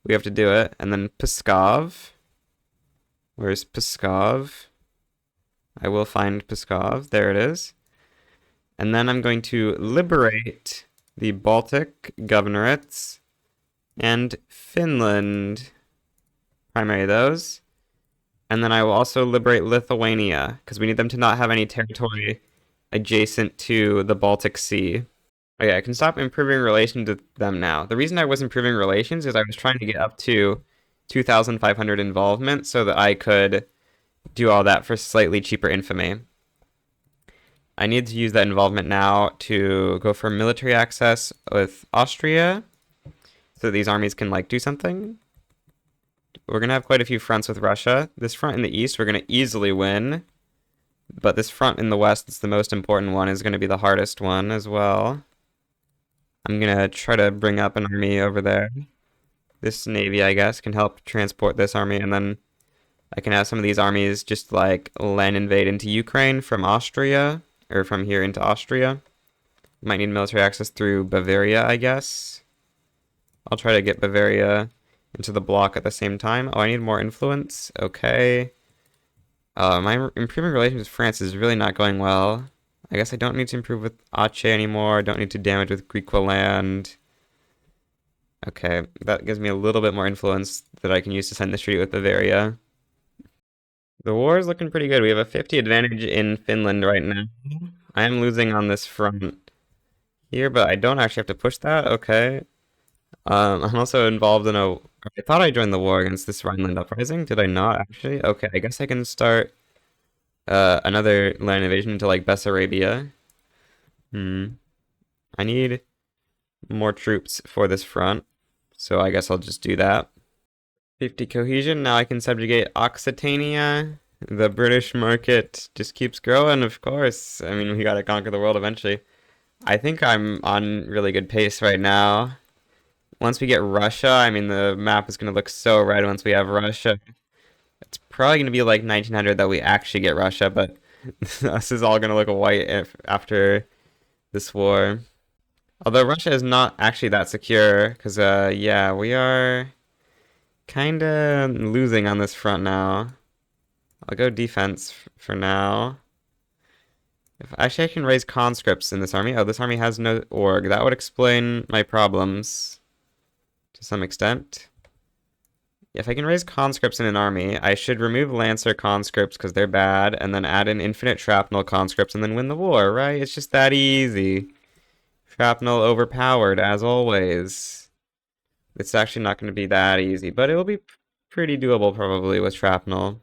we have to do it. And then Pskov. Where's Pskov? I will find Pskov. There it is. And then I'm going to liberate the Baltic governorates and Finland. Primary those. And then I will also liberate Lithuania, because we need them to not have any territory adjacent to the Baltic Sea. Okay, I can stop improving relations to them now. The reason I was improving relations is I was trying to get up to 2,500 involvement so that I could do all that for slightly cheaper infamy. I need to use that involvement now to go for military access with Austria so these armies can like do something. We're going to have quite a few fronts with Russia. This front in the east we're going to easily win, but this front in the west that's the most important one is going to be the hardest one as well. I'm going to try to bring up an army over there. This navy, I guess, can help transport this army, and then I can have some of these armies just like land invade into Ukraine from Austria, or from here into Austria. Might need military access through Bavaria, I guess. I'll try to get Bavaria into the block at the same time. Oh, I need more influence. Okay. My improving relations with France is really not going well. I guess I don't need to improve with Aceh anymore. I don't need to damage with Griqualand. Okay, that gives me a little bit more influence that I can use to sign the treaty with Bavaria. The war is looking pretty good. We have a 50 advantage in Finland right now. I am losing on this front here, but I don't actually have to push that. Okay. I'm also involved in a... I thought I joined the war against this Rhineland uprising. Did I not actually? Okay, I guess I can start another land invasion into like Bessarabia. I need more troops for this front, so I guess I'll just do that. 50 cohesion. Now I can subjugate Occitania. The British market just keeps growing, of course. I mean, we gotta conquer the world eventually. I think I'm on really good pace right now. Once we get Russia, I mean, the map is gonna look so red once we have Russia. It's probably gonna be like 1900 that we actually get Russia, but this is all gonna look white after this war. Although Russia is not actually that secure, because, yeah, we are kind of losing on this front now. I'll go defense for now. Actually, I can raise conscripts in this army. Oh, this army has no org. That would explain my problems to some extent. If I can raise conscripts in an army, I should remove Lancer conscripts because they're bad, and then add in infinite shrapnel conscripts and then win the war, right? It's just that easy. Shrapnel overpowered, as always. It's actually not going to be that easy, but it will be pretty doable probably with shrapnel.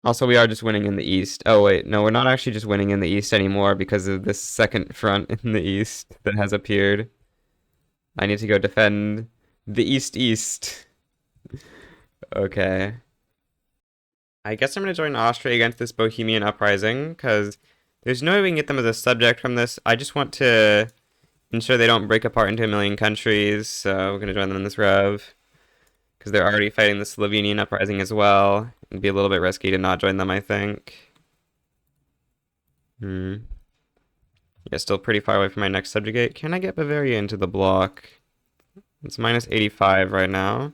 Also, we are just winning in the east. Oh, wait, no, we're not actually just winning in the east anymore because of this second front in the east that has appeared. I need to go defend the east-east. Okay. I guess I'm going to join Austria against this Bohemian uprising, because there's no way we can get them as a subject from this. I just want to ensure they don't break apart into a million countries, so we're going to join them in this rev. Because they're already fighting the Slovenian uprising as well. It'd be a little bit risky to not join them, I think. Yeah, still pretty far away from my next subjugate. Can I get Bavaria into the block? It's minus 85 right now.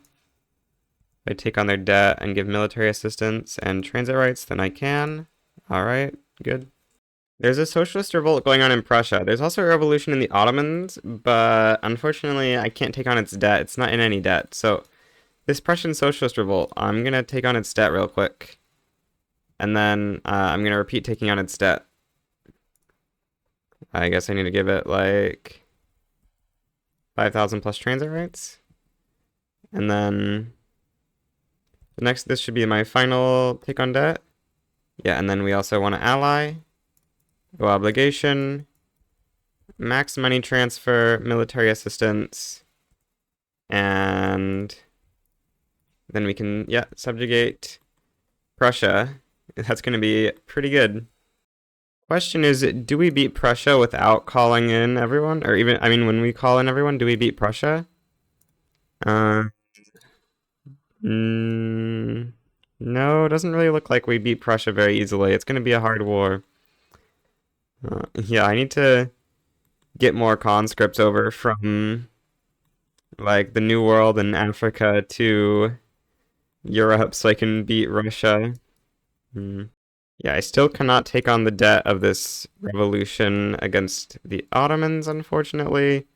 If I take on their debt and give military assistance and transit rights, then I can. Alright, good. There's a socialist revolt going on in Prussia. There's also a revolution in the Ottomans, but unfortunately I can't take on its debt. It's not in any debt, so... This Prussian Socialist Revolt, I'm going to take on its debt real quick. And then I'm going to repeat taking on its debt. I guess I need to give it like 5,000 plus transit rights. And then this should be my final take on debt. Yeah, and then we also want to ally. Go obligation. Max money transfer, military assistance. And... then we can, yeah, subjugate Prussia. That's going to be pretty good. Question is, do we beat Prussia without calling in everyone? Or even, I mean, when we call in everyone, do we beat Prussia? Uh, mm, no, it doesn't really look like we beat Prussia very easily. It's going to be a hard war. Yeah, I need to get more conscripts over from like the New World and Africa to Europe so I can beat Russia. Hmm. Yeah, I still cannot take on the debt of this revolution against the Ottomans, unfortunately.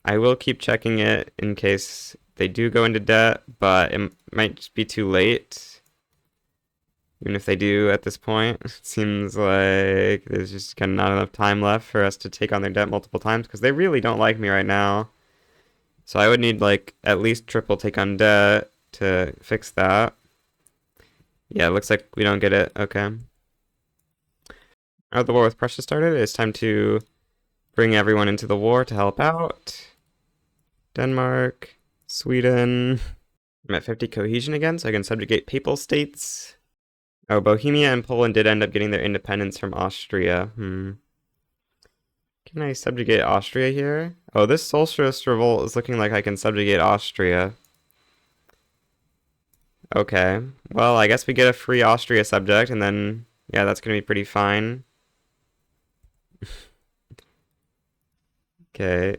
I will keep checking it in case they do go into debt, but it might just be too late. Even if they do at this point, it seems like there's just kind of not enough time left for us to take on their debt multiple times because they really don't like me right now. So I would need like at least triple take on debt to fix that. Yeah, it looks like we don't get it. Okay. Oh, the war with Prussia started. It's time to bring everyone into the war to help out. Denmark, Sweden. I'm at 50 cohesion again, so I can subjugate papal states. Oh, Bohemia and Poland did end up getting their independence from Austria. Can I subjugate Austria here? Oh, this Socialist revolt is looking like I can subjugate Austria. Okay. Well, I guess we get a free Austria subject, and then, yeah, that's gonna be pretty fine. Okay.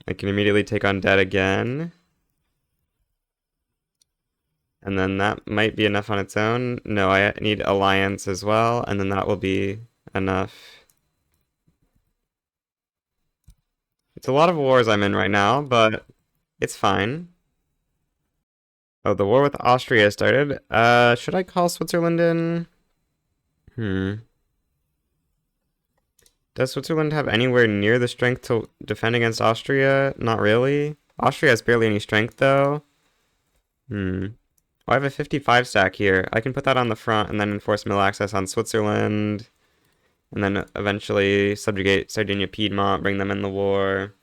I can immediately take on debt again. And then that might be enough on its own. No, I need alliance as well, and then that will be enough. It's a lot of wars I'm in right now, but it's fine. Oh, the war with Austria started. Should I call Switzerland in? Does Switzerland have anywhere near the strength to defend against Austria? Not really. Austria has barely any strength, though. Oh, I have a 55 stack here. I can put that on the front and then enforce mill access on Switzerland. And then eventually subjugate Sardinia Piedmont, bring them in the war.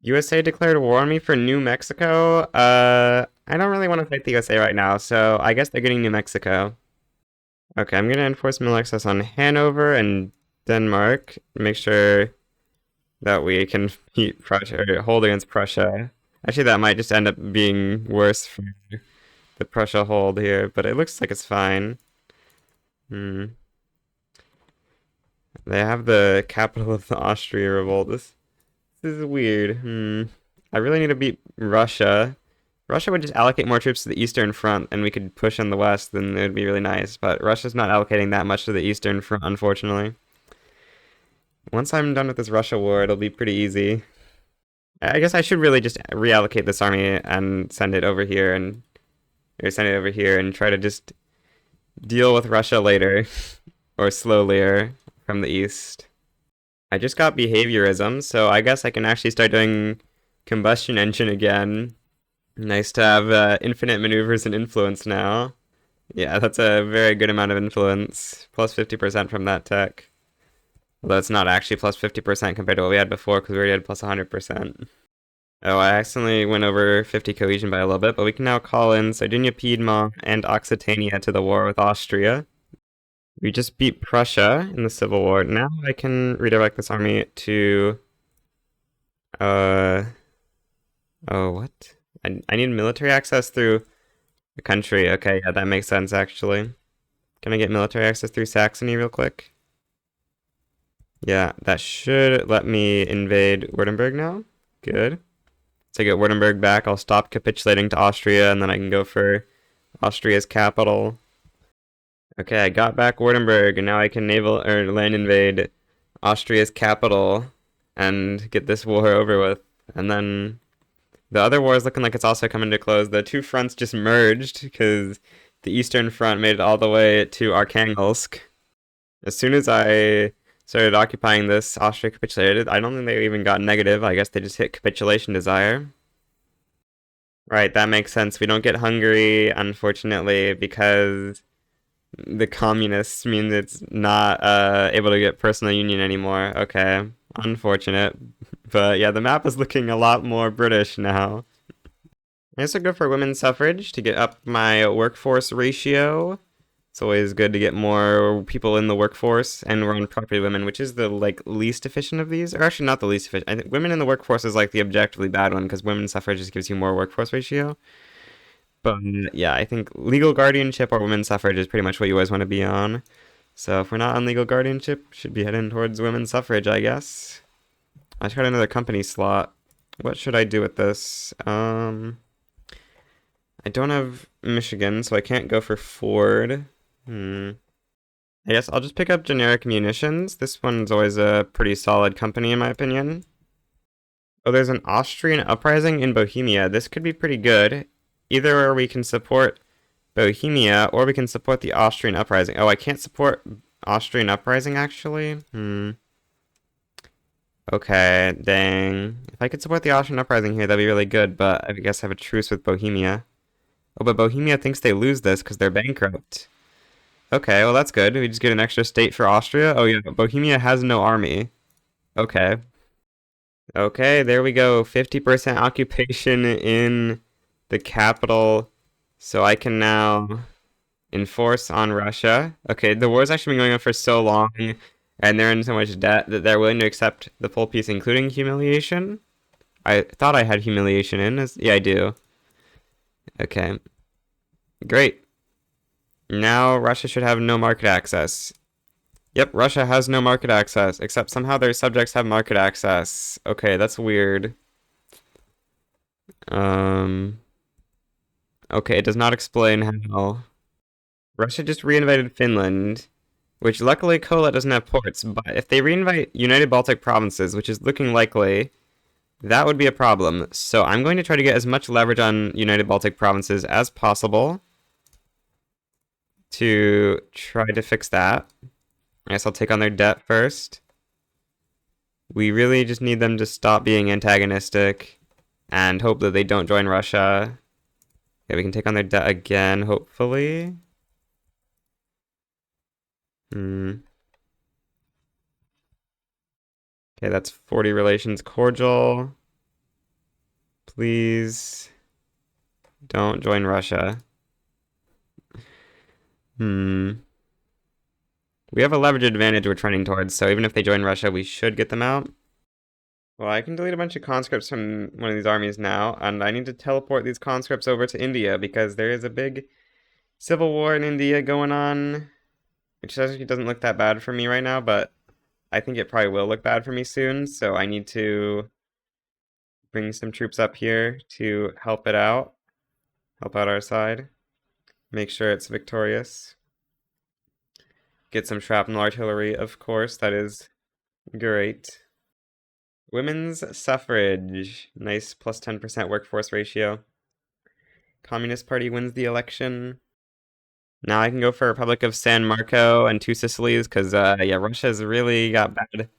USA declared war on me for New Mexico. I don't really want to fight the USA right now, so I guess they're getting New Mexico. Okay, I'm gonna enforce mill access on Hanover and Denmark. Make sure that we can beat Prussia or hold against Prussia. Actually, that might just end up being worse for the Prussia hold here, but it looks like it's fine. They have the capital of the Austria revolt. This is weird. I really need to beat Russia. Russia would just allocate more troops to the Eastern Front, and we could push in the West, then it would be really nice. But Russia's not allocating that much to the Eastern Front, unfortunately. Once I'm done with this Russia war, it'll be pretty easy. I guess I should really just reallocate this army and send it over here and try to just deal with Russia later or slowlier from the east. I just got behaviorism, so I guess I can actually start doing combustion engine again. Nice to have infinite maneuvers and influence now. Yeah, that's a very good amount of influence. Plus 50% from that tech. Although it's not actually plus 50% compared to what we had before because we already had plus 100%. Oh, I accidentally went over 50 cohesion by a little bit, but we can now call in Sardinia, Piedmont, and Occitania to the war with Austria. We just beat Prussia in the Civil War. Now I can redirect this army to... Oh, what? I need military access through the country. Okay, yeah, that makes sense, actually. Can I get military access through Saxony real quick? Yeah, that should let me invade Württemberg now. Good. So I get Württemberg back, I'll stop capitulating to Austria, and then I can go for Austria's capital. Okay, I got back Württemberg, and now I can naval or land invade Austria's capital and get this war over with. And then the other war is looking like it's also coming to close. The two fronts just merged because the Eastern Front made it all the way to Arkhangelsk. As soon as I started occupying this, Austria capitulated. I don't think they even got negative. I guess they just hit capitulation desire. Right, that makes sense. We don't get Hungary, unfortunately, because the communists mean it's not able to get personal union anymore. Okay, unfortunate. But yeah, the map is looking a lot more British now. I also go for women's suffrage to get up my workforce ratio. It's always good to get more people in the workforce, and we're on property women, which is the like least efficient of these, or actually not the least efficient. I think women in the workforce is like the objectively bad one because women's suffrage just gives you more workforce ratio. But yeah, I think legal guardianship or women's suffrage is pretty much what you always want to be on. So if we're not on legal guardianship, should be heading towards women's suffrage, I guess. I just got another company slot. What should I do with this? I don't have Michigan, so I can't go for Ford. Hmm. I guess I'll just pick up generic munitions. This one's always a pretty solid company in my opinion. Oh, there's an Austrian uprising in Bohemia. This could be pretty good. Either we can support Bohemia or we can support the Austrian uprising. Oh, I can't support Austrian uprising actually? Okay, dang. If I could support the Austrian uprising here, that'd be really good, but I guess I have a truce with Bohemia. Oh, but Bohemia thinks they lose this because they're bankrupt. Okay, well that's good. We just get an extra state for Austria. Oh yeah, Bohemia has no army. Okay. Okay, there we go. 50% occupation in the capital. So I can now enforce on Russia. Okay, the war's actually been going on for so long, and they're in so much debt that they're willing to accept the full peace, including humiliation. I thought I had humiliation in. Yeah, I do. Okay, great. Now Russia should have no market access. Yep, Russia has no market access, except somehow their subjects have market access. Okay, that's weird. Um, okay, it does not explain how. Russia just reinvited Finland, which luckily Kola doesn't have ports, but if they reinvite United Baltic Provinces, which is looking likely, that would be a problem. So I'm going to try to get as much leverage on United Baltic Provinces as possible to try to fix that. I guess I'll take on their debt first. We really just need them to stop being antagonistic and hope that they don't join Russia. Okay, we can take on their debt again, hopefully. Okay, that's 40 relations cordial. Please don't join Russia. We have a leverage advantage we're trending towards, so even if they join Russia, we should get them out. Well, I can delete a bunch of conscripts from one of these armies now, and I need to teleport these conscripts over to India because there is a big civil war in India going on, which actually doesn't look that bad for me right now, but I think it probably will look bad for me soon, so I need to bring some troops up here to help out our side, make sure it's victorious. Get some shrapnel artillery, of course, that is great. Women's suffrage, nice plus 10% workforce ratio. Communist Party wins the election. Now I can go for Republic of San Marco and Two Sicilies, because, yeah, Russia's really got bad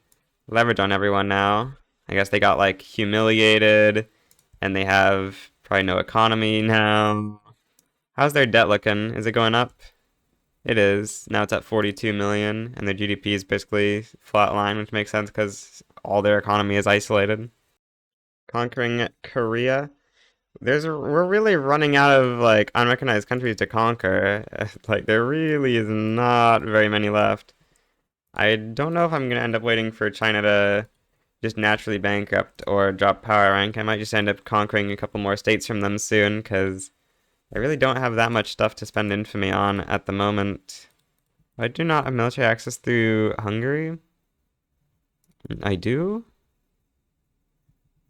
leverage on everyone now. I guess they got, like, humiliated, and they have probably no economy now. How's their debt looking? Is it going up? It is. Now it's at 42 million, and their GDP is basically flatline, which makes sense because all their economy is isolated. Conquering Korea. We're really running out of like unrecognized countries to conquer. Like there really is not very many left. I don't know if I'm gonna end up waiting for China to just naturally bankrupt or drop power rank. I might just end up conquering a couple more states from them soon, because I really don't have that much stuff to spend infamy on at the moment. I do not have military access through Hungary. I do?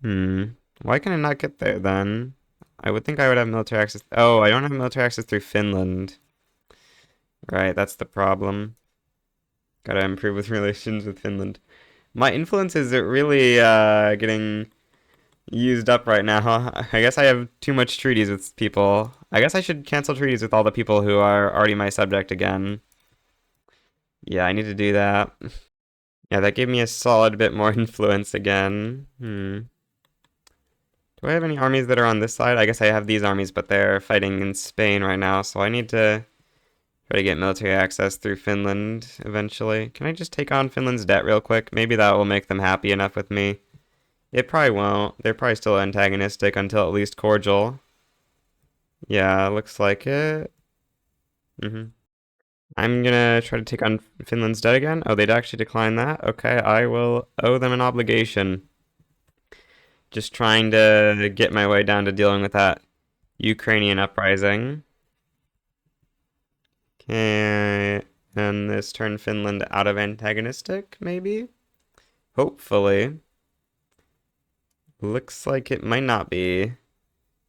Why can I not get there then? I would think I would have military access. Oh, I don't have military access through Finland. Right, that's the problem. Gotta improve with relations with Finland. My influence is really getting used up right now. I guess I have too much treaties with people. I guess I should cancel treaties with all the people who are already my subject again. Yeah, I need to do that. Yeah, that gave me a solid bit more influence again. Do I have any armies that are on this side? I guess I have these armies, but they're fighting in Spain right now, so I need to try to get military access through Finland eventually. Can I just take on Finland's debt real quick? Maybe that will make them happy enough with me. It probably won't. They're probably still antagonistic until at least cordial. Yeah, looks like it. I'm gonna try to take on Finland's debt again. Oh, they'd actually decline that. Okay, I will owe them an obligation. Just trying to get my way down to dealing with that Ukrainian uprising. Can this turn Finland out of antagonistic, maybe? Hopefully. Looks like it might not be.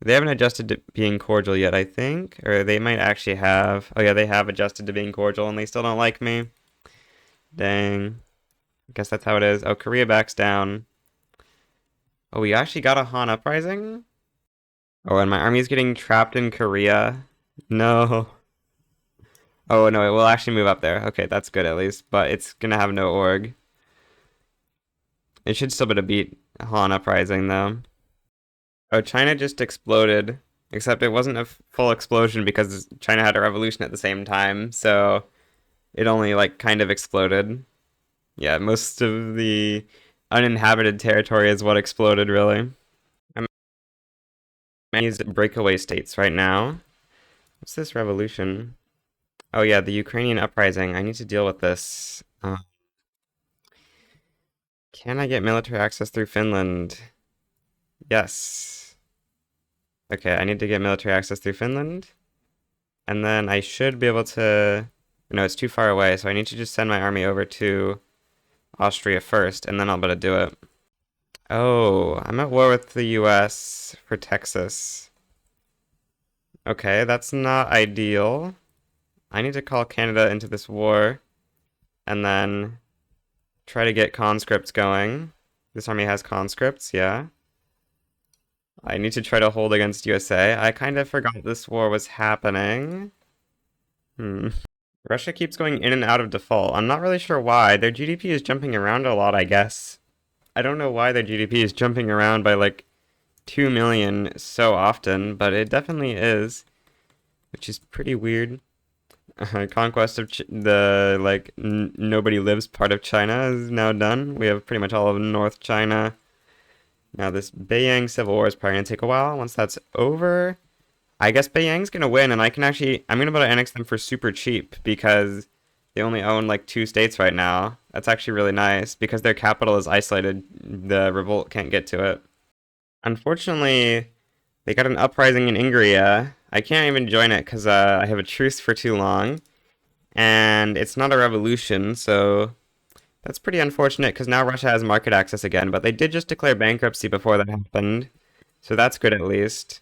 They haven't adjusted to being cordial yet, I think. Or they might actually have. Oh yeah, they have adjusted to being cordial and they still don't like me. Dang. I guess that's how it is. Oh, Korea backs down. Oh, we actually got a Han uprising? Oh, and my army's getting trapped in Korea. No. Oh, no, it will actually move up there. Okay, that's good at least. But it's gonna have no org. It should still be able to beat Han uprising, though. Oh, China just exploded. Except it wasn't a full explosion because China had a revolution at the same time. So it only, like, kind of exploded. Yeah, most of the uninhabited territory is what exploded, really. I'm in these breakaway states right now. What's this revolution? Oh yeah, the Ukrainian uprising. I need to deal with this. Can I get military access through Finland? Yes. Okay, I need to get military access through Finland. And then I should be able to... No, it's too far away, so I need to just send my army over to Austria first, and then I'll be able to do it. Oh, I'm at war with the US for Texas. Okay, that's not ideal. I need to call Canada into this war, and then try to get conscripts going. This army has conscripts, yeah. I need to try to hold against USA. I kind of forgot this war was happening. Russia keeps going in and out of default. I'm not really sure why. Their GDP is jumping around a lot, I guess. I don't know why their GDP is jumping around by like 2 million so often, but it definitely is, which is pretty weird. Conquest of the like nobody lives part of China is now done. We have pretty much all of North China. Now this Beiyang Civil War is probably gonna take a while. Once that's over, I guess Beiyang's gonna win, and I'm gonna be able to annex them for super cheap because they only own like 2 states right now. That's actually really nice because their capital is isolated. The revolt can't get to it. Unfortunately, they got an uprising in Ingria. I can't even join it because I have a truce for too long. And it's not a revolution, so that's pretty unfortunate because now Russia has market access again. But they did just declare bankruptcy before that happened, so that's good at least.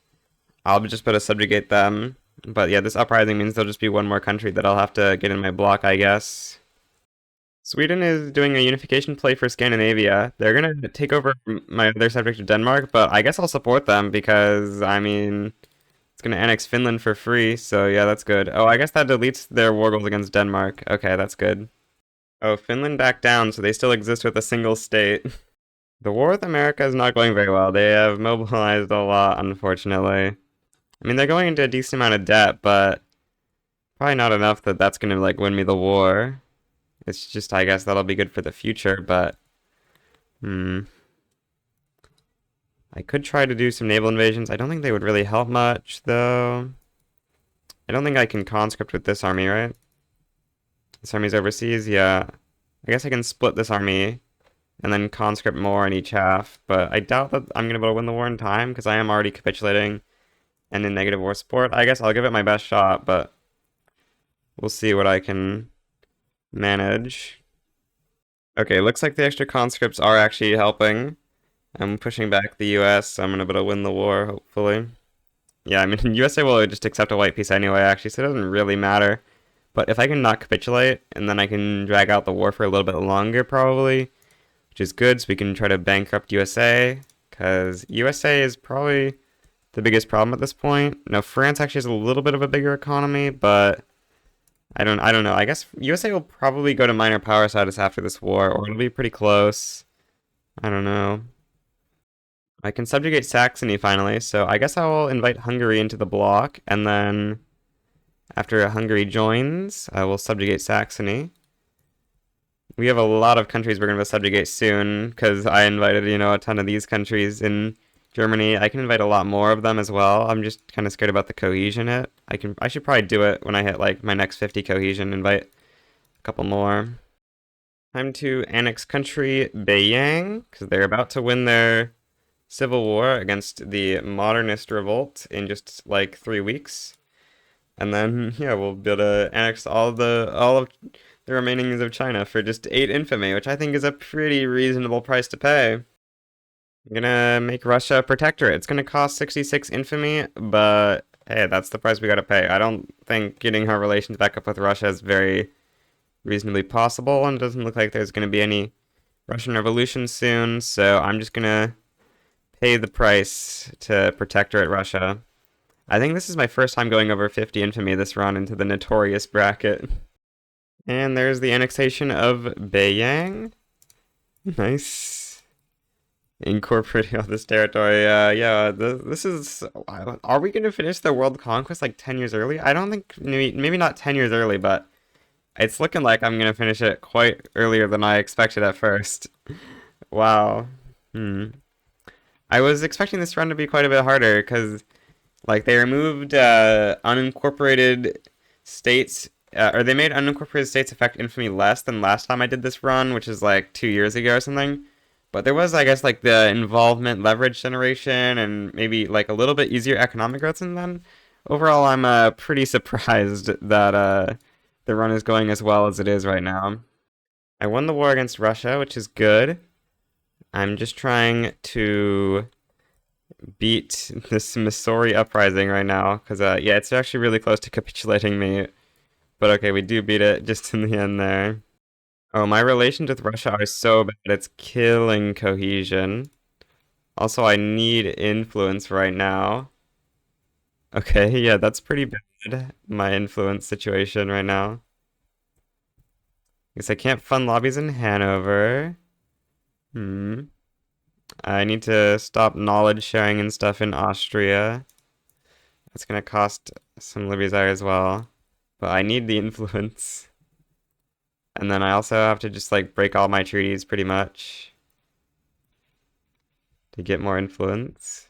I'll just be able to subjugate them. But yeah, this uprising means there'll just be one more country that I'll have to get in my block, I guess. Sweden is doing a unification play for Scandinavia. They're gonna take over my other subject of Denmark, but I guess I'll support them because, I mean, it's gonna annex Finland for free, so yeah, that's good. Oh, I guess that deletes their war goals against Denmark. Okay, that's good. Oh, Finland backed down, so they still exist with a single state. The war with America is not going very well. They have mobilized a lot, unfortunately. I mean, they're going into a decent amount of debt, but probably not enough that that's gonna, like, win me the war. It's just, I guess that'll be good for the future, but... I could try to do some naval invasions. I don't think they would really help much, though. I don't think I can conscript with this army, right? This army's overseas, yeah. I guess I can split this army and then conscript more in each half, but I doubt that I'm going to be able to win the war in time because I am already capitulating and in negative war support. I guess I'll give it my best shot, but we'll see what I can manage. Okay, looks like the extra conscripts are actually helping. I'm pushing back the US, so I'm going to be able to win the war, hopefully. Yeah, I mean, USA will just accept a white peace anyway, actually, so it doesn't really matter. But if I can not capitulate, and then I can drag out the war for a little bit longer, probably, which is good, so we can try to bankrupt USA, because USA is probably the biggest problem at this point. Now, France actually has a little bit of a bigger economy, but I don't know. I guess USA will probably go to minor power status after this war, or it'll be pretty close. I don't know. I can subjugate Saxony finally, so I guess I will invite Hungary into the bloc, and then after Hungary joins, I will subjugate Saxony. We have a lot of countries we're going to subjugate soon, because I invited, a ton of these countries in Germany. I can invite a lot more of them as well. I'm just kind of scared about the cohesion hit. I should probably do it when I hit like my next 50 cohesion, invite a couple more. Time to annex country Beiyang, because they're about to win their civil war against the modernist revolt in just like 3 weeks. And then yeah, we'll be able to annex all of the remainings of China for just 8 infamy, which I think is a pretty reasonable price to pay. I'm gonna make Russia a protectorate. It's gonna cost 66 infamy, but hey, that's the price we gotta pay. I don't think getting our relations back up with Russia is very reasonably possible, and it doesn't look like there's gonna be any Russian revolution soon, so I'm just gonna pay the price to protectorate Russia. I think this is my first time going over 50 infamy this run into the notorious bracket. And there's the annexation of Beiyang. Nice. Incorporating all this territory. Yeah, this is... Are we going to finish the world conquest like 10 years early? I don't think... Maybe not 10 years early, but it's looking like I'm going to finish it quite earlier than I expected at first. Wow. I was expecting this run to be quite a bit harder, because like they removed unincorporated states, or they made unincorporated states affect infamy less than last time I did this run, which is like 2 years ago or something. But there was, I guess, like the involvement leverage generation and maybe like a little bit easier economic growth than then. Overall, I'm pretty surprised that the run is going as well as it is right now. I won the war against Russia, which is good. I'm just trying to beat this Missouri uprising right now, because yeah, it's actually really close to capitulating me. But okay, we do beat it just in the end there. Oh, my relations with Russia are so bad, it's killing cohesion. Also, I need influence right now. Okay, yeah, that's pretty bad, my influence situation right now. Guess I can't fund lobbies in Hanover. I need to stop knowledge sharing and stuff in Austria. That's gonna cost some Libya's eye as well. But I need the influence. And then I also have to just like break all my treaties pretty much to get more influence.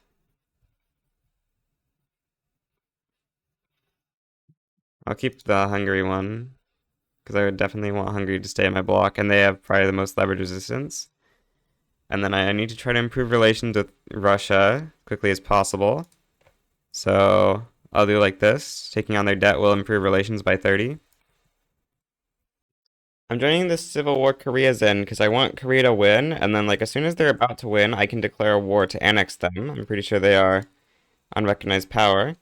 I'll keep the Hungary one, because I would definitely want Hungary to stay in my block, and they have probably the most leverage resistance. And then I need to try to improve relations with Russia as quickly as possible. So I'll do like this. Taking on their debt will improve relations by 30. I'm joining the Civil War Korea's in because I want Korea to win, and then like as soon as they're about to win, I can declare a war to annex them. I'm pretty sure they are unrecognized power.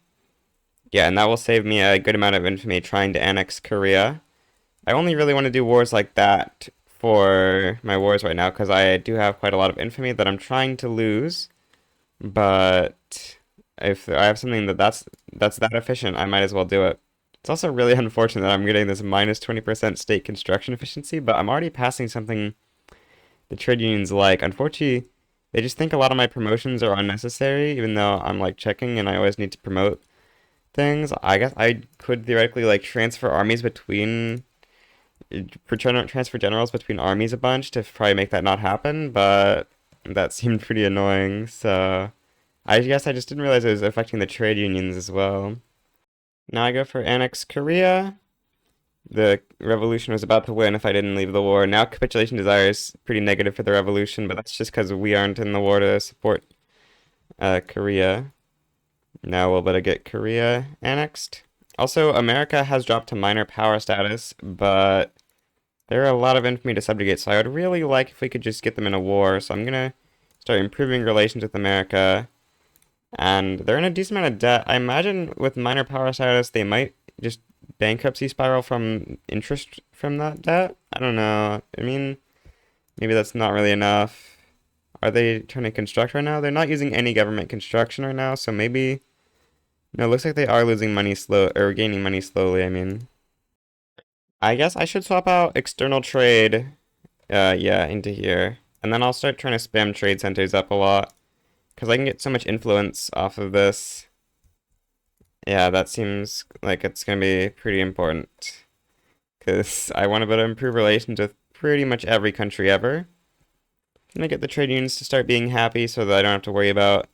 Yeah, and that will save me a good amount of infamy trying to annex Korea. I only really want to do wars like that for my wars right now because I do have quite a lot of infamy that I'm trying to lose. But if I have something that's that efficient, I might as well do it. It's also really unfortunate that I'm getting this minus 20% state construction efficiency, but I'm already passing something the trade unions like. Unfortunately, they just think a lot of my promotions are unnecessary, even though I'm like checking and I always need to promote things. I guess I could theoretically like transfer armies between transfer generals between armies a bunch to probably make that not happen, but that seemed pretty annoying, so I guess I just didn't realize it was affecting the trade unions as well. Now I go for annex Korea. The revolution was about to win if I didn't leave the war. Now capitulation desire is pretty negative for the revolution, but that's just because we aren't in the war to support Korea. Now we'll better get Korea annexed. Also, America has dropped to minor power status, but there are a lot of infamy to subjugate, so I would really like if we could just get them in a war. So I'm gonna start improving relations with America. And they're in a decent amount of debt. I imagine with minor power status, they might just bankruptcy spiral from interest from that debt. I don't know. I mean, maybe that's not really enough. Are they trying to construct right now? They're not using any government construction right now, so maybe... No, it looks like they are losing money or gaining money slowly, I mean. I guess I should swap out external trade, yeah, into here. And then I'll start trying to spam trade centers up a lot. Because I can get so much influence off of this. Yeah, that seems like it's going to be pretty important. Because I want to be able to improve relations with pretty much every country ever. I'm going to get the trade unions to start being happy so that I don't have to worry about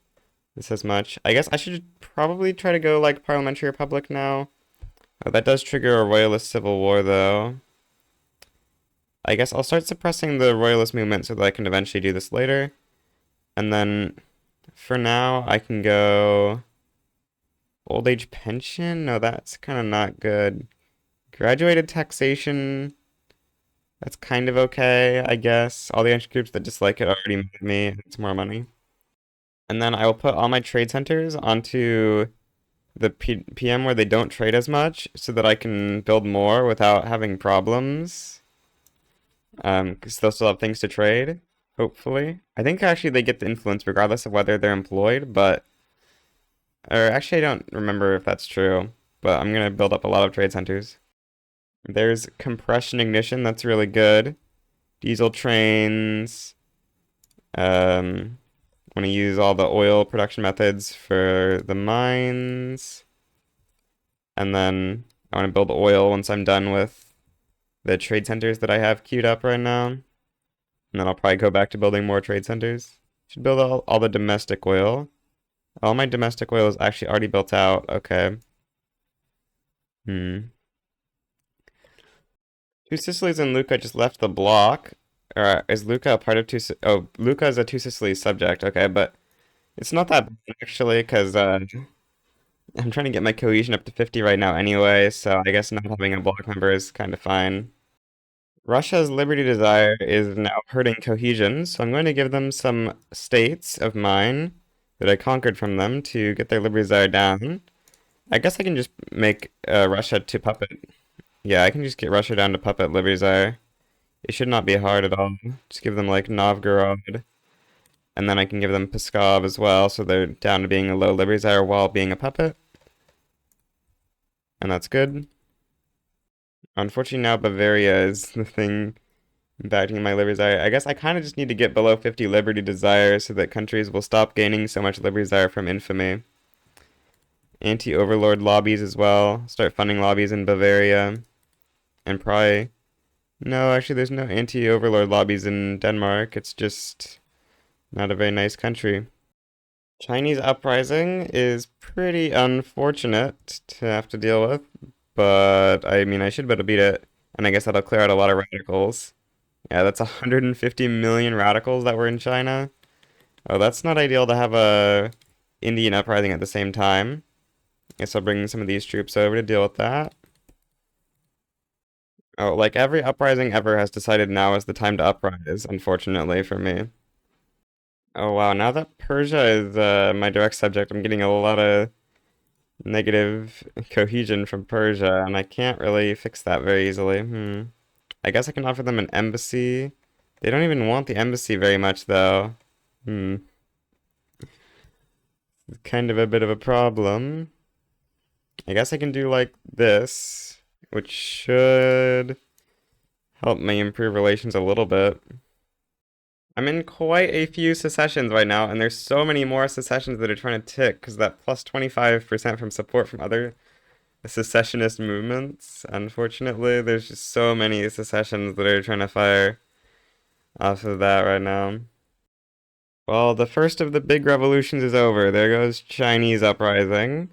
this as much. I guess I should probably try to go like parliamentary republic now. Oh, that does trigger a royalist civil war though. I guess I'll start suppressing the royalist movement so that I can eventually do this later. And then for now, I can go old age pension. No, that's kind of not good. Graduated taxation. That's kind of okay, I guess. All the entry groups that dislike it already made me. It's more money. And then I will put all my trade centers onto the PM where they don't trade as much so that I can build more without having problems. Because they'll still have things to trade, hopefully. I think actually they get the influence regardless of whether they're employed, but... Or actually I don't remember if that's true, but I'm gonna build up a lot of trade centers. There's compression ignition, that's really good. Diesel trains. Want to use all the oil production methods for the mines. And then I want to build oil once I'm done with the trade centers that I have queued up right now. And then I'll probably go back to building more trade centers. Should build all the domestic oil. All my domestic oil is actually already built out. Okay. Two Sicilies and Lucca just left the block. Or is Lucca a part of Oh, Lucca is a Two Sicilies subject. Okay, but it's not that bad actually, because I'm trying to get my cohesion up to 50 right now anyway, so I guess not having a block member is kind of fine. Russia's liberty desire is now hurting cohesion, so I'm going to give them some states of mine that I conquered from them to get their liberty desire down. I guess I can just make Russia to puppet. Yeah, I can just get Russia down to puppet liberty desire. It should not be hard at all. Just give them like Novgorod. And then I can give them Pskov as well, so they're down to being a low liberty desire while being a puppet. And that's good. Unfortunately now Bavaria is the thing impacting my liberty desire. I guess I kind of just need to get below 50 liberty desire so that countries will stop gaining so much liberty desire from infamy. Anti-overlord lobbies as well. Start funding lobbies in Bavaria. And probably... No, actually there's no anti-overlord lobbies in Denmark. It's just not a very nice country. Chinese uprising is pretty unfortunate to have to deal with, but I mean, I should be able to beat it, and I guess that'll clear out a lot of radicals. Yeah, that's 150 million radicals that were in China. Oh, that's not ideal to have a Indian uprising at the same time. Guess I'll bring some of these troops over to deal with that. Oh, like every uprising ever has decided now is the time to uprise, unfortunately for me. Oh wow, now that Persia is my direct subject, I'm getting a lot of negative cohesion from Persia, and I can't really fix that very easily. I guess I can offer them an embassy. They don't even want the embassy very much, though. It's kind of a bit of a problem. I guess I can do like this, which should help me improve relations a little bit. I'm in quite a few secessions right now, and there's so many more secessions that are trying to tick, because that plus 25% from support from other secessionist movements. Unfortunately, there's just so many secessions that are trying to fire off of that right now. Well, the first of the big revolutions is over. There goes Chinese uprising.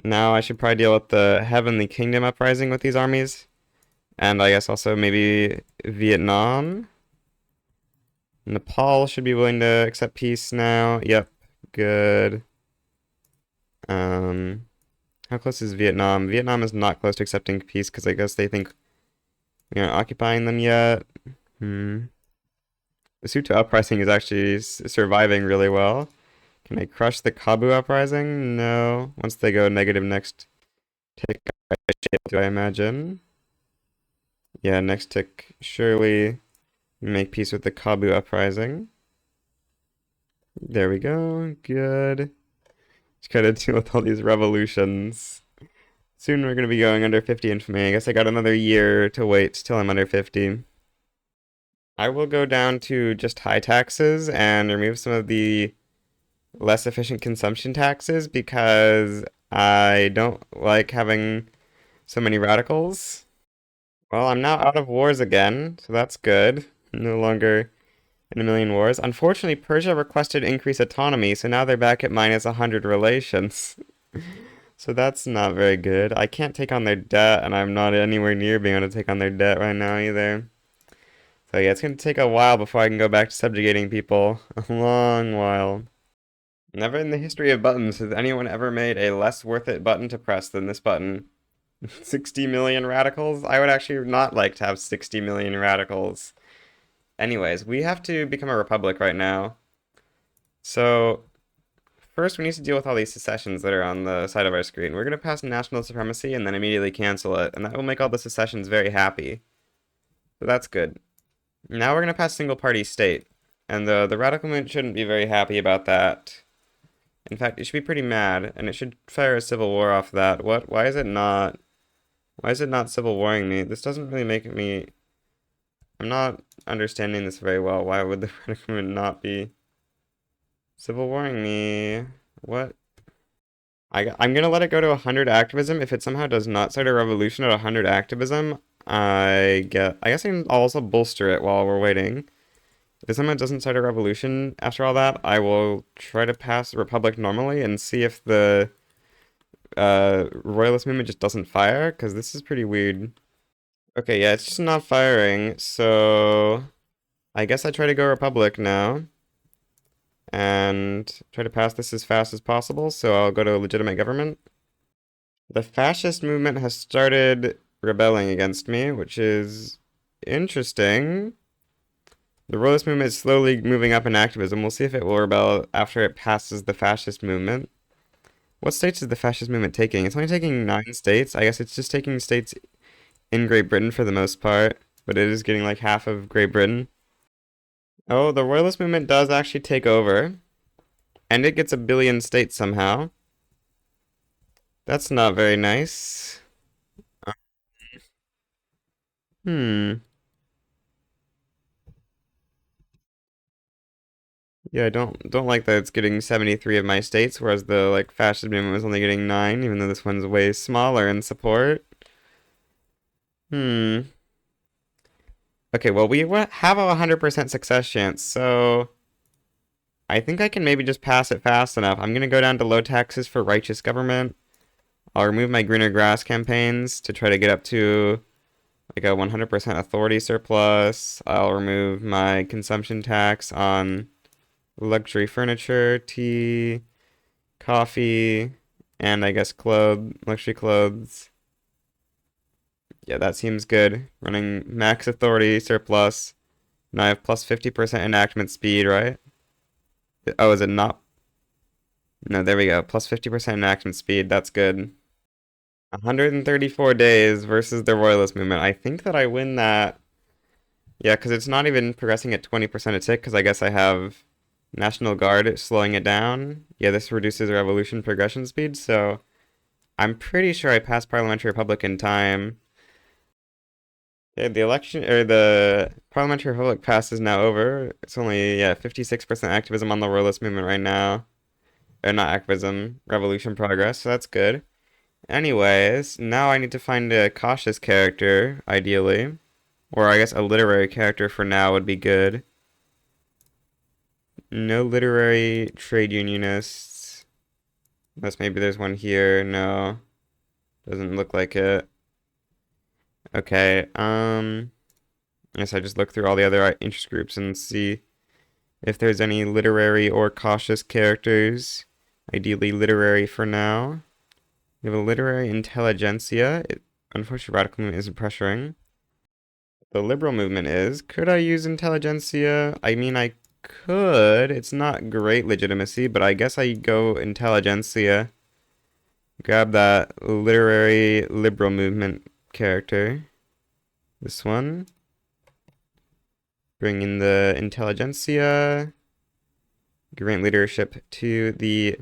Now I should probably deal with the Heavenly Kingdom uprising with these armies. And I guess also maybe Vietnam. Nepal should be willing to accept peace now. Yep, good. How close is Vietnam? Vietnam is not close to accepting peace because I guess they think we aren't occupying them yet. The Sutta uprising is actually surviving really well. Can I crush the Kabu uprising? No. Once they go negative next tick, do I imagine? Yeah, next tick, surely make peace with the Kabu uprising. There we go. Good. Just gotta deal with all these revolutions. Soon we're gonna be going under 50 infamy. I guess I got another year to wait till I'm under 50. I will go down to just high taxes and remove some of the less efficient consumption taxes because I don't like having so many radicals. Well, I'm now out of wars again, so that's good. No longer in a million wars. Unfortunately, Persia requested increased autonomy, so now they're back at minus 100 relations. So that's not very good. I can't take on their debt, and I'm not anywhere near being able to take on their debt right now either. So yeah, it's gonna take a while before I can go back to subjugating people. A long while. Never in the history of buttons has anyone ever made a less worth it button to press than this button. 60 million radicals? I would actually not like to have 60 million radicals. Anyways, we have to become a republic right now. So, first we need to deal with all these secessions that are on the side of our screen. We're going to pass national supremacy and then immediately cancel it, and that will make all the secessions very happy. So that's good. Now we're going to pass single party state, and the radical movement shouldn't be very happy about that. In fact, it should be pretty mad, and it should fire a civil war off that. What? Why is it not? Why is it not civil warring me? This doesn't really make me... I'm not understanding this very well. Why would the radical movement not be civil warring me? What? I'm gonna let it go to 100 activism. If it somehow does not start a revolution at 100 activism, I guess I can also bolster it while we're waiting. If someone doesn't start a revolution after all that, I will try to pass the Republic normally and see if the Royalist movement just doesn't fire, because this is pretty weird. Okay, yeah, it's just not firing, so I guess I try to go Republic now and try to pass this as fast as possible, so I'll go to legitimate government. The fascist movement has started rebelling against me, which is interesting. The royalist movement is slowly moving up in activism. We'll see if it will rebel after it passes the fascist movement. What states is the fascist movement taking? It's only taking 9 states. I guess it's just taking states in Great Britain for the most part, but it is getting like half of Great Britain. Oh, the royalist movement does actually take over, and it gets 1 billion states somehow. That's not very nice. Uh, Hmm. Yeah, I don't like that it's getting 73 of my states, whereas the like fascist movement was only getting 9, even though this one's way smaller in support. Hmm. Okay, well we have a 100% success chance, so I think I can maybe just pass it fast enough. I'm gonna go down to low taxes for righteous government. I'll remove my greener grass campaigns to try to get up to like a 100% authority surplus. I'll remove my consumption tax on luxury furniture, tea, coffee, and I guess luxury clothes. Yeah, that seems good. Running max authority surplus. Now I have plus 50% enactment speed, right? Oh, is it not? No, there we go. Plus 50% enactment speed. That's good. 134 days versus the Royalist movement. I think that I win that. Yeah, because it's not even progressing at 20% a tick, because I guess I have National Guard slowing it down. Yeah, this reduces revolution progression speed, so I'm pretty sure I passed Parliamentary Republic in time. Yeah, the election, or the Parliamentary Republic pass is now over. It's only, yeah, 56% activism on the Royalist movement right now. Or not activism, revolution progress, so that's good. Anyways, now I need to find a cautious character, ideally. Or I guess a literary character for now would be good. No literary trade unionists. Unless maybe there's one here. No. Doesn't look like it. Okay, I guess I just look through all the other interest groups and see if there's any literary or cautious characters. Ideally literary for now. We have a literary intelligentsia. Unfortunately, radical movement isn't pressuring. The liberal movement is. Could I use intelligentsia? I mean, I could. It's not great legitimacy, but I guess I go intelligentsia. Grab that literary liberal movement character. This one. Bring in the intelligentsia. Grant leadership to the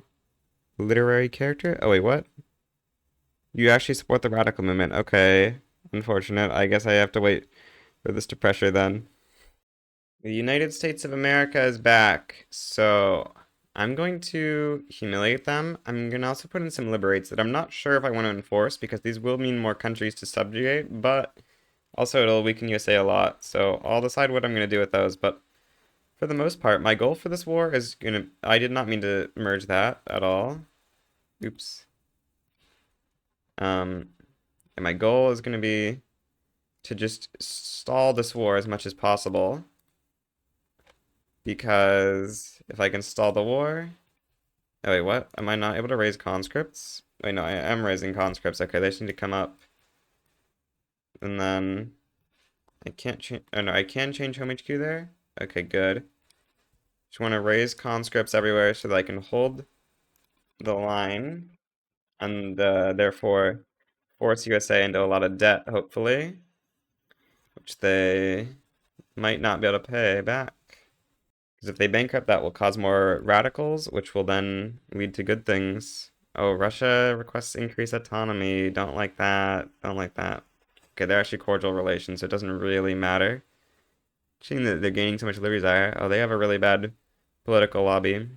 literary character. Oh, wait, what? You actually support the radical movement. Okay. Unfortunate. I guess I have to wait for this to pressure then. The United States of America is back, so I'm going to humiliate them. I'm going to also put in some liberates that I'm not sure if I want to enforce because these will mean more countries to subjugate, but also it'll weaken USA a lot, so I'll decide what I'm going to do with those. But For the most part, my goal for this war is gonna... I did not mean to merge that at all. Oops. And my goal is gonna be to just stall this war as much as possible. Because if I can stall the war... Oh wait, what? Am I not able to raise conscripts? Wait, no, I am raising conscripts. Okay, they just need to come up. And then... I can't change... Oh no, I can change home HQ there? Okay, good. Just want to raise conscripts everywhere so that I can hold the line. And therefore force USA into a lot of debt, hopefully. Which they might not be able to pay back. Because if they bankrupt, that will cause more radicals, which will then lead to good things. Oh, Russia requests increased autonomy. Don't like that. Don't like that. Okay, they're actually cordial relations, so it doesn't really matter. Seeing that they're gaining so much liberty desire. Oh, they have a really bad political lobby.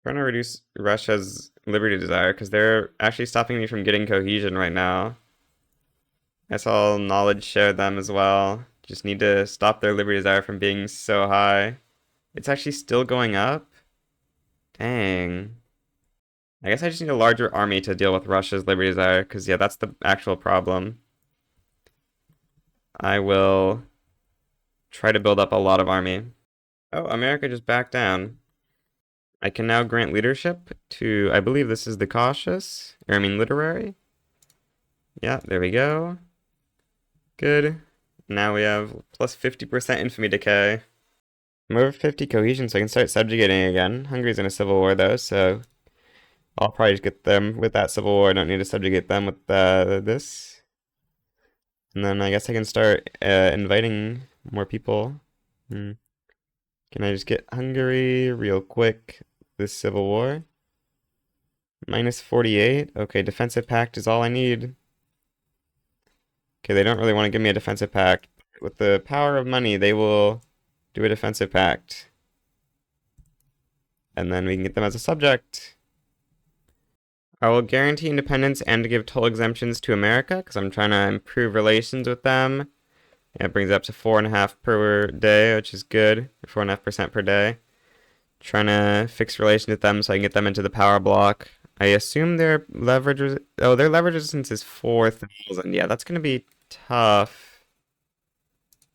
Trying to reduce Russia's liberty desire because they're actually stopping me from getting cohesion right now. I saw knowledge share them as well. Just need to stop their liberty desire from being so high. It's actually still going up? Dang. I guess I just need a larger army to deal with Russia's liberty desire, because yeah, that's the actual problem. I will try to build up a lot of army. Oh, America just backed down. I can now grant leadership to, I believe this is the cautious, or I mean literary. Yeah, there we go. Good. Now we have plus 50% infamy decay. I'm over 50 cohesion, so I can start subjugating again. Hungary's in a civil war, though, so I'll probably just get them with that civil war. I don't need to subjugate them with this. And then I guess I can start inviting more people. Can I just get Hungary real quick? This civil war. Minus 48. Okay, defensive pact is all I need. Okay, they don't really want to give me a defensive pact. With the power of money, they will do a defensive pact. And then we can get them as a subject. I will guarantee independence and give toll exemptions to America, because I'm trying to improve relations with them. Yeah, it brings it up to 4.5 per day, which is good. 4.5% per day. Trying to fix relations with them so I can get them into the power block. I assume their leverage... their leverage resistance is 4,000. Yeah, that's going to be tough.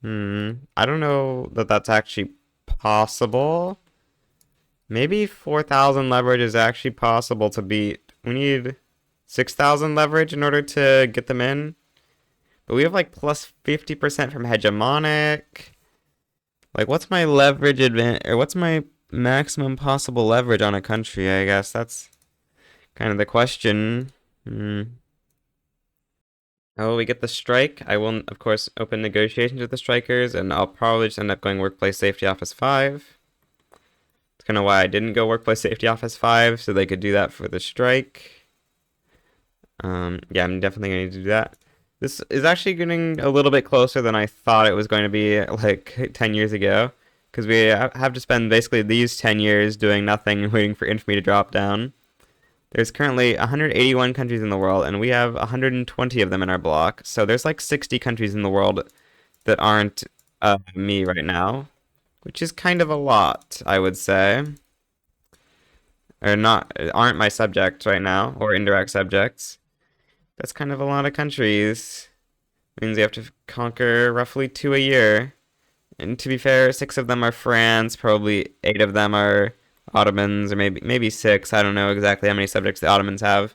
I don't know that that's actually possible. Maybe 4,000 leverage is actually possible to beat. We need 6,000 leverage in order to get them in. But we have like plus 50% from hegemonic. Like, what's my leverage advantage, or what's my maximum possible leverage on a country? I guess that's kind of the question. Oh, we get the strike. I will, of course, open negotiations with the strikers, and I'll probably just end up going Workplace Safety Office 5. It's kind of why I didn't go Workplace Safety Office 5, so they could do that for the strike. Yeah, I'm definitely going to do that. This is actually getting a little bit closer than I thought it was going to be like 10 years ago. Because we have to spend basically these 10 years doing nothing and waiting for infamy to drop down. There's currently 181 countries in the world, and we have 120 of them in our block. So there's like 60 countries in the world that aren't me right now. Which is kind of a lot, I would say. Or aren't my subjects right now, or indirect subjects. That's kind of a lot of countries. Means you have to conquer roughly 2 a year. And to be fair, 6 of them are France, probably 8 of them are Ottomans, or maybe 6. I don't know exactly how many subjects the Ottomans have.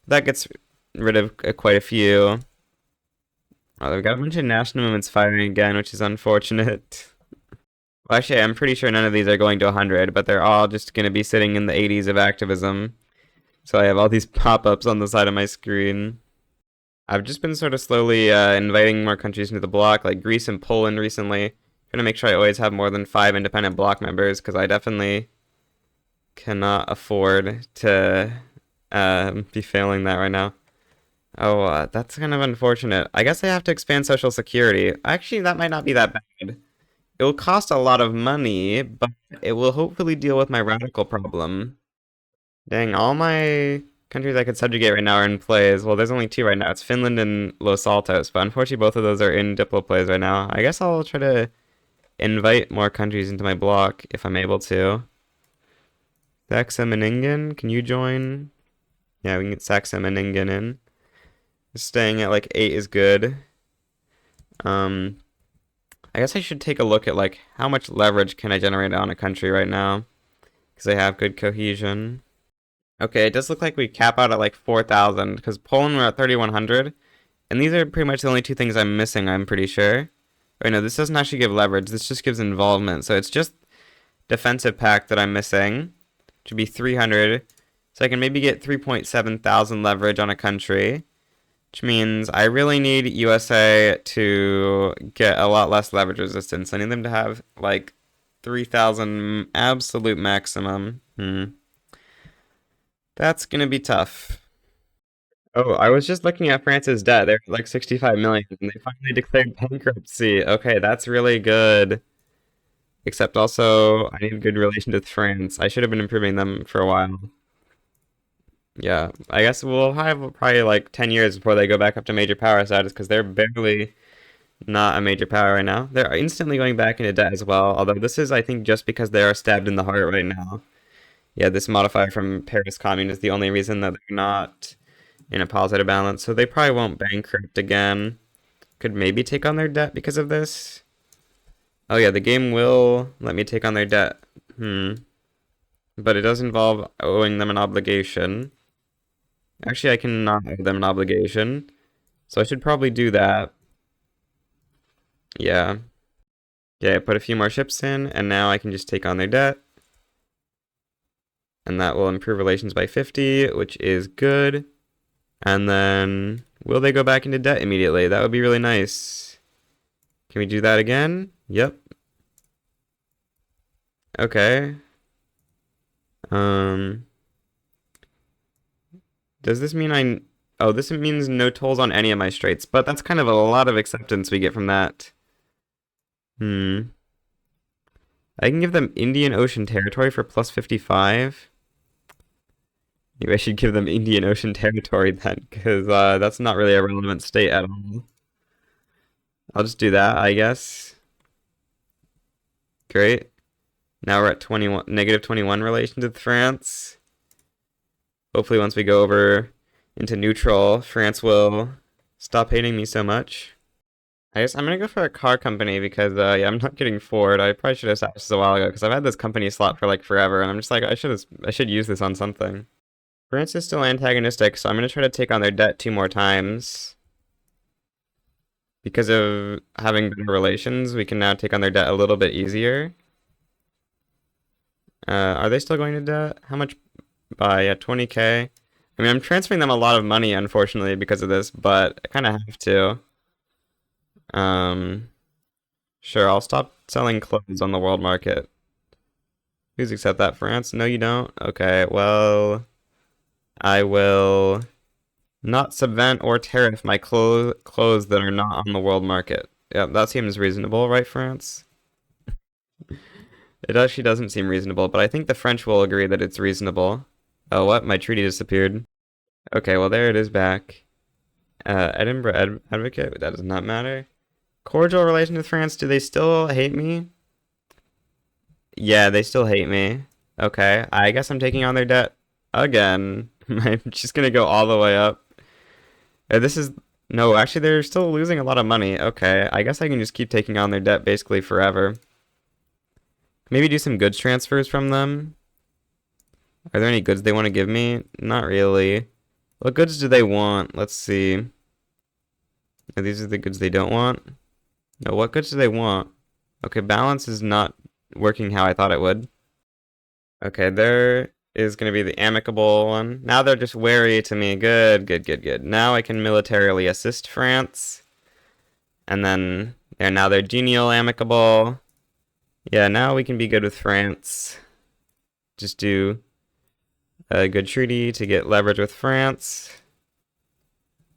That gets rid of quite a few. Oh, we've got a bunch of national movements firing again, which is unfortunate. Well, actually, I'm pretty sure none of these are going to 100, but they're all just going to be sitting in the 80s of activism. So I have all these pop-ups on the side of my screen. I've just been sort of slowly inviting more countries into the bloc, like Greece and Poland recently. Trying to make sure I always have more than 5 independent bloc members, because I definitely cannot afford to be failing that right now. Oh, that's kind of unfortunate. I guess I have to expand Social Security. Actually, that might not be that bad. It will cost a lot of money, but it will hopefully deal with my radical problem. Dang, all my countries I could subjugate right now are in plays. Well, there's only 2 right now. It's Finland and Los Altos, but unfortunately both of those are in diplo plays right now. I guess I'll try to invite more countries into my block if I'm able to. Saxa-Meningen, can you join? Yeah, we can get Saxa-Meningen in. Staying at like 8 is good. I guess I should take a look at like how much leverage can I generate on a country right now, because they have good cohesion. Okay, it does look like we cap out at like 4,000, because Poland we're at 3,100, and these are pretty much the only two things I'm missing, I'm pretty sure. Wait, no, this doesn't actually give leverage, this just gives involvement, so it's just defensive pact that I'm missing. It should be 300, so I can maybe get 3.7 thousand leverage on a country, which means I really need USA to get a lot less leverage resistance. I need them to have like 3,000 absolute maximum. That's gonna be tough. Oh, I was just looking at France's debt. They're like 65 million, and they finally declared bankruptcy. Okay, that's really good. Except also, I need a good relation with France. I should have been improving them for a while. Yeah, I guess we'll have probably like 10 years before they go back up to major power status because they're barely not a major power right now. They're instantly going back into debt as well, although this is, I think, just because they are stabbed in the heart right now. Yeah, this modifier from Paris Commune is the only reason that they're not in a positive balance, so they probably won't bankrupt again. Could maybe take on their debt because of this. Oh yeah, the game will let me take on their debt. But it does involve owing them an obligation. Actually, I cannot owe them an obligation, so I should probably do that. Yeah. Yeah, I put a few more ships in, and now I can just take on their debt. And that will improve relations by 50, which is good. And then, will they go back into debt immediately? That would be really nice. Can we do that again? Yep. Okay. Does this mean Oh, this means no tolls on any of my straits, but that's kind of a lot of acceptance we get from that. I can give them Indian Ocean territory for plus 55. Maybe I should give them Indian Ocean territory then, because that's not really a relevant state at all. I'll just do that, I guess. Great. Now we're at 21, negative 21 relations with France. Hopefully once we go over into neutral, France will stop hating me so much. I guess I'm gonna go for a car company because yeah, I'm not getting Ford. I probably should have asked this a while ago because I've had this company slot for like forever, and I'm just like I should use this on something. France is still antagonistic, so I'm gonna try to take on their debt 2 more times. Because of having better relations, we can now take on their debt a little bit easier. Are they still going to debt? How much? By 20K. I mean, I'm transferring them a lot of money, unfortunately, because of this, but I kind of have to. Sure, I'll stop selling clothes on the world market. Please accept that, France. No, you don't? Okay, well, I will not subvent or tariff my clothes that are not on the world market. Yep, that seems reasonable, right, France? It actually doesn't seem reasonable, but I think the French will agree that it's reasonable. Oh, what? My treaty disappeared. Okay, well, there it is back. Edinburgh Advocate? That does not matter. Cordial relation with France? Do they still hate me? Yeah, they still hate me. Okay, I guess I'm taking on their debt again. I'm just gonna go all the way up. This is... No, actually, they're still losing a lot of money. Okay, I guess I can just keep taking on their debt basically forever. Maybe do some goods transfers from them. Are there any goods they want to give me? Not really. What goods do they want? Let's see. These are the goods they don't want. No, what goods do they want? Okay, balance is not working how I thought it would. Okay, there is going to be the amicable one. Now they're just wary to me. Good, good, good, good. Now I can militarily assist France. And then they're genial amicable. Yeah, now we can be good with France. Just do a good treaty to get leverage with France.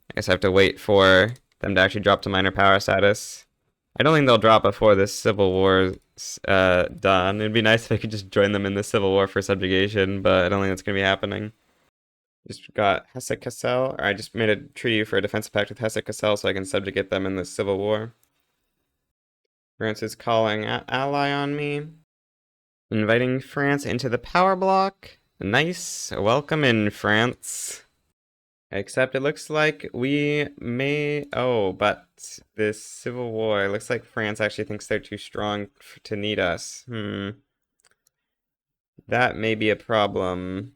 I guess I have to wait for them to actually drop to minor power status. I don't think they'll drop before this civil war is done. It'd be nice if I could just join them in the civil war for subjugation, but I don't think that's going to be happening. Just got Hesse-Kassel, or I just made a treaty for a defensive pact with Hesse-Kassel so I can subjugate them in the civil war. France is calling ally on me. Inviting France into the power block. Nice. Welcome in, France. Except it looks like we may... Oh, but this civil war, it looks like France actually thinks they're too strong to need us. That may be a problem.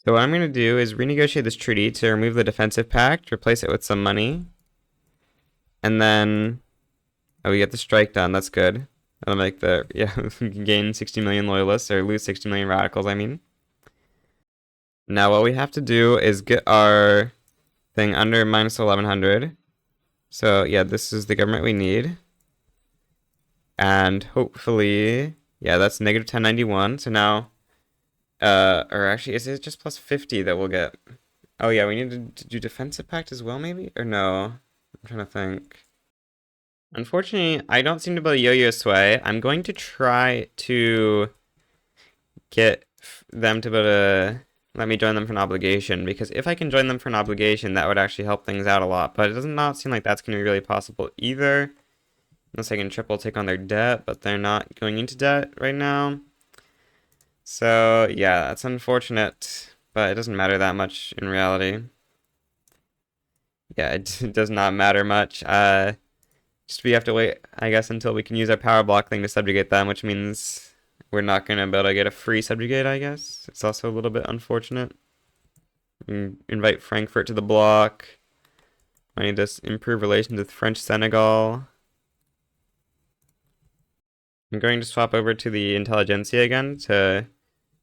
So what I'm going to do is renegotiate this treaty to remove the defensive pact, replace it with some money. And then... Oh, we get the strike done. That's good. That'll make the... Yeah, gain 60 million loyalists, or lose 60 million radicals, I mean. Now what we have to do is get our thing under minus 1100. So yeah, this is the government we need. And hopefully, yeah, that's negative 1091. So now, or actually, is it just plus 50 that we'll get? Oh yeah, we need to do defensive pact as well, maybe? Or no? I'm trying to think. Unfortunately, I don't seem to be able to yo-yo sway. I'm going to try to get them to be able to let me join them for an obligation, because if I can join them for an obligation, that would actually help things out a lot. But it does not seem like that's going to be really possible either. Unless I can triple take on their debt, but they're not going into debt right now. So, yeah, that's unfortunate, but it doesn't matter that much in reality. Yeah, it does not matter much. Just we have to wait, I guess, until we can use our power block thing to subjugate them, which means we're not going to be able to get a free subjugate, I guess. It's also a little bit unfortunate. Invite Frankfurt to the block. I need to improve relations with French Senegal. I'm going to swap over to the intelligentsia again to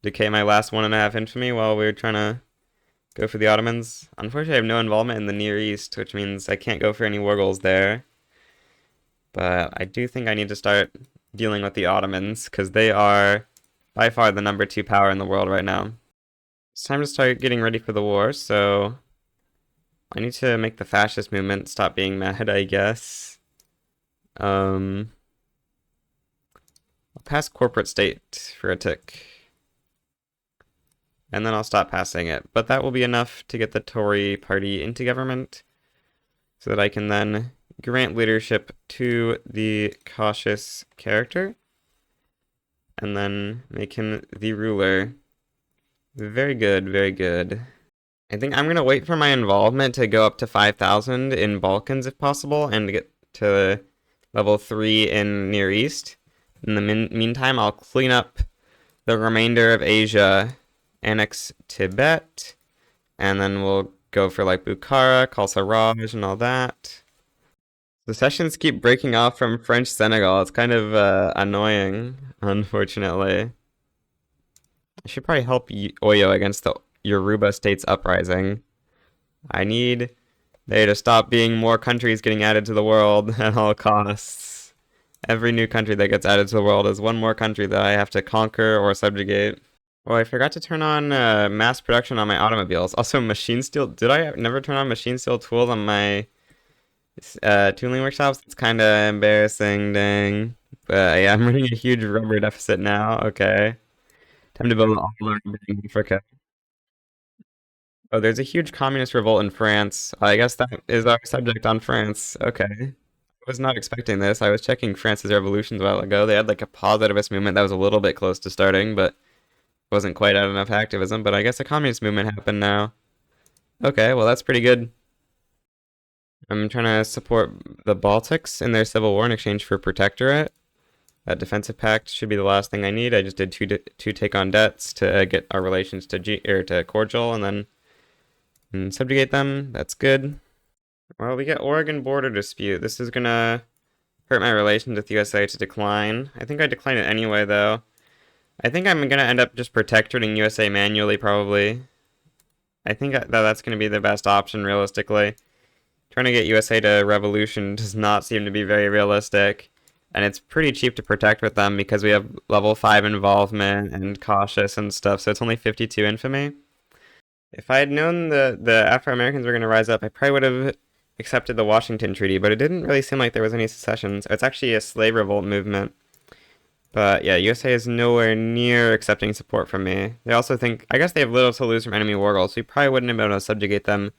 decay my last 1.5 infamy while we're trying to go for the Ottomans. Unfortunately, I have no involvement in the Near East, which means I can't go for any war goals there. But I do think I need to start dealing with the Ottomans, because they are by far the #2 power in the world right now. It's time to start getting ready for the war, so I need to make the fascist movement stop being mad, I guess. I'll pass corporate state for a tick. And then I'll stop passing it. But that will be enough to get the Tory party into government, so that I can then grant leadership to the cautious character, and then make him the ruler. Very good, very good. I think I'm going to wait for my involvement to go up to 5,000 in Balkans if possible, and get to level 3 in Near East. In the meantime, I'll clean up the remainder of Asia, annex Tibet, and then we'll go for like Bukhara, Khalsa Raj, and all that. The sessions keep breaking off from French Senegal. It's kind of annoying, unfortunately. I should probably help Oyo against the Yoruba states uprising. I need they to stop being more countries getting added to the world at all costs. Every new country that gets added to the world is one more country that I have to conquer or subjugate. Oh, I forgot to turn on mass production on my automobiles. Also, machine steel. Did I never turn on machine steel tools on my tooling workshops? It's kind of embarrassing, dang. But yeah, I'm running a huge rubber deficit now. Okay. Time to build all the rubber in Africa. Oh, there's a huge communist revolt in France. I guess that is our subject on France. Okay. I was not expecting this. I was checking France's revolutions a while ago. They had like a positivist movement that was a little bit close to starting, but wasn't quite at enough activism. But I guess a communist movement happened now. Okay, well, that's pretty good. I'm trying to support the Baltics in their civil war in exchange for protectorate. That defensive pact should be the last thing I need. I just did two take on debts to get our relations to cordial, and then subjugate them. That's good. Well, we get Oregon border dispute. This is gonna hurt my relations with USA to decline. I think I decline it anyway, though. I think I'm gonna end up just protectorating USA manually, probably. I think that's gonna be the best option, realistically. Trying to get USA to revolution does not seem to be very realistic. And it's pretty cheap to protect with them because we have level 5 involvement and cautious and stuff, so it's only 52 infamy. If I had known the Afro-Americans were going to rise up, I probably would have accepted the Washington Treaty, but it didn't really seem like there was any secessions. It's actually a slave revolt movement. But yeah, USA is nowhere near accepting support from me. They also think, I guess they have little to lose from enemy war goals, so we probably wouldn't have been able to subjugate them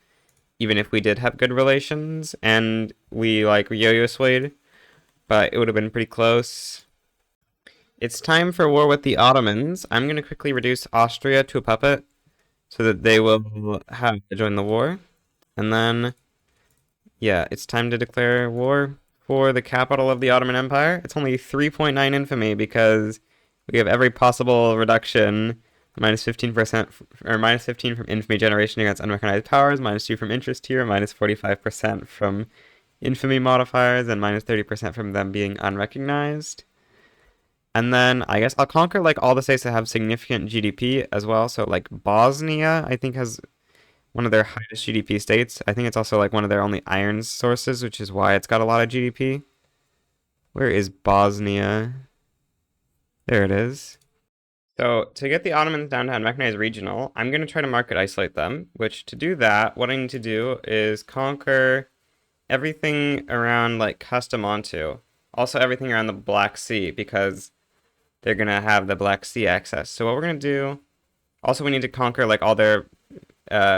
even if we did have good relations and we like yo-yo swayed. but it would have been pretty close. It's time for war with the Ottomans. I'm going to quickly reduce Austria to a puppet so that they will have to join the war. And then, yeah, it's time to declare war for the capital of the Ottoman Empire. It's only 3.9 infamy because we have every possible reduction. Minus 15% or minus 15 from infamy generation against unrecognized powers, minus 2 from interest here, minus 45% from infamy modifiers, and minus 30% from them being unrecognized. And then I guess I'll conquer like all the states that have significant GDP as well. So like Bosnia, I think has one of their highest GDP states. I think it's also like one of their only iron sources, which is why it's got a lot of GDP. Where is Bosnia? There it is. So to get the Ottomans down to unrecognized regional, I'm going to try to market isolate them, which to do that, what I need to do is conquer everything around like Castamontu. Also everything around the Black Sea, because they're going to have the Black Sea access. So what we're going to do, also we need to conquer like all their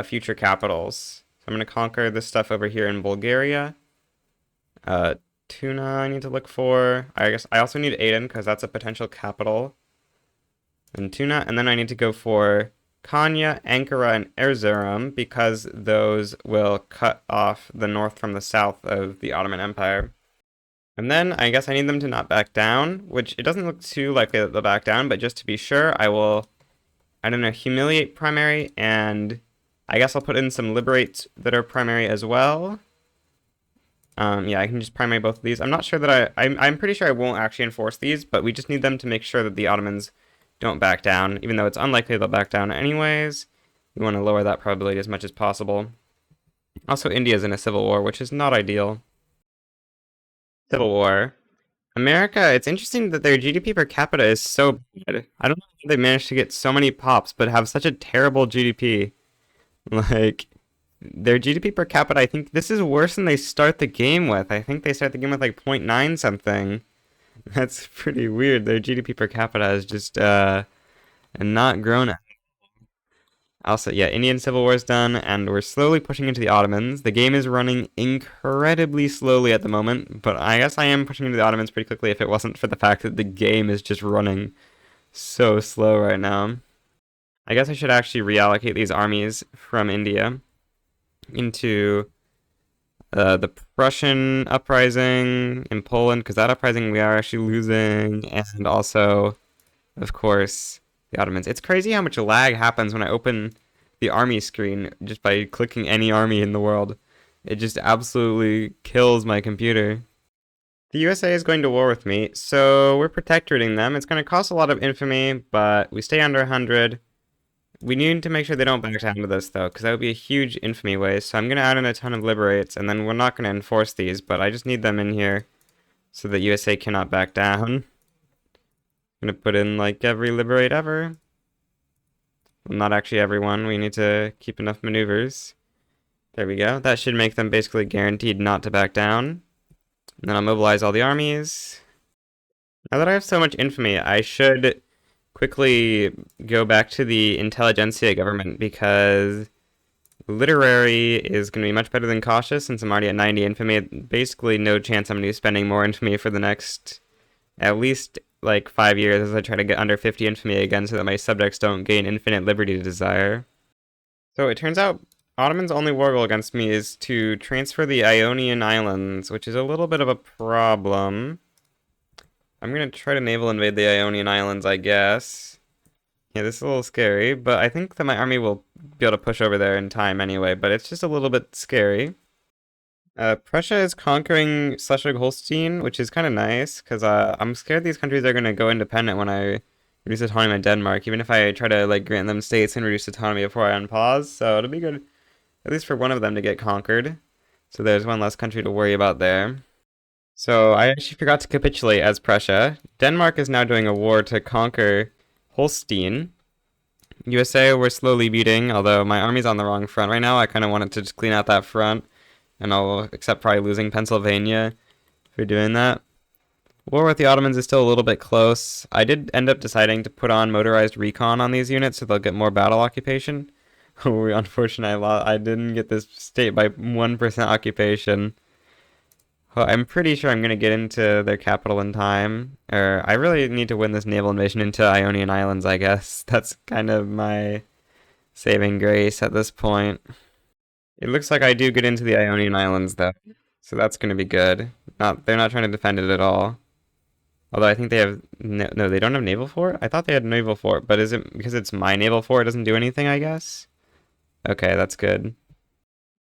future capitals. So I'm going to conquer this stuff over here in Bulgaria. Tuna I need to look for. I guess I also need Aden because that's a potential capital. And Tuna, and then I need to go for Konya, Ankara, and Erzurum because those will cut off the north from the south of the Ottoman Empire. And then I guess I need them to not back down, which it doesn't look too likely that they'll back down, but just to be sure, I will, I don't know, humiliate primary, and I guess I'll put in some liberates that are primary as well. Yeah, I can just primary both of these. I'm not sure that I'm pretty sure I won't actually enforce these, but we just need them to make sure that the Ottomans don't back down, even though it's unlikely they'll back down anyways. We want to lower that probability as much as possible. Also, India's in a civil war, which is not ideal. Civil war. America, it's interesting that their GDP per capita is so bad. I don't know how they managed to get so many pops, but have such a terrible GDP. Like, their GDP per capita, I think this is worse than they start the game with. I think they start the game with like 0.9 something. That's pretty weird. Their GDP per capita is just not grown up. Also, yeah, Indian Civil War is done, and we're slowly pushing into the Ottomans. The game is running incredibly slowly at the moment, but I guess I am pushing into the Ottomans pretty quickly if it wasn't for the fact that the game is just running so slow right now. I guess I should actually reallocate these armies from India into the Prussian uprising in Poland, because that uprising we are actually losing, and also, of course, the Ottomans. It's crazy how much lag happens when I open the army screen just by clicking any army in the world. It just absolutely kills my computer. The USA is going to war with me, so we're protectorating them. It's going to cost a lot of infamy, but we stay under 100. We need to make sure they don't back down to this, though, because that would be a huge infamy waste. So I'm going to add in a ton of liberates, and then we're not going to enforce these, but I just need them in here so that USA cannot back down. I'm going to put in, like, every liberate ever. Well, not actually everyone. We need to keep enough maneuvers. There we go. That should make them basically guaranteed not to back down. And then I'll mobilize all the armies. Now that I have so much infamy, I should quickly go back to the intelligentsia government because literary is going to be much better than cautious since I'm already at 90 infamy. Basically no chance I'm going to be spending more infamy for the next at least like 5 years as I try to get under 50 infamy again so that my subjects don't gain infinite liberty to desire. So it turns out Ottoman's only war goal against me is to transfer the Ionian Islands, which is a little bit of a problem. I'm going to try to naval invade the Ionian Islands, I guess. Yeah, this is a little scary, but I think that my army will be able to push over there in time anyway, but it's just a little bit scary. Prussia is conquering Schleswig-Holstein, which is kind of nice, because I'm scared these countries are going to go independent when I reduce autonomy in Denmark, even if I try to like grant them states and reduce autonomy before I unpause, so it'll be good, at least for one of them to get conquered. So there's one less country to worry about there. So I actually forgot to capitulate as Prussia. Denmark is now doing a war to conquer Holstein. USA we're slowly beating, although my army's on the wrong front right now. I kind of wanted to just clean out that front, and I'll accept probably losing Pennsylvania for doing that. War with the Ottomans is still a little bit close. I did end up deciding to put on motorized recon on these units so they'll get more battle occupation. Unfortunately, I didn't get this state by 1% occupation. Well, I'm pretty sure I'm gonna get into their capital in time. Or I really need to win this naval invasion into Ionian Islands, I guess. That's kind of my saving grace at this point. It looks like I do get into the Ionian Islands though. So that's gonna be good. They're not trying to defend it at all. Although I think they have no, they don't have naval fort? I thought they had naval fort, but is it because it's my naval fort it doesn't do anything, I guess? Okay, that's good.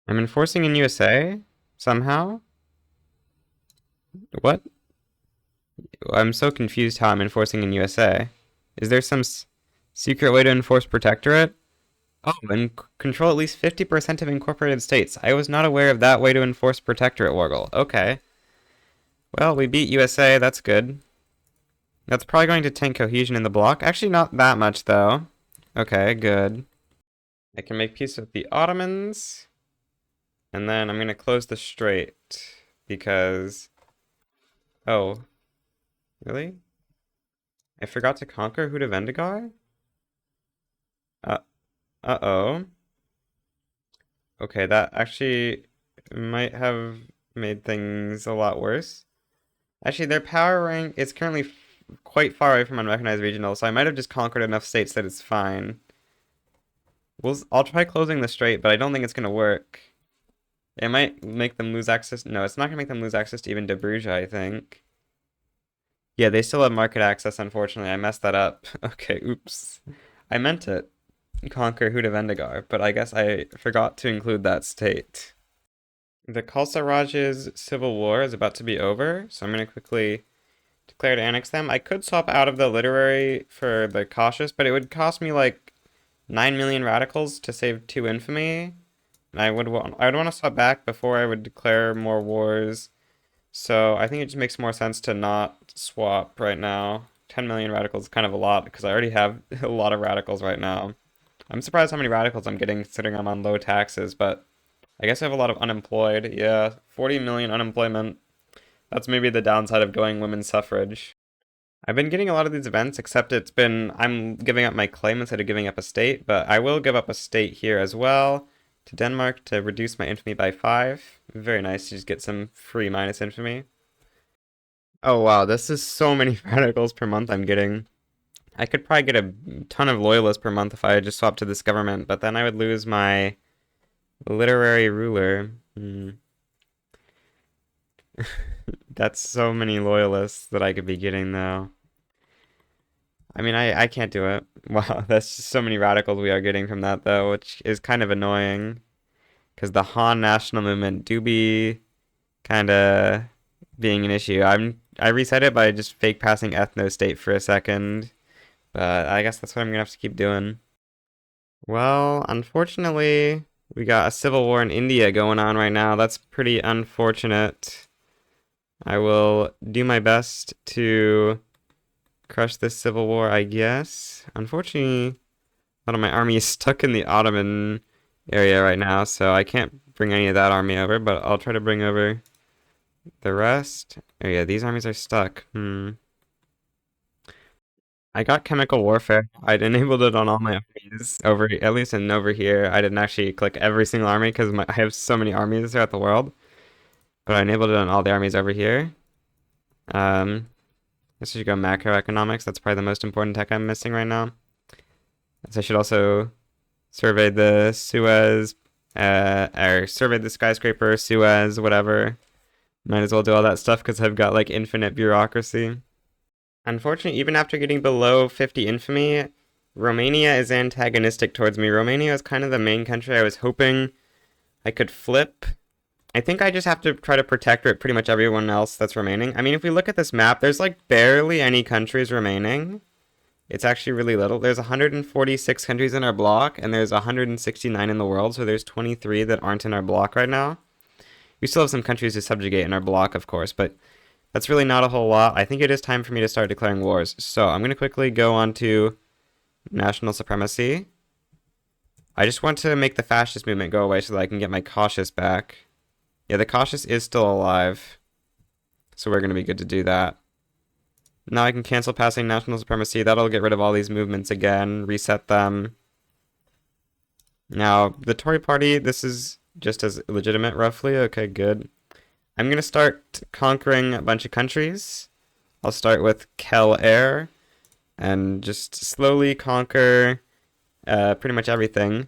I'm enforcing in USA somehow? What? I'm so confused how I'm enforcing in USA. Is there some secret way to enforce protectorate? Oh, and control at least 50% of incorporated states. I was not aware of that way to enforce protectorate, Wargle. Okay. Well, we beat USA, that's good. That's probably going to tank cohesion in the bloc. Actually, not that much, though. Okay, good. I can make peace with the Ottomans. And then I'm going to close the strait. Because... Oh. Really? I forgot to conquer Hudavendigar? Uh-oh. Okay, that actually might have made things a lot worse. Actually, their power rank is currently quite far away from unrecognized regional, so I might have just conquered enough states that it's fine. I'll try closing the strait, but I don't think it's gonna work. It might make them lose access. No, it's not gonna make them lose access to even Dobruja, I think. Yeah, they still have market access, unfortunately. I messed that up. Okay, oops. I meant it. Conquer Hudavendigar, but I guess I forgot to include that state. The Khalsa Raj's civil war is about to be over, so I'm going to quickly declare to annex them. I could swap out of the literary for the cautious, but it would cost me like 9 million radicals to save 2 infamy. And I would want to swap back before I would declare more wars. So I think it just makes more sense to not swap right now. 10 million radicals is kind of a lot because I already have a lot of radicals right now. I'm surprised how many radicals I'm getting considering I'm on low taxes, but I guess I have a lot of unemployed. Yeah, 40 million unemployment. That's maybe the downside of going women's suffrage. I've been getting a lot of these events, except I'm giving up my claim instead of giving up a state, but I will give up a state here as well to Denmark to reduce my infamy by 5. Very nice to just get some free minus infamy. Oh wow, this is so many radicals per month I'm getting. I could probably get a ton of loyalists per month if I just swapped to this government, but then I would lose my literary ruler. That's so many loyalists that I could be getting, though. I mean, I can't do it. Wow, that's just so many radicals we are getting from that, though, which is kind of annoying. Because the Han national movement do be kind of being an issue. I reset it by just fake passing ethno state for a second. But I guess that's what I'm gonna have to keep doing. Well, unfortunately, we got a civil war in India going on right now. That's pretty unfortunate. I will do my best to crush this civil war, I guess. Unfortunately, a lot of my army is stuck in the Ottoman area right now, so I can't bring any of that army over, but I'll try to bring over the rest. Oh yeah, these armies are stuck. I got chemical warfare. I'd enabled it on all my armies at least over here. I didn't actually click every single army because I have so many armies throughout the world. But I enabled it on all the armies over here. This should go macroeconomics. That's probably the most important tech I'm missing right now. So I should also survey the Suez, or survey the skyscraper, Suez, whatever. Might as well do all that stuff because I've got like infinite bureaucracy. Unfortunately, even after getting below 50 infamy, Romania is antagonistic towards me. Romania is kind of the main country I was hoping I could flip. I think I just have to try to protect pretty much everyone else that's remaining. I mean, if we look at this map, there's like barely any countries remaining. It's actually really little. There's 146 countries in our block, and there's 169 in the world, so there's 23 that aren't in our block right now. We still have some countries to subjugate in our block, of course, but that's really not a whole lot. I think it is time for me to start declaring wars. So I'm going to quickly go on to national supremacy. I just want to make the fascist movement go away so that I can get my cautious back. Yeah, the cautious is still alive. So we're going to be good to do that. Now I can cancel passing national supremacy. That'll get rid of all these movements again, reset them. Now, the Tory party, this is just as legitimate, roughly. Okay, good. I'm gonna start conquering a bunch of countries. I'll start with Kel Air and just slowly conquer pretty much everything.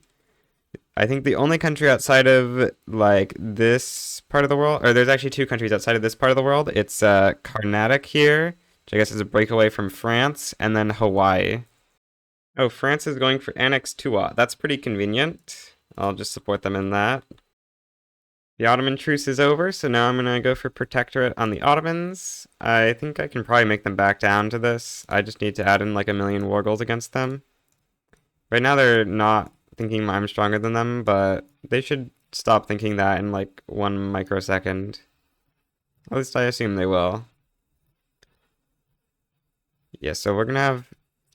I think the only country outside of like this part of the world, or there's actually two countries outside of this part of the world. It's Carnatic here, which I guess is a breakaway from France, and then Hawaii. Oh, France is going for Annex Tuat. That's pretty convenient. I'll just support them in that. The Ottoman truce is over, so now I'm gonna go for Protectorate on the Ottomans. I think I can probably make them back down to this. I just need to add in like a million war goals against them. Right now they're not thinking I'm stronger than them, but they should stop thinking that in like 1 microsecond. At least I assume they will. Yeah, so we're gonna have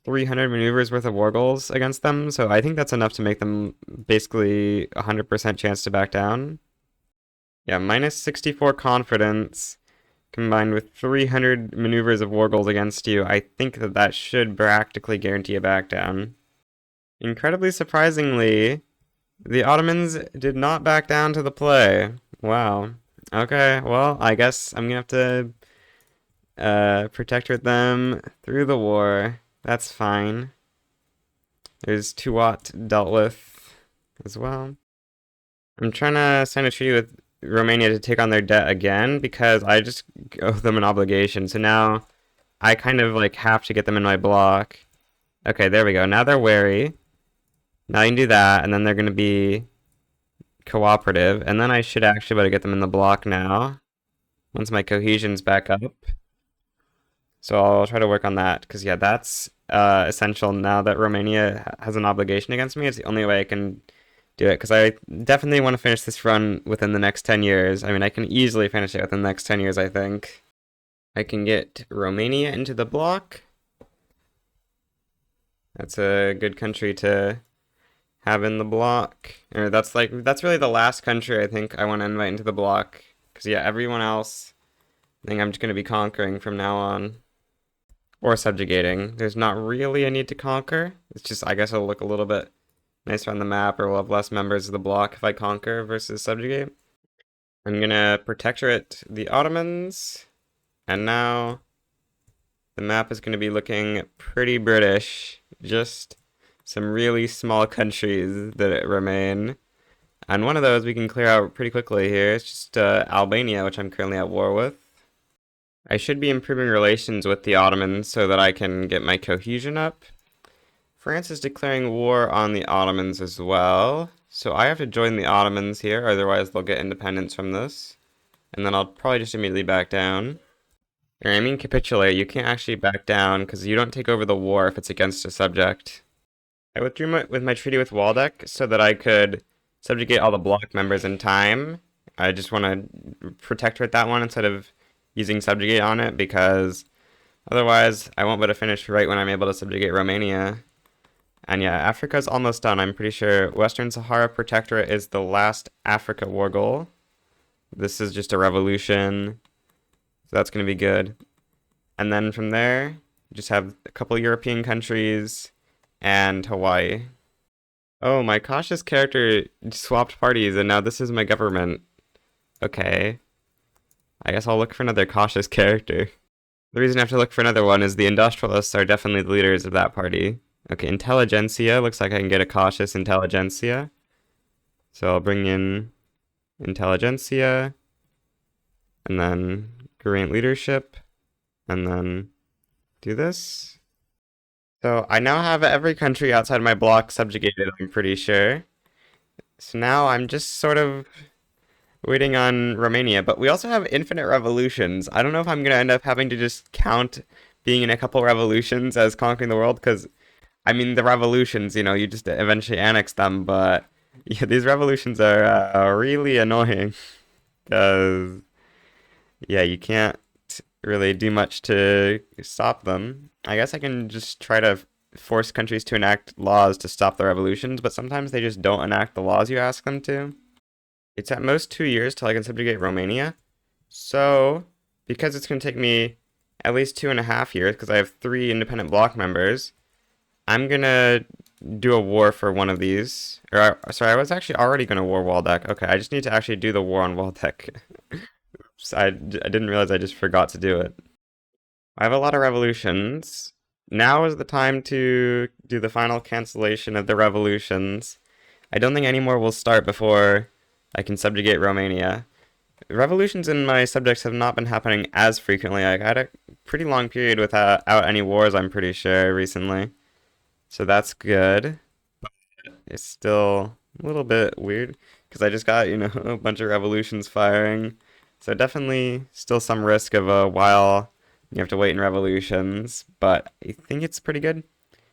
300 maneuvers worth of war goals against them, so I think that's enough to make them basically 100% chance to back down. Yeah, minus 64 confidence combined with 300 maneuvers of war goals against you. I think that that should practically guarantee a back down. Incredibly surprisingly, the Ottomans did not back down to the play. Wow. Okay, well, I guess I'm gonna have to protect them through the war. That's fine. There's Tuat dealt with as well. I'm trying to sign a treaty with Romania to take on their debt again because I just owe them an obligation. So now I kind of like have to get them in my block. Okay, there we go. Now they're wary. Now you can do that, and then they're going to be cooperative, and then I should actually be able to get them in the block now once my cohesion's back up. So I'll try to work on that because yeah, that's essential now that Romania has an obligation against me. It's the only way I can do it because I definitely want to finish this run within the next 10 years. I mean, I can easily finish it within the next 10 years, I think. I can get Romania into the block. That's a good country to have in the block. Or that's really the last country I think I want to invite into the block. Because yeah, everyone else I think I'm just going to be conquering from now on. Or subjugating. There's not really a need to conquer. It's just, I guess it'll look a little bit nicer on the map, or we'll have less members of the block if I conquer versus subjugate. I'm gonna protectorate the Ottomans, and now the map is gonna be looking pretty British. Just some really small countries that remain. And one of those we can clear out pretty quickly here. It's just Albania, which I'm currently at war with. I should be improving relations with the Ottomans so that I can get my cohesion up. France is declaring war on the Ottomans as well, so I have to join the Ottomans here, otherwise they'll get independence from this. And then I'll probably just immediately back down. Or I mean capitulate, you can't actually back down because you don't take over the war if it's against a subject. I withdrew with my treaty with Waldeck so that I could subjugate all the bloc members in time. I just want to protectorate that one instead of using subjugate on it because otherwise I won't be able to finish right when I'm able to subjugate Romania. And yeah, Africa's almost done. I'm pretty sure Western Sahara Protectorate is the last Africa war goal. This is just a revolution, so that's going to be good. And then from there, just have a couple European countries and Hawaii. Oh, my cautious character swapped parties, and now this is my government. Okay. I guess I'll look for another cautious character. The reason I have to look for another one is the industrialists are definitely the leaders of that party. Okay, intelligentsia. Looks like I can get a cautious intelligentsia. So I'll bring in intelligentsia, and then grant leadership, and then do this. So I now have every country outside my block subjugated, I'm pretty sure. So now I'm just sort of waiting on Romania, but we also have infinite revolutions. I don't know if I'm going to end up having to just count being in a couple revolutions as conquering the world, because I mean, the revolutions, you know, you just eventually annex them, but yeah, these revolutions are really annoying because, yeah, you can't really do much to stop them. I guess I can just try to force countries to enact laws to stop the revolutions, but sometimes they just don't enact the laws you ask them to. It's at most 2 years till I can subjugate Romania. So, because it's going to take me at least 2.5 years, because I have 3 independent bloc members, I'm gonna do a war for one of these. Or, sorry, I was actually already gonna war Waldeck. Okay, I just need to actually do the war on Waldeck. I didn't realize I just forgot to do it. I have a lot of revolutions. Now is the time to do the final cancellation of the revolutions. I don't think any more will start before I can subjugate Romania. Revolutions in my subjects have not been happening as frequently. I had a pretty long period without any wars, I'm pretty sure, recently. So that's good. It's still a little bit weird because I just got, a bunch of revolutions firing. So definitely still some risk of a while you have to wait in revolutions, but I think it's pretty good.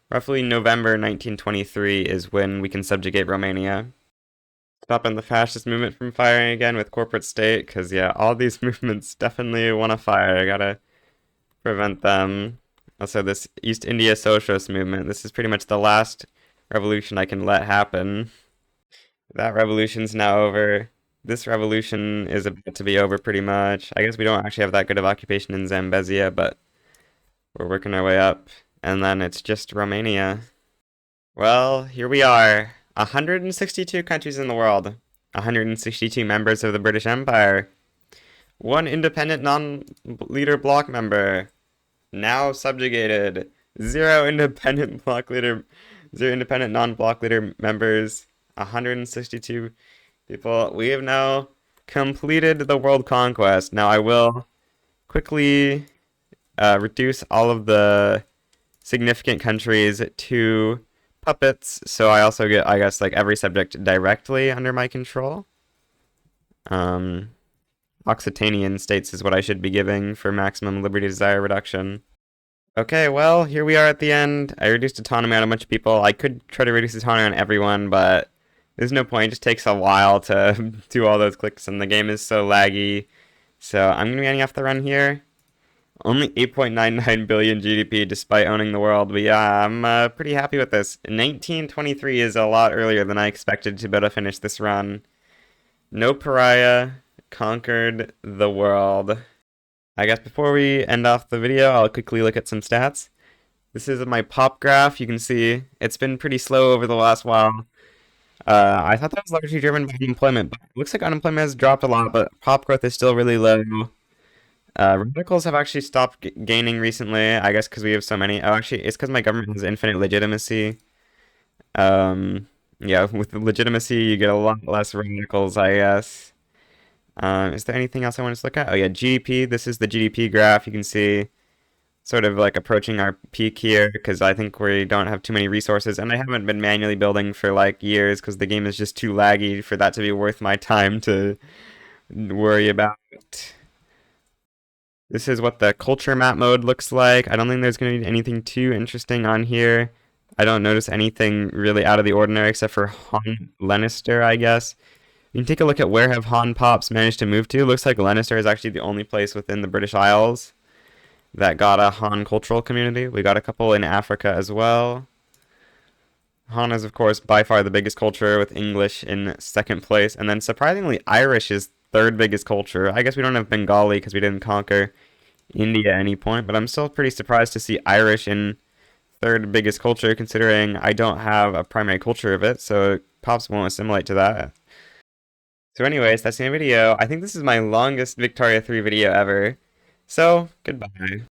Roughly November 1923 is when we can subjugate Romania. Stopping the fascist movement from firing again with corporate state, because yeah, all these movements definitely want to fire. I gotta prevent them. Also, this East India Socialist movement, this is pretty much the last revolution I can let happen. That revolution's now over. This revolution is about to be over pretty much. I guess we don't actually have that good of occupation in Zambezia, but we're working our way up. And then it's just Romania. Well, here we are. 162 countries in the world. 162 members of the British Empire. One independent non-leader bloc member. Now subjugated. Zero independent non-bloc leader members. 162 people. We have now completed the world conquest. Now I will quickly reduce all of the significant countries to puppets, so I also get, I guess, like every subject directly under my control. Um, Occitanian states is what I should be giving for maximum liberty desire reduction. Okay, well, here we are at the end. I reduced autonomy on a bunch of people. I could try to reduce autonomy on everyone, but there's no point. It just takes a while to do all those clicks, and the game is so laggy. So I'm going to be ending off the run here. Only 8.99 billion GDP despite owning the world, but yeah, I'm pretty happy with this. 1923 is a lot earlier than I expected to be able to finish this run. No pariah, conquered the world. I guess before we end off the video, I'll quickly look at some stats. This is my pop graph. You can see it's been pretty slow over the last while. I thought that was largely driven by unemployment, but it looks like unemployment has dropped a lot, but pop growth is still really low. Radicals have actually stopped gaining recently, I guess because we have so many. Oh, actually, it's because my government has infinite legitimacy. Yeah, with the legitimacy, you get a lot less radicals, I guess. Is there anything else I want to look at? Oh yeah, GDP. This is the GDP graph. You can see sort of like approaching our peak here because I think we don't have too many resources, and I haven't been manually building for like years because the game is just too laggy for that to be worth my time to worry about. This is what the culture map mode looks like. I don't think there's going to be anything too interesting on here. I don't notice anything really out of the ordinary except for Han Lannister, I guess. You can take a look at where have Han Pops managed to move to. Looks like Lannister is actually the only place within the British Isles that got a Han cultural community. We got a couple in Africa as well. Han is, of course, by far the biggest culture with English in second place. And then, surprisingly, Irish is third biggest culture. I guess we don't have Bengali because we didn't conquer India at any point, but I'm still pretty surprised to see Irish in third biggest culture considering I don't have a primary culture of it, so Pops won't assimilate to that. So anyways, that's the video. I think this is my longest Victoria 3 video ever. So, goodbye.